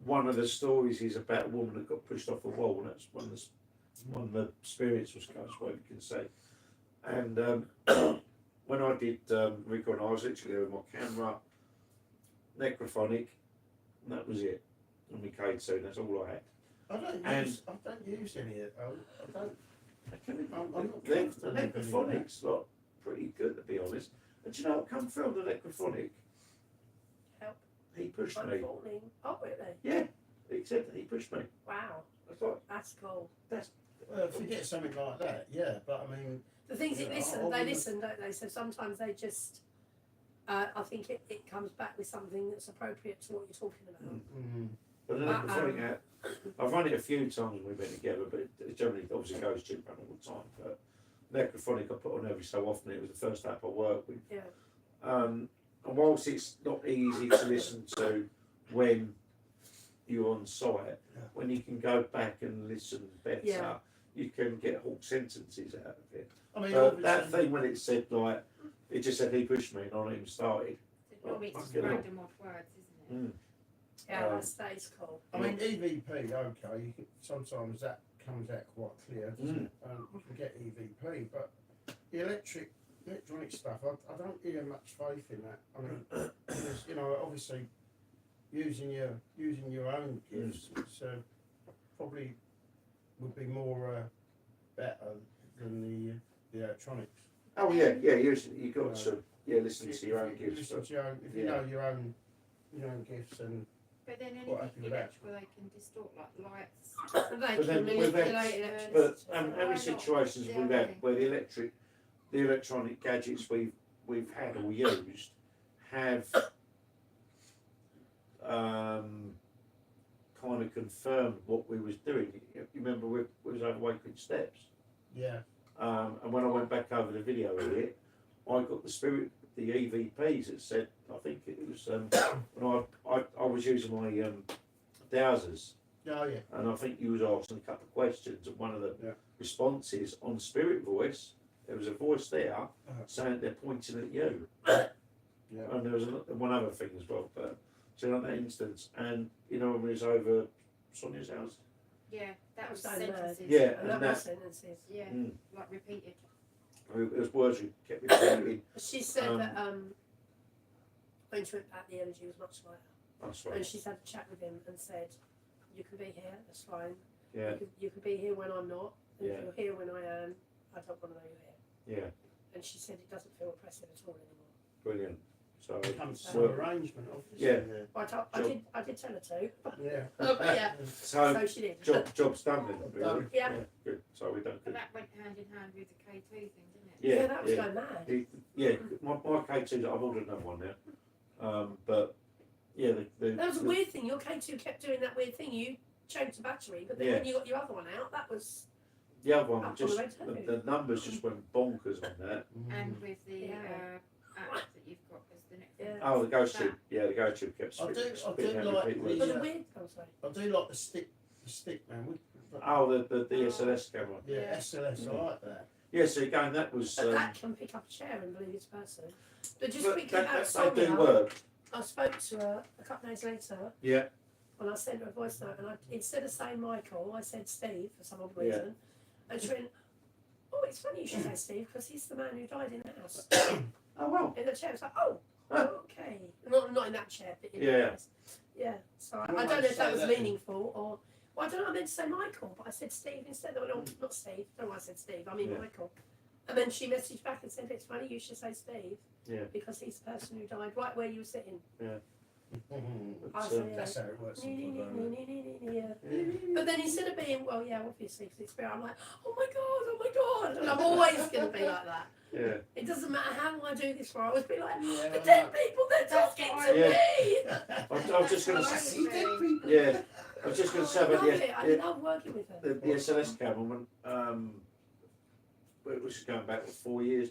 Speaker 6: one of the stories is about a woman that got pushed off a wall, and that's one of the spirits was close, what you can say. And when I did Recon, I was literally there with my camera, necrophonic, and that was it. And my K2, that's all I had.
Speaker 1: I don't use any of it. I don't. I'm not
Speaker 6: The
Speaker 1: comfortable with any of
Speaker 6: necrophonics lot pretty good, to be honest. And do you know what come from the necrophonic?
Speaker 2: Help.
Speaker 6: He pushed
Speaker 2: I'm
Speaker 6: me.
Speaker 2: falling. Oh, really?
Speaker 6: Yeah, he said that he pushed me.
Speaker 2: Wow.
Speaker 6: I thought,
Speaker 2: That's cool.
Speaker 1: Well, if you get something like that, yeah. But I mean,
Speaker 2: The things
Speaker 1: Yeah,
Speaker 2: that
Speaker 1: I
Speaker 2: listen, they
Speaker 1: wouldn't-
Speaker 2: listen, don't they? So sometimes they just, I think it comes back with something that's appropriate to what you're talking about.
Speaker 6: but the
Speaker 2: Uh-uh.
Speaker 6: necrophonic, I've run it a few times when we've been together, but it generally obviously goes cheap run all the time. But necrophonic I put on every so often. It was the first app I worked with.
Speaker 2: Yeah.
Speaker 6: And whilst it's not easy to listen to when you're on site,
Speaker 1: Yeah.
Speaker 6: when you can go back and listen better,
Speaker 2: Yeah.
Speaker 6: you can get whole sentences out of it.
Speaker 1: I mean,
Speaker 6: But that
Speaker 1: obviously,
Speaker 6: thing when it said like, it just said he pushed me and I even started.
Speaker 4: It's normally just
Speaker 6: Fucking hell.
Speaker 4: random odd words, isn't it?
Speaker 2: Yeah,
Speaker 6: Um,
Speaker 2: that is cool.
Speaker 1: I mean, EVP, okay. You can, sometimes that comes out quite clear, doesn't it? You can get EVP, but the electronic stuff, I don't hear much faith in that. I mean, because, you know, obviously using your own gifts, it's probably would be more better than the electronics.
Speaker 6: Oh yeah, you got to listen to your own
Speaker 1: If you
Speaker 6: gifts.
Speaker 1: listen to your own, if you
Speaker 6: Yeah.
Speaker 1: know your own gifts, and
Speaker 4: But then
Speaker 1: Quite
Speaker 4: anything
Speaker 1: happy with that.
Speaker 4: electrical, they can distort like lights.
Speaker 2: They
Speaker 6: But then
Speaker 2: can
Speaker 6: with that-
Speaker 2: manipulate electricity.
Speaker 6: But
Speaker 4: Why
Speaker 6: how many
Speaker 4: not?
Speaker 6: situations
Speaker 4: Yeah,
Speaker 6: we've had
Speaker 4: okay.
Speaker 6: where the electronic gadgets we've had or used have kind of confirmed what we was doing. You remember we was over Wakefield Steps,
Speaker 1: yeah,
Speaker 6: and when I went back over the video of it, I got the EVPs that said, I think it was when I was using my dowsers.
Speaker 1: oh yeah,
Speaker 6: And I think you was asking a couple of questions, and one of the
Speaker 1: Yeah.
Speaker 6: responses on Spirit Voice, there was a voice there
Speaker 1: Uh-huh.
Speaker 6: saying they're pointing at you.
Speaker 1: yeah.
Speaker 6: And there was one other thing as well, but so in that instance, and you know when we was over Sonia's house,
Speaker 4: Yeah, that was
Speaker 2: That's so
Speaker 4: sentences.
Speaker 6: Yeah.
Speaker 2: And
Speaker 6: and
Speaker 2: that
Speaker 6: that-
Speaker 2: was sentences.
Speaker 4: Yeah,
Speaker 6: Mm.
Speaker 4: like repeated.
Speaker 6: it was words we kept repeating.
Speaker 2: She said
Speaker 6: Um,
Speaker 2: that when she went back, the energy was much lighter.
Speaker 6: That's
Speaker 2: And
Speaker 6: right.
Speaker 2: she's had a chat with him and said, "You can be here. That's fine.
Speaker 6: Yeah,
Speaker 2: You can be here when I'm not. And
Speaker 6: Yeah.
Speaker 2: if you're here when I am, I don't want to know you're here."
Speaker 6: yeah,
Speaker 2: And she said it doesn't feel oppressive at all anymore.
Speaker 6: brilliant. So
Speaker 1: It comes to
Speaker 6: well,
Speaker 1: some arrangement, obviously.
Speaker 6: Yeah.
Speaker 1: Yeah.
Speaker 2: Well, I did tell her to,
Speaker 1: Yeah.
Speaker 2: Oh, but yeah.
Speaker 6: so
Speaker 2: so she did.
Speaker 6: job's done then, really.
Speaker 2: Yeah.
Speaker 6: Good. So we don't.
Speaker 4: But that went hand in hand with the K2 thing, didn't it?
Speaker 6: Yeah,
Speaker 2: that was
Speaker 6: yeah.
Speaker 2: going mad.
Speaker 6: Yeah, my K2s, I've ordered another one now. But yeah,
Speaker 2: That was a weird thing. Your K2 kept doing that weird thing. You changed the battery, but then
Speaker 6: Yeah.
Speaker 2: when you got your other one out, that was
Speaker 6: the other one
Speaker 2: Up
Speaker 6: just
Speaker 2: on the road too.
Speaker 6: the numbers just went bonkers on that.
Speaker 4: And with the
Speaker 2: Yeah.
Speaker 4: app that you've got as the next
Speaker 2: Yeah.
Speaker 6: Oh, the ghost tube. Yeah, the ghost tube kept
Speaker 1: I do
Speaker 6: spitting out
Speaker 1: like
Speaker 6: repeat
Speaker 1: the-
Speaker 6: words.
Speaker 2: but
Speaker 1: Yeah.
Speaker 2: a weird. Oh, sorry.
Speaker 1: I do like the stick man.
Speaker 6: Oh, the SLS camera.
Speaker 1: Yeah,
Speaker 4: Yeah.
Speaker 1: SLS. I like that.
Speaker 6: Yeah, so again, that was.
Speaker 2: But that can pick up a chair and believe it's a person. But just
Speaker 6: but
Speaker 2: quickly about
Speaker 6: they do
Speaker 2: Sonia.
Speaker 6: work.
Speaker 2: I spoke to her a couple of days later.
Speaker 6: Yeah.
Speaker 2: And I sent her a voice note, and instead of saying Michael, I said Steve for some odd
Speaker 6: Yeah.
Speaker 2: reason. And she went, "Oh, it's funny you should say Steve because he's the man who died in the house
Speaker 6: Oh well.
Speaker 2: in the chair." It's like, "Oh, okay." Not in that chair, but in
Speaker 6: Yeah.
Speaker 2: the house. Yeah. So I
Speaker 1: Well,
Speaker 2: don't know if that
Speaker 1: say
Speaker 2: was
Speaker 1: that.
Speaker 2: meaningful or. Well, I don't know. I meant to say Michael, but I said Steve instead. They went, "Oh, not Steve." Don't know why I said Steve. I mean
Speaker 6: Yeah.
Speaker 2: Michael. And then she messaged back and said, "It's funny you should say Steve."
Speaker 6: Yeah.
Speaker 2: Because he's the person who died right where you were sitting.
Speaker 6: But,
Speaker 2: I see.
Speaker 1: That's how it works.
Speaker 2: Yeah. But then instead of being, well, yeah, obviously, because it's fair, I'm like, oh my god, and I'm always going to be like that.
Speaker 6: yeah.
Speaker 2: It doesn't matter how I do this for, I always be like,
Speaker 1: Yeah,
Speaker 2: the
Speaker 1: I
Speaker 2: dead people, they're talking to
Speaker 6: Yeah.
Speaker 2: me.
Speaker 6: I was just going to
Speaker 1: I
Speaker 6: say.
Speaker 1: see dead people.
Speaker 6: Yeah. I was just going to say
Speaker 2: I
Speaker 6: about
Speaker 2: love
Speaker 6: the,
Speaker 2: it. I love working with her.
Speaker 6: the SLS cameraman. It was going back for 4 years.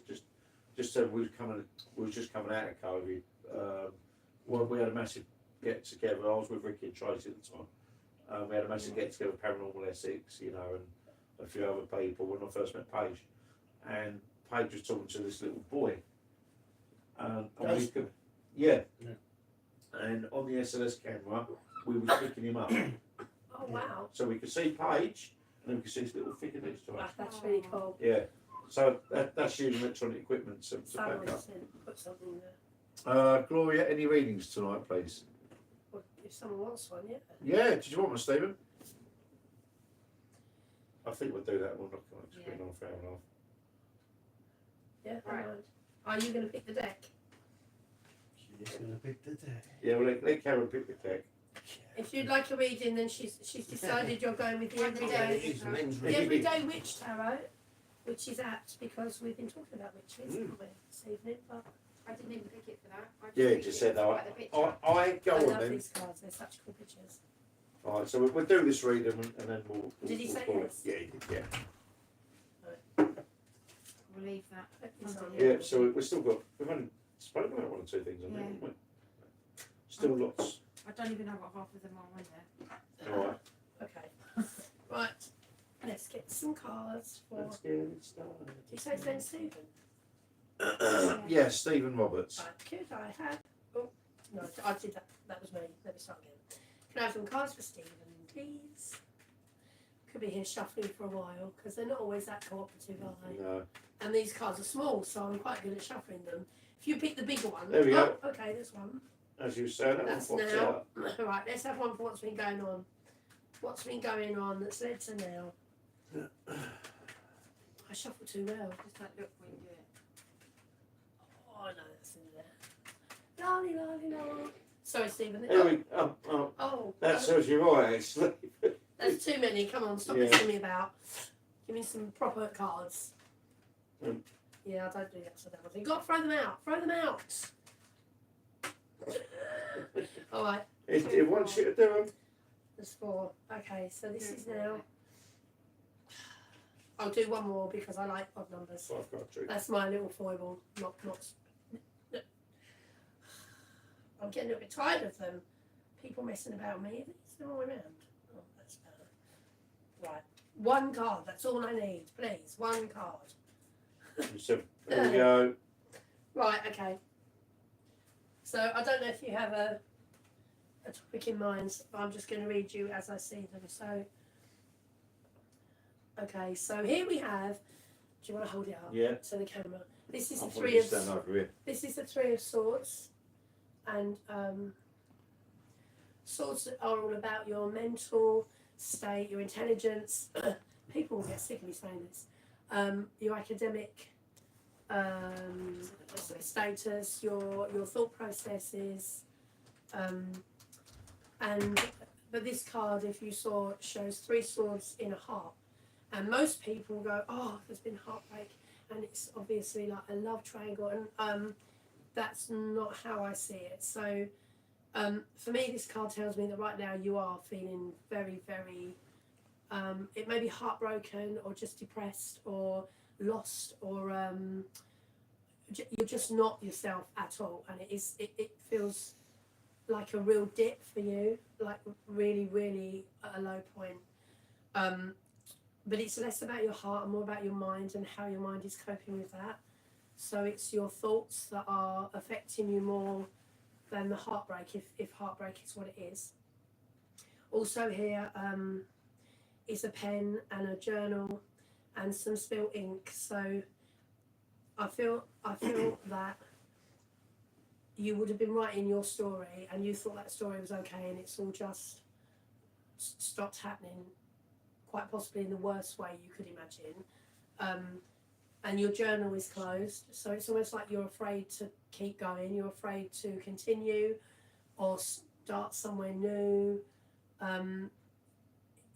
Speaker 6: Just so we was just coming out of COVID. Well, we had a massive get together. I was with Ricky and Tracy at the time. We had a massive get together, Paranormal Essex, you know, and a few other people when I first met Paige. And Paige was talking to this little boy. And we
Speaker 1: Ghost?
Speaker 6: could, yeah.
Speaker 1: Yeah.
Speaker 6: And on the SLS camera, we were picking him up.
Speaker 2: Oh, wow.
Speaker 6: So we could see Paige, and then we could see this little figure next to us.
Speaker 2: That's really cool.
Speaker 6: Yeah. So that's using electronic equipment to
Speaker 2: Someone
Speaker 6: back up.
Speaker 2: put something in there.
Speaker 6: Gloria, any readings tonight, please?
Speaker 2: Well, if someone wants one, yeah.
Speaker 6: Yeah, did you want one, Stephen? I think we'll do that. We'll knock on it. It's been on for an hour and a half.
Speaker 2: Yeah,
Speaker 4: Right.
Speaker 2: alright. Are you going to pick the deck?
Speaker 1: She's gonna pick the day.
Speaker 6: Yeah, well, let Karen pick the deck.
Speaker 2: If you'd like a reading, then she's decided you're going with the
Speaker 4: Every
Speaker 1: It
Speaker 2: everyday,
Speaker 1: is a men's
Speaker 2: the
Speaker 1: reading.
Speaker 2: everyday witch tarot, which is apt because we've been talking about witches haven't we, this evening. But
Speaker 4: I didn't even pick it for that. I
Speaker 6: Yeah,
Speaker 4: picked
Speaker 6: just
Speaker 4: it
Speaker 6: said
Speaker 4: to
Speaker 6: that.
Speaker 4: look at the picture.
Speaker 6: I go
Speaker 2: I
Speaker 6: on
Speaker 2: love
Speaker 6: then.
Speaker 2: these cards. They're such cool pictures.
Speaker 6: Alright, so we'll do this reading and then we'll
Speaker 2: Did he
Speaker 6: we'll
Speaker 2: say
Speaker 6: call
Speaker 2: yes?
Speaker 6: it. Yeah, he did, yeah.
Speaker 4: We'll leave that.
Speaker 2: It's on
Speaker 6: Yeah, so we've still got, we've only spoken about one or two things on there,
Speaker 4: Yeah.
Speaker 6: haven't we? Still lots.
Speaker 4: I don't even know what half of them are in there.
Speaker 6: Alright,
Speaker 2: Okay. Right. Let's get some cards for.
Speaker 6: let's get it started.
Speaker 2: Did you say his name's Stephen?
Speaker 6: Yeah, Stephen Roberts.
Speaker 2: Right. Could I have? Oh no, I did that. That was me. Let me start again. Can I have some cards for Stephen, please? Could be here shuffling for a while because they're not always that cooperative, are they?
Speaker 6: No.
Speaker 2: And these cards are small, so I'm quite good at shuffling them. If you pick the bigger one,
Speaker 6: There we go.
Speaker 2: Okay, there's one.
Speaker 6: As you say, that
Speaker 2: That's
Speaker 6: one pops
Speaker 2: now.
Speaker 6: out.
Speaker 2: Right, let's have one for what's been going on. What's been going on that's led to now? I shuffle too well.
Speaker 4: Just like look when you do it.
Speaker 2: Oh, no, that's in there. Lolly, lolly, lolly. Sorry, Stephen.
Speaker 6: There we
Speaker 2: Oh,
Speaker 6: that serves you right, actually.
Speaker 2: that's too many. Come on, stop
Speaker 6: Yeah.
Speaker 2: messing me about. Give me some proper cards.
Speaker 6: Mm.
Speaker 2: Yeah, I don't do that. So you've got to throw them out. Throw them out. All right,
Speaker 6: It wants you to do them.
Speaker 2: there's 4. Okay, so this is now. I'll do one more because I like odd numbers.
Speaker 6: So I've got a trick.
Speaker 2: That's my little foible. Not. I'm getting a bit tired of them. People messing about me. It's the wrong way around. Oh, that's better. Right. One card. That's all I need. Please. One card.
Speaker 6: So there we go.
Speaker 2: Right. Okay. So I don't know if you have a topic in mind, but I'm just going to read you as I see them. So. Okay. So here we have. Do you want to hold it up?
Speaker 6: Yeah.
Speaker 2: To the camera. This is the
Speaker 6: I'll
Speaker 2: Three
Speaker 6: probably
Speaker 2: of.
Speaker 6: stand over here.
Speaker 2: This is the Three of Swords, and swords are all about your mental state, your intelligence. People will get sick of me saying this. Your academic status, your thought processes, but this card, if you saw, shows 3 swords in a heart, and most people go, "Oh, there's been heartbreak." And it's obviously like a love triangle, and that's not how I see it. So for me, this card tells me that right now you are feeling very, very, it may be heartbroken or just depressed or lost, or you're just not yourself at all, and it feels like a real dip for you, like really, really at a low point. But it's less about your heart and more about your mind and how your mind is coping with that. So it's your thoughts that are affecting you more than the heartbreak, if heartbreak is what it is. Also here is a pen and a journal and some spilt ink. So I feel that you would have been writing your story and you thought that story was okay, and it's all just stopped happening, quite possibly in the worst way you could imagine. And your journal is closed, so it's almost like you're afraid to keep going, you're afraid to continue or start somewhere new.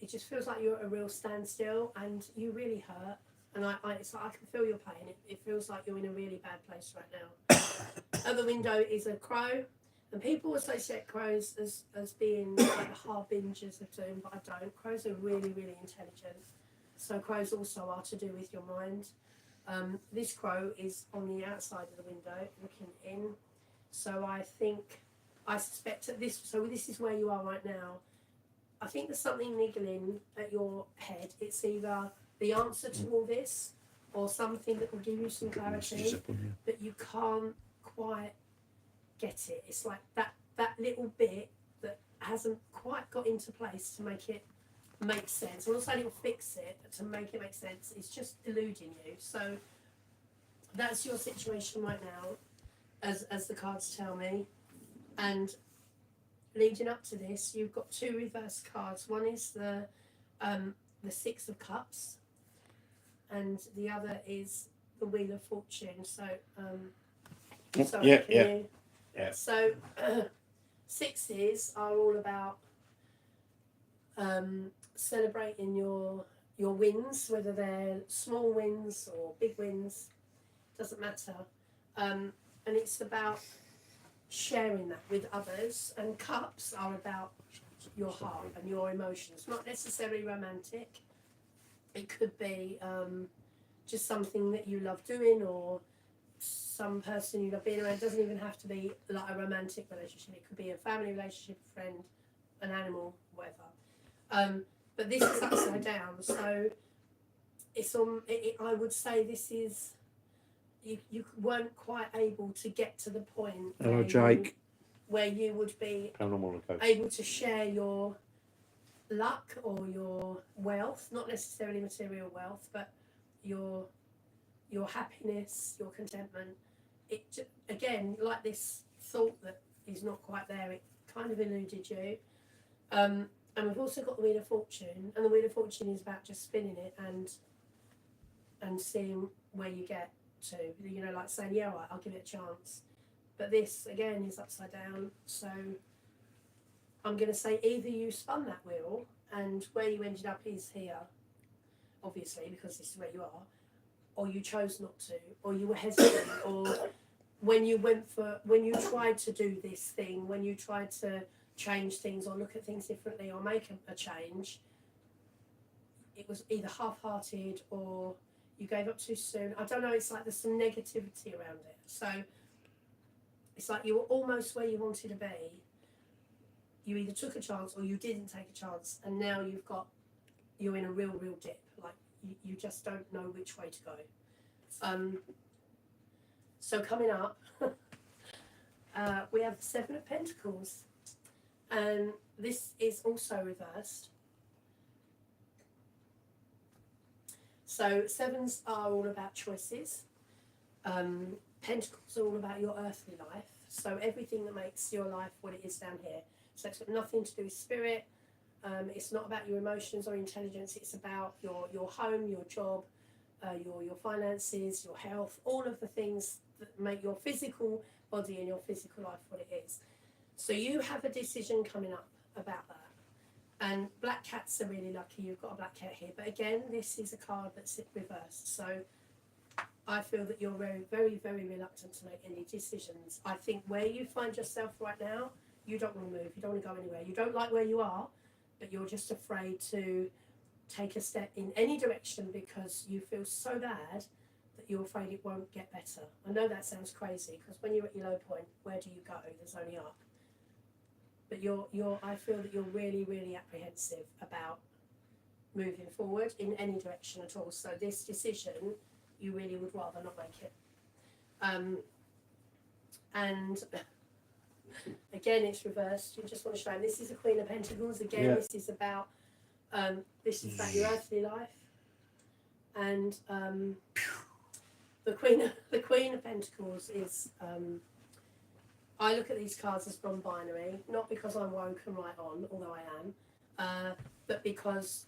Speaker 2: It just feels like you're at a real standstill and you really hurt, and it's like I can feel your pain. It feels like you're in a really bad place right now. At the window is a crow, and people associate crows as being like the harbingers of doom, but I don't. Crows are really, really intelligent, so crows also are to do with your mind. This crow is on the outside of the window looking in, so I suspect that this is where you are right now. I think there's something niggling at your head. It's either the answer to all this or something that will give you some clarity, but you can't quite get it. It's like that little bit that hasn't quite got into place to make it make sense. I'm not saying it'll fix it, but to make it make sense, it's just eluding you. So that's your situation right now, as the cards tell me. And leading up to this, you've got two reverse cards. One is the Six of Cups, and the other is the Wheel of Fortune. So sorry,
Speaker 6: Yeah.
Speaker 2: So sixes are all about celebrating your wins, whether they're small wins or big wins, doesn't matter. And it's about sharing that with others. And cups are about your heart and your emotions, not necessarily romantic. It could be just something that you love doing, or some person you love being around. It doesn't even have to be like a romantic relationship. It could be a family relationship, a friend, an animal, whatever. But this is upside down, so it's on. I would say this is you weren't quite able to get to the point.
Speaker 6: Hello, Jake.
Speaker 2: Where you would be
Speaker 6: Paranormal coach.
Speaker 2: able to share your luck or your wealth, not necessarily material wealth, but your happiness, your contentment. It again, like this thought that is not quite there, it kind of eluded you. And we've also got the Wheel of Fortune, and the Wheel of Fortune is about just spinning it and seeing where you get to. You know, like saying, yeah, all right, I'll give it a chance. But this again is upside down, so I'm going to say either you spun that wheel and where you ended up is here, obviously, because this is where you are, or you chose not to, or you were hesitant, or when you tried to do this thing, when you tried to change things or look at things differently or make a change, it was either half-hearted or you gave up too soon. I don't know, it's like there's some negativity around it. So it's like you were almost where you wanted to be. You either took a chance or you didn't take a chance, and now you're in a real dip. Like you just don't know which way to go. So coming up, we have the Seven of Pentacles, and this is also reversed. So sevens are all about choices. Pentacles are all about your earthly life. So everything that makes your life what it is down here. So it's got nothing to do with spirit. It's not about your emotions or intelligence. It's about your home, your job, your finances, your health, all of the things that make your physical body and your physical life what it is. So you have a decision coming up about that. And black cats are really lucky. You've got a black cat here. But again, this is a card that's reversed. So I feel that you're very, very, very reluctant to make any decisions. I think where you find yourself right now, you don't want to move. You don't want to go anywhere. You don't like where you are, but you're just afraid to take a step in any direction because you feel so bad that you're afraid it won't get better. I know that sounds crazy because when you're at your low point, where do you go? There's only up. But I feel that you're really, really apprehensive about moving forward in any direction at all. So this decision, you really would rather not make it. And Again, it's reversed. You just want to show. This is the Queen of Pentacles. Again,
Speaker 6: Yeah.
Speaker 2: this is about your earthly life, and the Queen of Pentacles is. I look at these cards as non-binary, not because I'm woke and right on, although I am, but because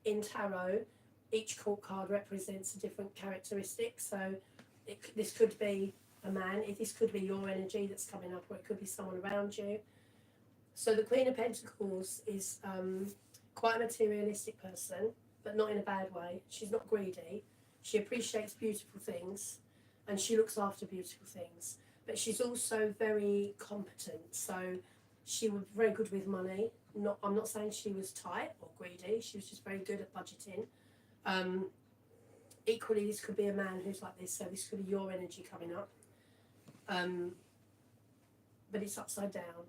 Speaker 2: in tarot, each court card represents a different characteristic. So this could be a man, this could be your energy that's coming up, or it could be someone around you. So the Queen of Pentacles is quite a materialistic person, but not in a bad way. She's not greedy. She appreciates beautiful things, and she looks after beautiful things. But she's also very competent. So she was very good with money. I'm not saying she was tight or greedy. She was just very good at budgeting. Equally, this could be a man who's like this. So this could be your energy coming up. But it's upside down.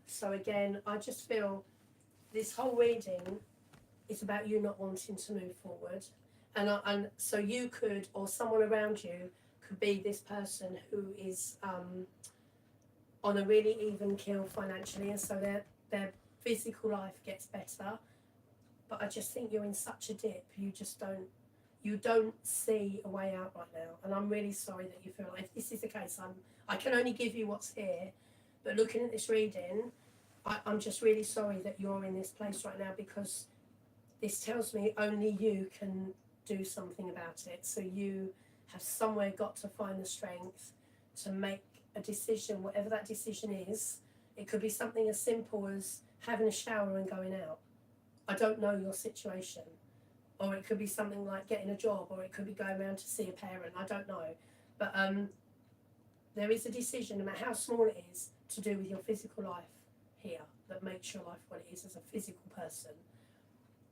Speaker 2: So again, I just feel this whole reading is about you not wanting to move forward. And so you could, or someone around you, could be this person who is on a really even keel financially, and so their physical life gets better. But I just think you're in such a dip. You don't see a way out right now, and I'm really sorry that you feel like if this is the case. I can only give you what's here, but looking at this reading, I'm just really sorry that you're in this place right now, because this tells me only you can do something about it. So you have somewhere got to find the strength to make a decision, whatever that decision is. It could be something as simple as having a shower and going out. I don't know your situation. Or it could be something like getting a job, or it could be going around to see a parent. I don't know. But there is a decision, no matter how small it is, to do with your physical life here that makes your life what it is as a physical person.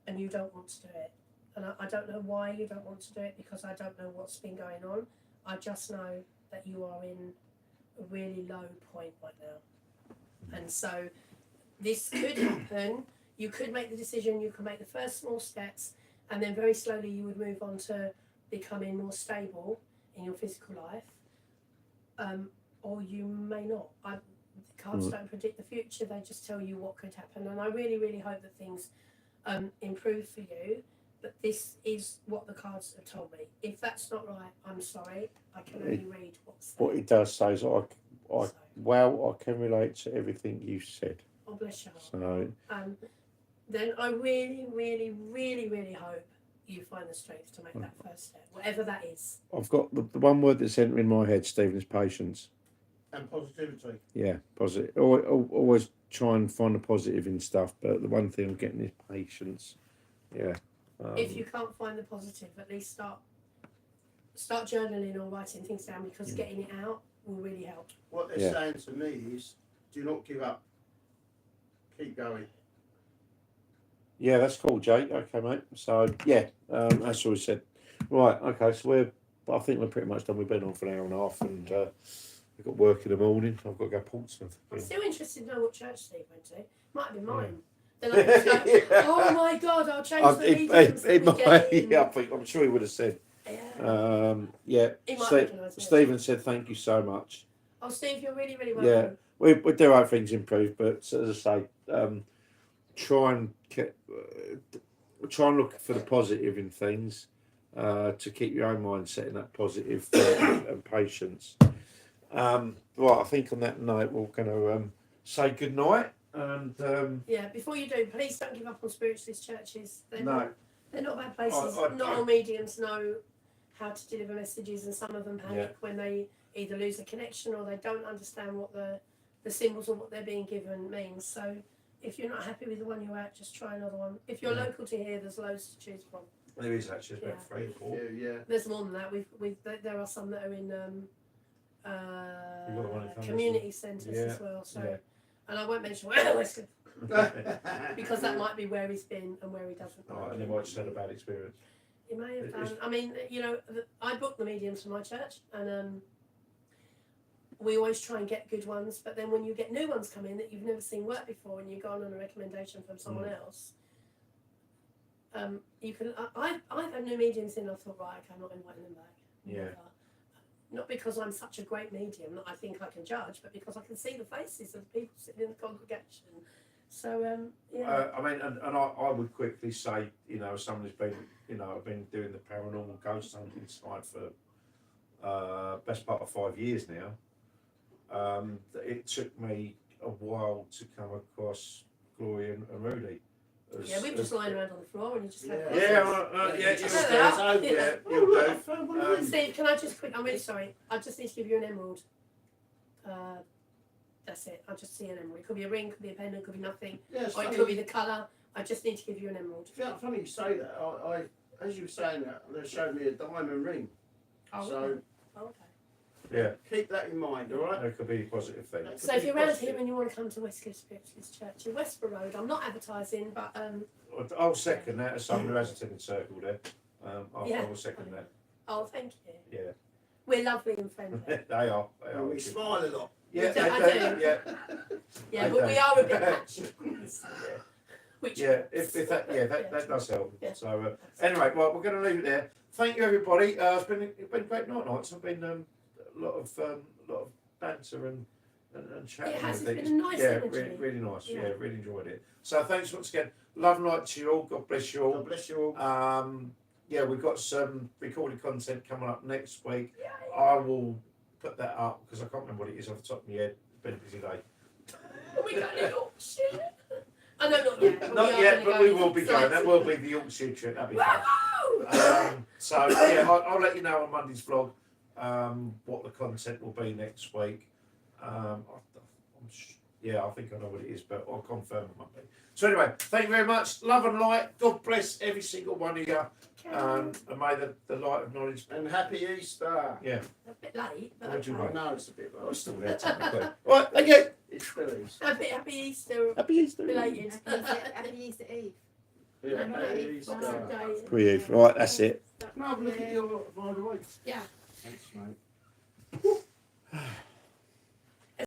Speaker 2: And you don't want to do it. And I don't know why you don't want to do it, because I don't know what's been going on. I just know that you are in a really low point right now. And so this could happen. You could make the decision, you could make the first small steps, and then very slowly you would move on to becoming more stable in your physical life. Or you may not. The cards don't predict the future, they just tell you what could happen. And I really, really hope that things improve for you. But this is what the cards have told me. If that's not right, I'm sorry. I can only read what's there.
Speaker 6: What it does say is I can relate to everything you said.
Speaker 2: Oh, bless your heart.
Speaker 6: So
Speaker 2: Then I really, really, really, really hope you find the strength to make that first step, whatever that is.
Speaker 6: I've got the one word that's entering my head, Stephen, is patience.
Speaker 5: And positivity.
Speaker 6: Yeah, positive. Always try and find the positive in stuff, but the one thing I'm getting is patience. Yeah.
Speaker 2: If you can't find the positive, at least start journaling or writing things down, because getting it out will really help.
Speaker 5: What they're saying to me is, do not give up. Keep going.
Speaker 6: Yeah, that's cool, Jake. Okay, mate. So yeah, that's what we said. Right. Okay. So I think we're pretty much done. We've been on for an hour and a half, and we've got work in the morning. I've got to go to Portsmouth.
Speaker 2: I'm still interested to know what church Steve went to. Might have been mine. Then I was like, oh my God, I'll change the mediums that we get in.
Speaker 6: Yeah, I'm sure he would have said.
Speaker 2: Yeah.
Speaker 6: Yeah.
Speaker 2: He might recognise me.
Speaker 6: Stephen said thank you so much.
Speaker 2: Oh, Steve, you're really, really welcome.
Speaker 6: Yeah, we do hope things improve, but as I say, try and look for the positive in things, to keep your own mind set in that positive and patience. Right, I think on that note we're going to say good night. And
Speaker 2: yeah, before you do, please don't give up on spiritualist churches. They're
Speaker 6: no,
Speaker 2: not bad places. Not all mediums know how to deliver messages, and some of them panic when they either lose a connection or they don't understand what the symbols or what they're being given means. So if you're not happy with the one you're at, just try another one. If you're local to here, there's loads to choose from.
Speaker 6: there is actually about 3 or 4.
Speaker 5: Yeah.
Speaker 2: There's more than that. There are some that are in
Speaker 6: You've got one in Thunderston.
Speaker 2: community centres as well. So,
Speaker 6: yeah.
Speaker 2: And I won't mention where it's because that might be where he's been and where he doesn't know.
Speaker 6: Right, and they might just had a bad experience.
Speaker 2: You may have done. I mean, I book the mediums for my church, and we always try and get good ones. But then when you get new ones come in that you've never seen work before, and you go on a recommendation from someone else, you can. I've had new mediums in. I thought, right, okay, I'm not inviting them back.
Speaker 6: Yeah.
Speaker 2: Not because I'm such a great medium that I think I can judge, but because I can see the faces of the people sitting in the congregation. So, yeah.
Speaker 3: I mean, and I would quickly say, you know, someone who's been, you know, I've been doing the paranormal ghost hunting side for best part of 5 years now. It took me a while to come across Gloria and Rudy.
Speaker 2: Yeah, we were just lying around on the floor and you just had
Speaker 6: just
Speaker 2: There they
Speaker 6: stays
Speaker 2: are.
Speaker 6: over there. You'll do.
Speaker 2: Steve, can I just quick? I'm really sorry. I just need to give you an emerald. That's it. I just see an emerald. It could be a ring, could be a pendant, could be nothing,
Speaker 1: Yeah, it's
Speaker 2: or it
Speaker 1: funny.
Speaker 2: could be the colour. I just need to give you an emerald.
Speaker 1: Yeah, funny you say that. I as you were saying that, they showed me a diamond ring.
Speaker 2: Oh,
Speaker 1: So
Speaker 2: okay. Oh, okay.
Speaker 3: Yeah,
Speaker 1: keep that in mind, all right?
Speaker 3: that could be a positive thing.
Speaker 1: That
Speaker 2: So
Speaker 1: could
Speaker 2: if
Speaker 1: be
Speaker 2: you're around
Speaker 1: positive.
Speaker 2: here and you want to come to Westcliff Spiritualist Church in Westborough Road, I'm not advertising, but
Speaker 3: I'll second that as someone who has a second circle there. I
Speaker 2: Yeah.
Speaker 3: will second that.
Speaker 2: oh, thank you.
Speaker 3: Yeah,
Speaker 2: We're lovely and friendly.
Speaker 3: they are. They
Speaker 1: And
Speaker 3: are.
Speaker 1: we smile a lot.
Speaker 3: Yeah,
Speaker 2: I
Speaker 3: they
Speaker 2: do.
Speaker 3: do. Yeah,
Speaker 2: Yeah,
Speaker 3: I
Speaker 2: but we
Speaker 3: don't.
Speaker 2: are a bit patchy. Which
Speaker 3: yeah. If that, yeah, that does help.
Speaker 2: Yeah.
Speaker 3: So anyway, well, we're going to leave it there. Thank you, everybody. It's been a great nights. I've been a lot of banter and chatting.
Speaker 2: It has.
Speaker 3: and
Speaker 2: It's
Speaker 3: things.
Speaker 2: been a nice
Speaker 3: Yeah,
Speaker 2: energy.
Speaker 3: really nice.
Speaker 2: Yeah.
Speaker 3: Yeah, really enjoyed it. So thanks once again. Love and light to you all. God bless you all.
Speaker 1: God bless you all.
Speaker 3: Yeah, we've got some recorded content coming up next week. I will put that up because I can't remember what it is off the top of my head. It's been a busy day.
Speaker 2: we got a Yorkshire. I know not yet.
Speaker 3: Not yet, but we will be going. That will be the Yorkshire trip. That'll be fun.
Speaker 2: Woohoo!
Speaker 3: So yeah, I'll let you know on Monday's vlog what the content will be next week. Yeah, I think I know what it is, but I'll confirm on Monday. So anyway, thank you very much. Love and light. God bless every single one of you. And may the light of knowledge.
Speaker 1: And happy Easter.
Speaker 3: Yeah.
Speaker 2: A bit late, but
Speaker 3: What do you
Speaker 2: okay.
Speaker 3: write?
Speaker 1: No, it's a bit
Speaker 3: I'm
Speaker 1: low.
Speaker 3: still there technically. Right, thank you.
Speaker 1: It's still Easter.
Speaker 2: Happy Easter.
Speaker 6: Happy Easter.
Speaker 2: Belated.
Speaker 4: Happy Easter Eve.
Speaker 1: Yeah,
Speaker 2: Happy
Speaker 1: happy
Speaker 2: Easter.
Speaker 1: Easter.
Speaker 2: Day.
Speaker 6: Pre-Eve. Right, that's it.
Speaker 1: No, but look at your by the way.
Speaker 2: Yeah.
Speaker 1: Thanks, mate.